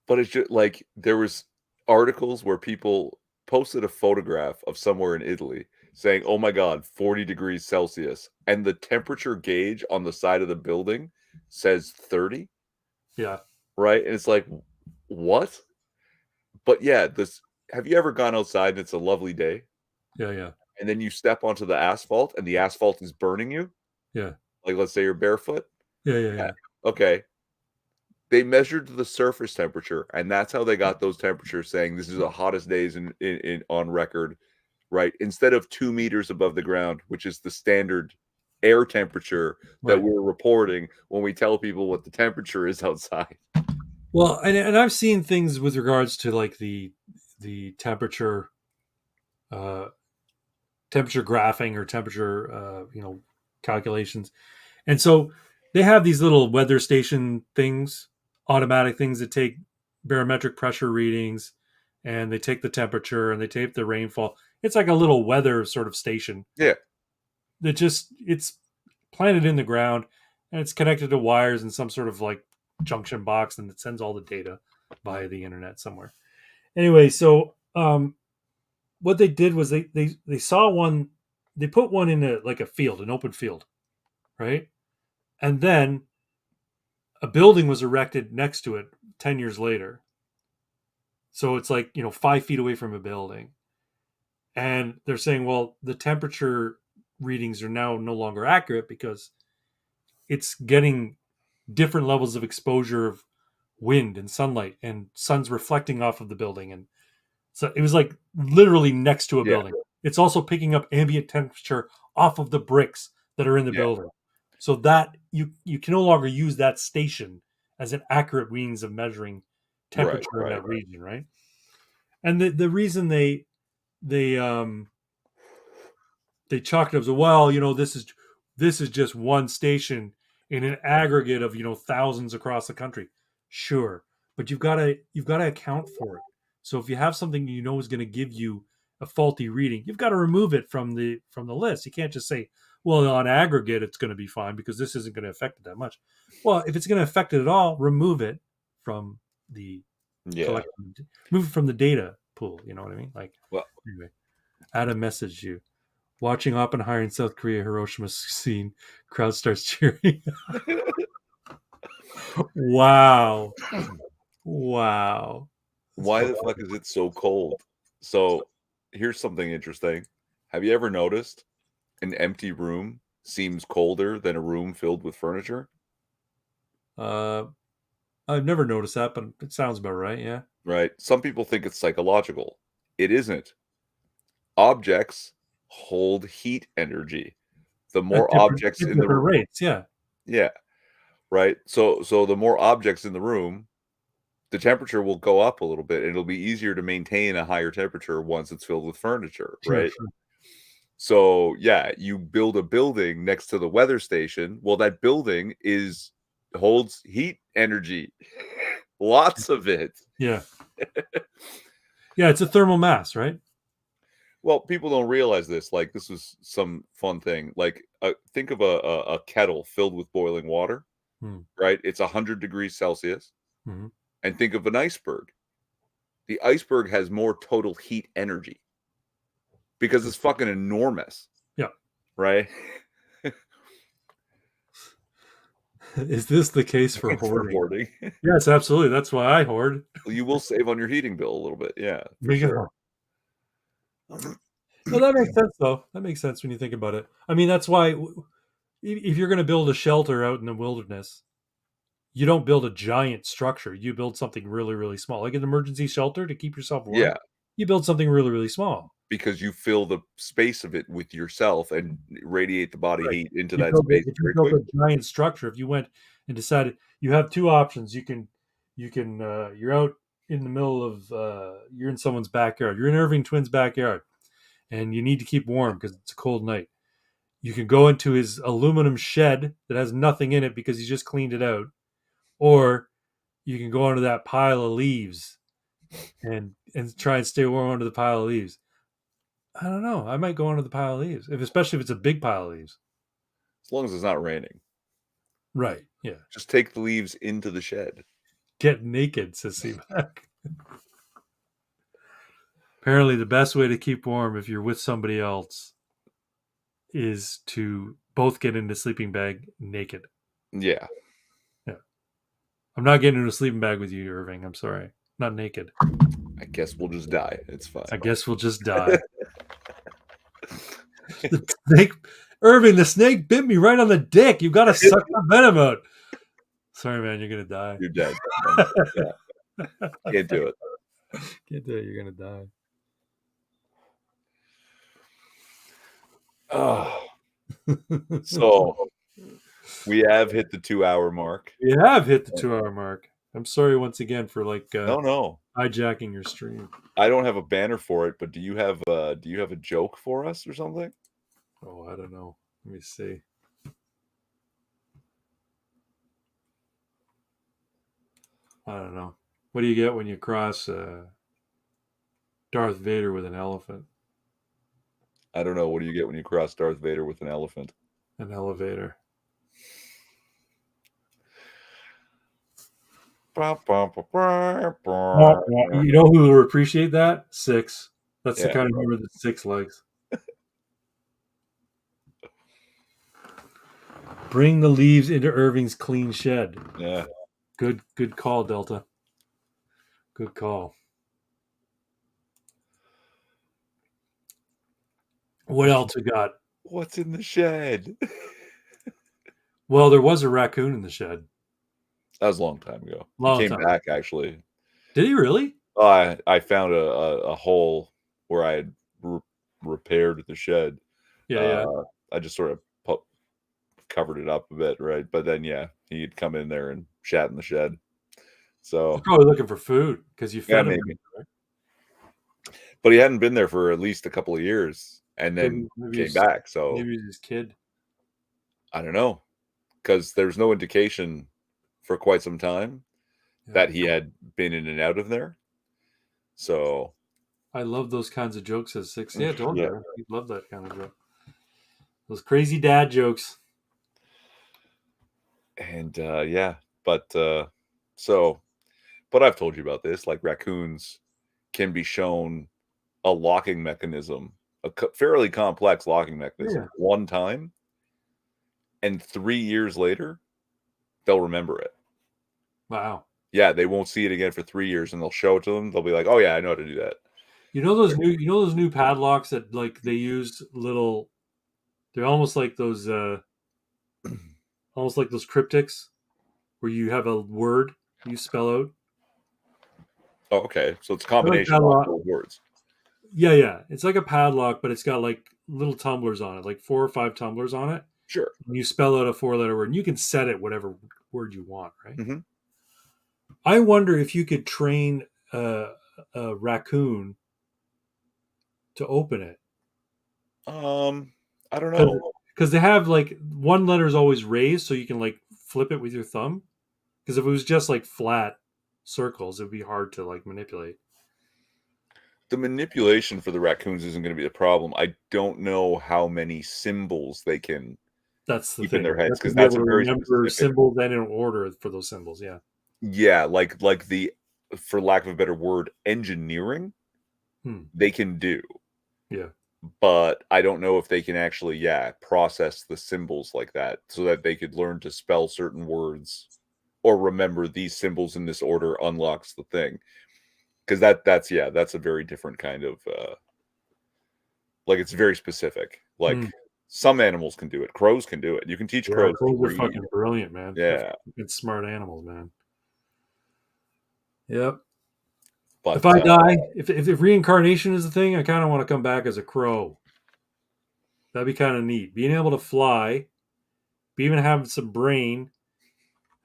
But it's just like there was articles where people posted a photograph of somewhere in Italy saying, "Oh my God, 40 degrees Celsius," and the temperature gauge on the side of the building says 30. Yeah. right? And it's like, what? But yeah, this. Have you ever gone outside and it's a lovely day, Yeah, yeah, and then you step onto the asphalt and the asphalt is burning you? yeah, Like, let's say you're barefoot. yeah, yeah, Yeah. yeah. Okay. They measured the surface temperature, and that's how they got those temperatures, saying this is the hottest days in on record, right? Instead of 2 meters above the ground, which is the standard air temperature that Right. we're reporting when we tell people what the temperature is outside. Well, and I've seen things with regards to like the temperature, uh, temperature graphing or temperature, calculations. And so they have these little weather station things, automatic things that take barometric pressure readings, and they take the temperature and they take the rainfall. It's like a little weather sort of station Yeah, that just it's planted in the ground and it's connected to wires in some sort of like junction box and it sends all the data via the internet somewhere. Anyway, so what they did was they saw one, they put one in a like a field, an open field, right? And then a building was erected next to it 10 years later. So it's like, 5 feet away from a building. And they're saying, well, the temperature readings are now no longer accurate because it's getting different levels of exposure of wind and sunlight and sun's reflecting off of the building. And so it was like literally next to a yeah, building. It's also picking up ambient temperature off of the bricks that are in the yeah. building. So that you can no longer use that station as an accurate means of measuring Right, temperature in right. that region, right? And the reason they they chalked it up as well, this is just one station in an aggregate of thousands across the country. Sure, but you've got to account for it. So if you have something is going to give you a faulty reading, you've got to remove it from the list. You can't just say, well, on aggregate it's going to be fine because this isn't going to affect it that much. Well, if it's going to affect it at all, remove it from the Yeah. collection, move it from the data pool. You know what I mean? Like, Well, anyway, add a message you. Watching Oppenheimer in South Korea Hiroshima scene, crowd starts cheering. Wow. Wow. That's why fun. the fuck is it so cold? So, here's something interesting. Have you ever noticed an empty room seems colder than a room filled with furniture? Uh, I've never noticed that, but it sounds about right. Yeah. Right? Some people think it's psychological. It isn't. Objects hold heat energy. The At more different objects at in the different room, rates. Yeah. yeah, right? So the more objects in the room, the temperature will go up a little bit. It'll be easier to maintain a higher temperature once it's filled with furniture, Sure. right? Sure. So, yeah, you build a building next to the weather station. Well, that building is holds heat energy. Lots of it. Yeah. Yeah. It's a thermal mass, right? Well, people don't realize this. Like, this was some fun thing. Like, think of a kettle filled with boiling water, Hmm. right? It's 100 degrees Celsius. Mm-hmm. And think of an iceberg. The iceberg has more total heat energy because it's fucking enormous, Yeah. right? Is this the case for For hoarding? hoarding. Yes, absolutely. That's why I hoard. You will save on your heating bill a little bit. Yeah, for Make it sure. home. No, that makes sense, though. That makes sense when you think about it. I mean, that's why if you're going to build a shelter out in the wilderness, you don't build a giant structure. You build something really, really small, like an emergency shelter to keep yourself warm. Yeah, You build something really, really small. because you fill the space of it with yourself and radiate the body Right. heat into You that build space if you very build quick. a giant structure, if you went and decided you have two options, you're out in the middle of you're in someone's backyard. You're in Irving Twins' backyard, and you need to keep warm because it's a cold night. You can go into his aluminum shed that has nothing in it because he just cleaned it out, or you can go onto that pile of leaves and try and stay warm under the pile of leaves. I don't know. I might go onto the pile of leaves, especially if it's a big pile of leaves. As long as it's not raining. Right. Yeah. Just take the leaves into the shed. Get naked, says Seaback. Apparently, the best way to keep warm if you're with somebody else is to both get into sleeping bag naked. Yeah. Yeah. I'm not getting into a sleeping bag with you, Irving. I'm sorry. Not naked. I guess we'll just die. It's fine. I guess we'll just die. The snake, Irving, the snake bit me right on the dick. You got to suck the venom out. Sorry, man. You're going to die. You're dead. Yeah. Can't do it. Can't do it. You're going to die. Oh. So we have hit the 2-hour mark. We have hit the 2-hour mark. I'm sorry once again for No. hijacking your stream. I don't have a banner for it, but do you have a joke for us or something? Oh, I don't know. Let me see. I don't know. What do you get when you cross Darth Vader with an elephant? I don't know. What do you get when you cross Darth Vader with an elephant? An elevator. You know who will appreciate that? Six. That's the kind of humor that Six likes. Bring the leaves into Irving's clean shed. Yeah. Good call, Delta. Good call. What else we got? What's in the shed? Well, there was a raccoon in the shed. That was a long time ago. Long he came time. back, actually. Did he really? I found a hole where I had repaired the shed. Yeah. I just sort of covered it up a bit, right? But then, yeah, he'd come in there and shat in the shed. So he's probably looking for food because you fed him. Maybe. But he hadn't been there for at least a couple of years, and then maybe came back. So maybe he's his kid. I don't know, because there's no indication for quite some time that he had been in and out of there. So I love those kinds of jokes as Six. Yeah, don't you? He'd love that kind of joke. Those crazy dad jokes. And but I've told you about this. Like, raccoons can be shown a locking mechanism, a fairly complex locking mechanism, one time, and 3 years later, they'll remember it. Wow. Yeah, they won't see it again for 3 years, and they'll show it to them. They'll be like, "Oh yeah, I know how to do that." You know those new padlocks that like they use little. They're almost like those cryptics, where you have a word you spell out. Oh, okay. So it's a combination of words. Yeah. It's like a padlock, but it's got like little tumblers on it, like 4 or 5 tumblers on it. Sure. And you spell out a 4-letter word, and you can set it whatever word you want, right? Mm-hmm. I wonder if you could train a raccoon to open it. I don't know. Because they have like one letter is always raised, so you can like flip it with your thumb. Because if it was just like flat circles, it would be hard to like manipulate. The manipulation for the raccoons isn't going to be the problem. I don't know how many symbols they can keep in their heads, because that's a very specific symbols and in order for those symbols. Yeah, like the, for lack of a better word, engineering they can do. Yeah. But I don't know if they can actually, process the symbols like that, so that they could learn to spell certain words or remember these symbols in this order unlocks the thing. Because that's a very different kind of like, it's very specific. Like, some animals can do it. Crows can do it. You can teach crows. Crows are fucking brilliant, man. Yeah. It's smart animals, man. Yep. But if I die, if reincarnation is the thing, I kind of want to come back as a crow. That'd be kind of neat. Being able to fly, even having some brain.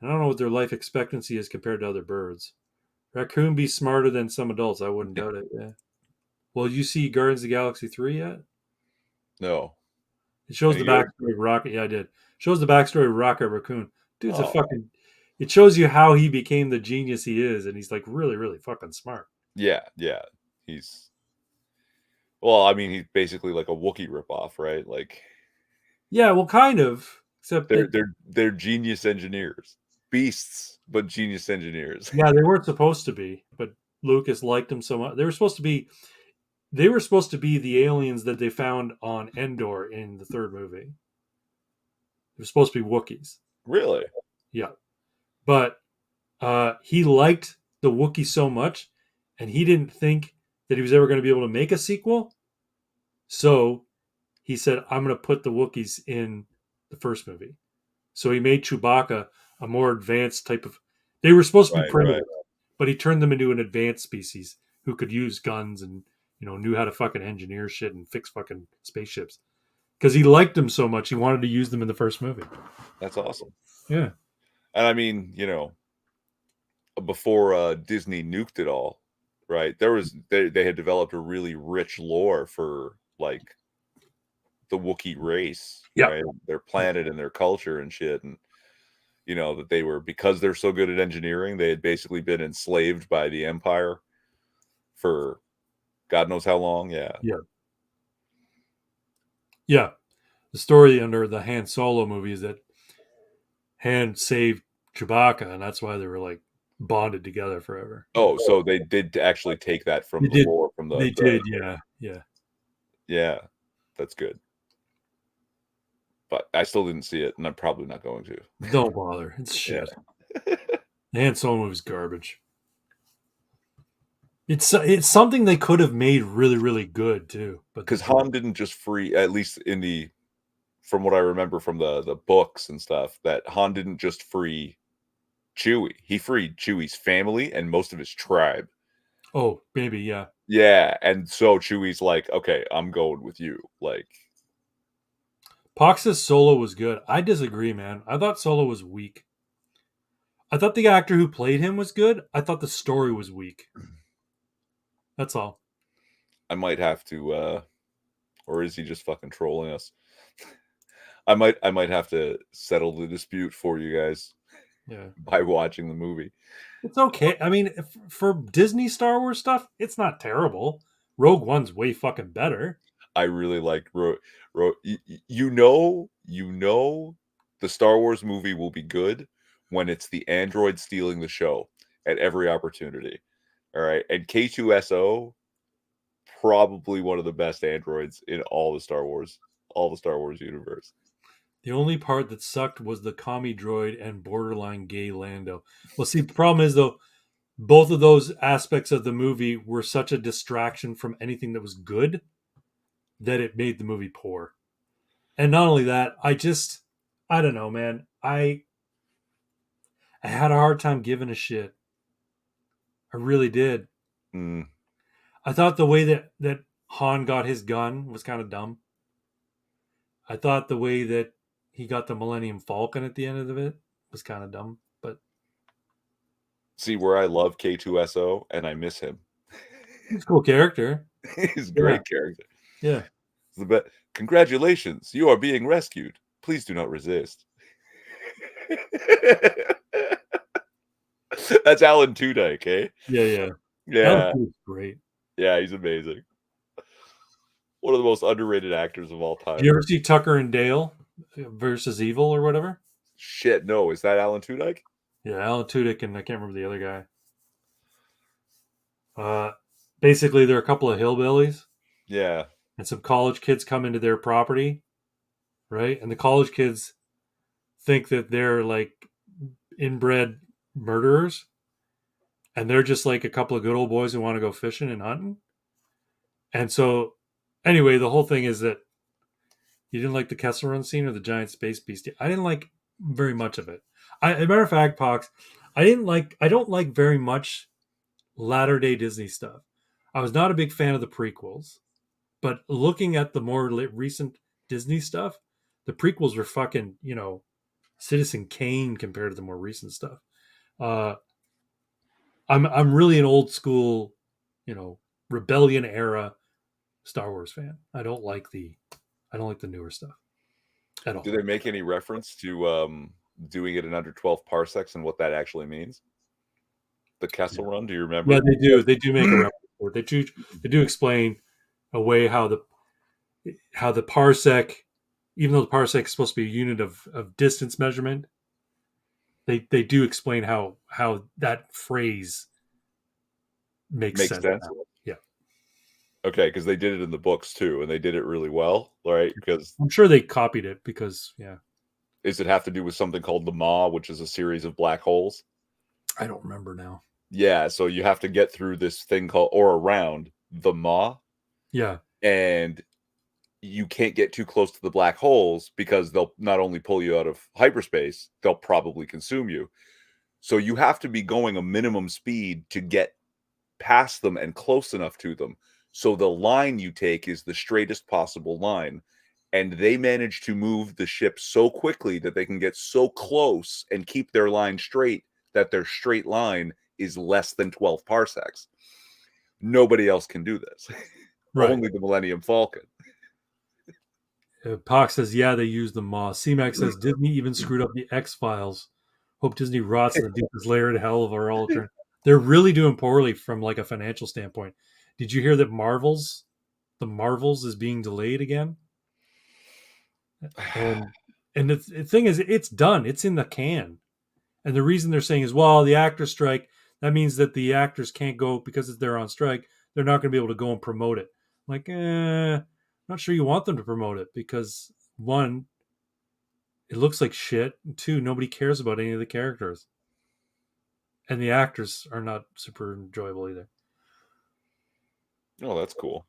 I don't know what their life expectancy is compared to other birds. Raccoon be smarter than some adults. I wouldn't doubt it. Yeah. Well, you see Guardians of the Galaxy 3 yet? No. It shows the backstory of Rocket. Yeah, I did. Shows the backstory of Rocket Raccoon. Dude's a fucking. It shows you how he became the genius he is, and he's like really, really fucking smart. Yeah. He's. Well, I mean, he's basically like a Wookiee ripoff, right? Like. Yeah, well, kind of. Except they're genius engineers, beasts, but genius engineers. Yeah, they weren't supposed to be, but Lucas liked them so much. They were supposed to be the aliens that they found on Endor in the 3rd movie. They were supposed to be Wookiees. Really? Yeah, but He liked the Wookiee so much, and he didn't think that he was ever going to be able to make a sequel. So he said, "I'm going to put the Wookiees in the first movie." So he made Chewbacca a more advanced type of. They were supposed to be Right, predators, right. but he turned them into an advanced species who could use guns and knew how to fucking engineer shit and fix fucking spaceships. Because he liked them so much, he wanted to use them in the first movie. That's awesome. Yeah, And I mean, before Disney nuked it all, right? They had developed a really rich lore for like the Wookiee race, yeah, right? Their planet and their culture and shit, and that they were, because they're so good at engineering, they had basically been enslaved by the Empire for God knows how long. Yeah. yeah, yeah. The story under the Han Solo movie is that Han saved Chewbacca, and that's why they were like bonded together forever. Oh, so they did actually take that They from the did. lore from They the did. Yeah, yeah. yeah, that's good. But I still didn't see it, and I'm probably not going to. Don't bother. It's Yeah. shit. The Han Solo movie's garbage. It's something they could have made really really good too, but they Because didn't. Han didn't just free, at least from what I remember from the books and stuff, that Han didn't just free Chewie. He freed Chewie's family and most of his tribe. Oh, maybe yeah. Yeah, and so Chewie's like, okay, I'm going with you. Like, Pox's Solo was good. I disagree, man. I thought Solo was weak. I thought the actor who played him was good. I thought the story was weak. That's all. I might have to, or is he just fucking trolling us? I might have to settle the dispute for you guys Yeah. by watching the movie. It's okay. I mean, for Disney Star Wars stuff, it's not terrible. Rogue One's way fucking better. I really like you know the Star Wars movie will be good when it's the android stealing the show at every opportunity. All right. And K2SO, probably one of the best androids in all the Star Wars universe. The only part that sucked was the commie droid and borderline gay Lando. Well, see, the problem is though, both of those aspects of the movie were such a distraction from anything that was good that it made the movie poor. And not only that, I don't know, man. I had a hard time giving a shit. I really did. Mm. I thought the way that Han got his gun was kind of dumb. I thought the way that he got the Millennium Falcon at the end of it was kind of dumb, but See where I love K2SO and I miss him. he's a cool character. He's a Yeah, great character. yeah. The best. Congratulations, you are being rescued. Please do not resist. That's Alan Tudyk, eh? Yeah, yeah. Alan Yeah, Tudyk was great. yeah, he's amazing. One of the most underrated actors of all Did time. you ever see Tucker and Dale versus Evil or whatever? Shit, no, is that Alan Tudyk? Yeah, Alan Tudyk and I can't remember the other guy. Basically, they're a couple of hillbillies, Yeah, and some college kids come into their property, right? And the college kids think that they're like inbred murderers, and they're just like a couple of good old boys who want to go fishing and hunting. And so, anyway, the whole thing is that you didn't like the Kessel Run scene or the giant space beast. I didn't like very much of it. As a matter of fact, Pox, I don't like very much latter day Disney stuff. I was not a big fan of the prequels, but looking at the more recent Disney stuff, the prequels were fucking, Citizen Kane compared to the more recent stuff. Uh, I'm really an old school, rebellion era Star Wars fan. I don't like the newer stuff at all. do they make any reference to doing it in under 12 parsecs and what that actually means? The Yeah, Kessel Run, do you yeah, remember? they do. They do make a reference to it. They do explain away how the parsec, even though the parsec is supposed to be a unit of distance measurement, they do explain how that phrase makes Makes sense sense. now. Yeah, Okay, because they did it in the books too, and they did it really well, right? Because I'm sure they copied it because yeah, does it have to do with something called the Maw, which is a series of black holes? I don't remember now. Yeah, so you have to get through this thing called or around the maw, Yeah. and you can't get too close to the black holes because they'll not only pull you out of hyperspace, they'll probably consume you. So you have to be going a minimum speed to get past them and close enough to them. So the line you take is the straightest possible line. And they manage to move the ship so quickly that they can get so close and keep their line straight that their straight line is less than 12 parsecs. Nobody else can do this. Right. Only the Millennium Falcon. Pox says, yeah, they use the maw. C-Mac says, Disney even screwed up the X-Files. Hope Disney rots in the deepest layer in hell of our alternate. They're really doing poorly from like a financial standpoint. Did you hear that the Marvels is being delayed again? And the thing is, it's done. It's in the can. And the reason they're saying is, well, the actor strike, that means that the actors can't go because they're on strike. They're not going to be able to go and promote it. I'm like, not sure you want them to promote it because one, it looks like shit. And two, nobody cares about any of the characters. And the actors are not super enjoyable either. Oh, that's cool.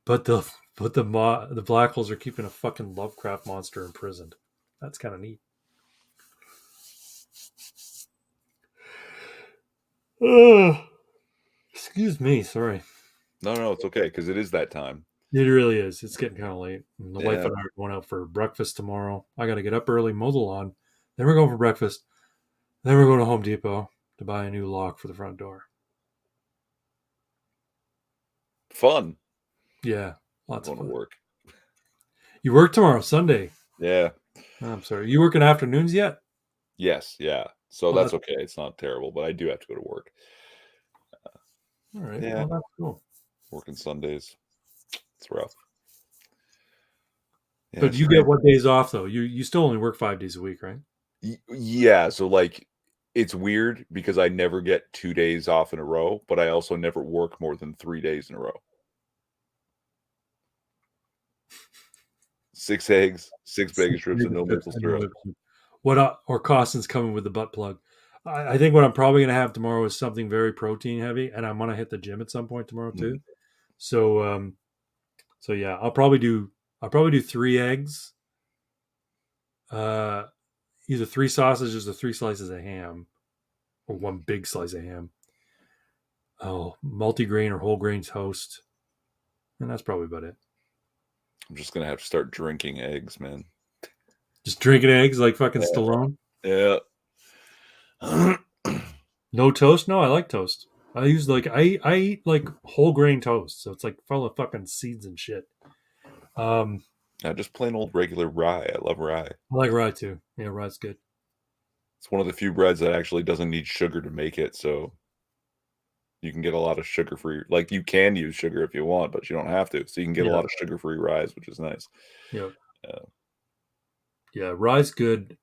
But the black holes are keeping a fucking Lovecraft monster imprisoned. That's kind of neat. Excuse me, sorry. No, it's okay because it is that time. It really is. It's getting kind of late. And the wife Yeah. and I are going out for breakfast tomorrow. I got to get up early, mow the lawn. Then we're going for breakfast. Then we're going to Home Depot to buy a new lock for the front door. Fun. Yeah, lots Going of fun. to work. You work tomorrow, Sunday. Yeah. I'm sorry. You working afternoons yet? Yes. Yeah. So Oh, that's that's okay. It's not terrible, but I do have to go to work. all right. Yeah. Well, that's cool. Working Sundays. It's rough. Yeah, But you get what days off though? You still only work 5 days a week, right? Yeah, so like it's weird because I never get 2 days off in a row, but I also never work more than 3 days in a row. 6 eggs, 6 bacon strips, and no maple syrup. What or Costin's coming with the butt plug. I think what I'm probably going to have tomorrow is something very protein heavy, and I'm going to hit the gym at some point tomorrow too. Mm. So yeah, I'll probably do 3 eggs, either 3 sausages or 3 slices of ham, or one big slice of ham. Oh, multigrain or whole grain toast, and that's probably about it. I'm just gonna have to start drinking eggs, man. Just drinking eggs like fucking Yeah. Stallone. Yeah. No toast? No, I like toast. I use I eat like whole grain toast, so it's like full of fucking seeds and shit. Just plain old regular rye. I love rye. I like rye too. Yeah, rye's good. It's one of the few breads that actually doesn't need sugar to make it, so you can get a lot of sugar-free. Like you can use sugar if you want, but you don't have to. So you can get a lot of sugar-free ryes, which is nice. Yeah. Yeah, rye's good.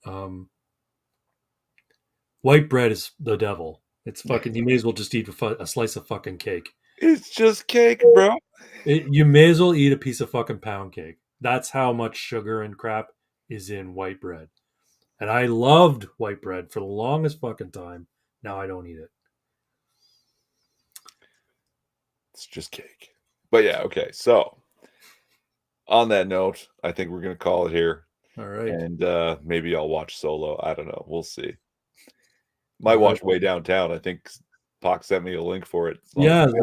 White bread is the devil. It's fucking. You may as well just eat a slice of fucking cake. It's just cake, bro. You may as well eat a piece of fucking pound cake. That's how much sugar and crap is in white bread. And I loved white bread for the longest fucking time. Now I don't eat it. It's just cake. But yeah, okay. So on that note, I think we're gonna call it here. All right. And maybe I'll watch Solo. I don't know. We'll see. Might watch Way Downtown. I think Pac sent me a link for it. Yeah, it's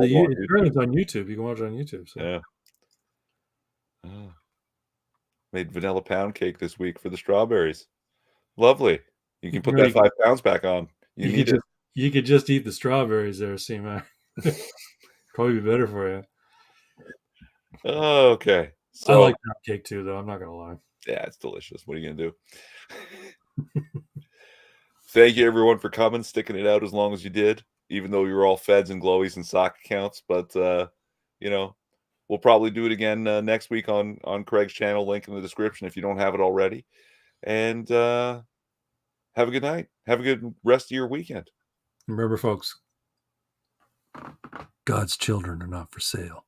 on YouTube. You can watch it on YouTube. So. Yeah. Made vanilla pound cake this week for the strawberries. Lovely. You can put that 5 pounds back on. You could just eat the strawberries there, C-Mac. Probably be better for you. Oh, okay. So, I like pound cake too, though. I'm not gonna lie. Yeah, it's delicious. What are you gonna do? Thank you, everyone, for coming, sticking it out as long as you did, even though you were all feds and glowies and sock accounts. But we'll probably do it again next week on Craig's channel. Link in the description if you don't have it already. And have a good night. Have a good rest of your weekend. Remember, folks, God's children are not for sale.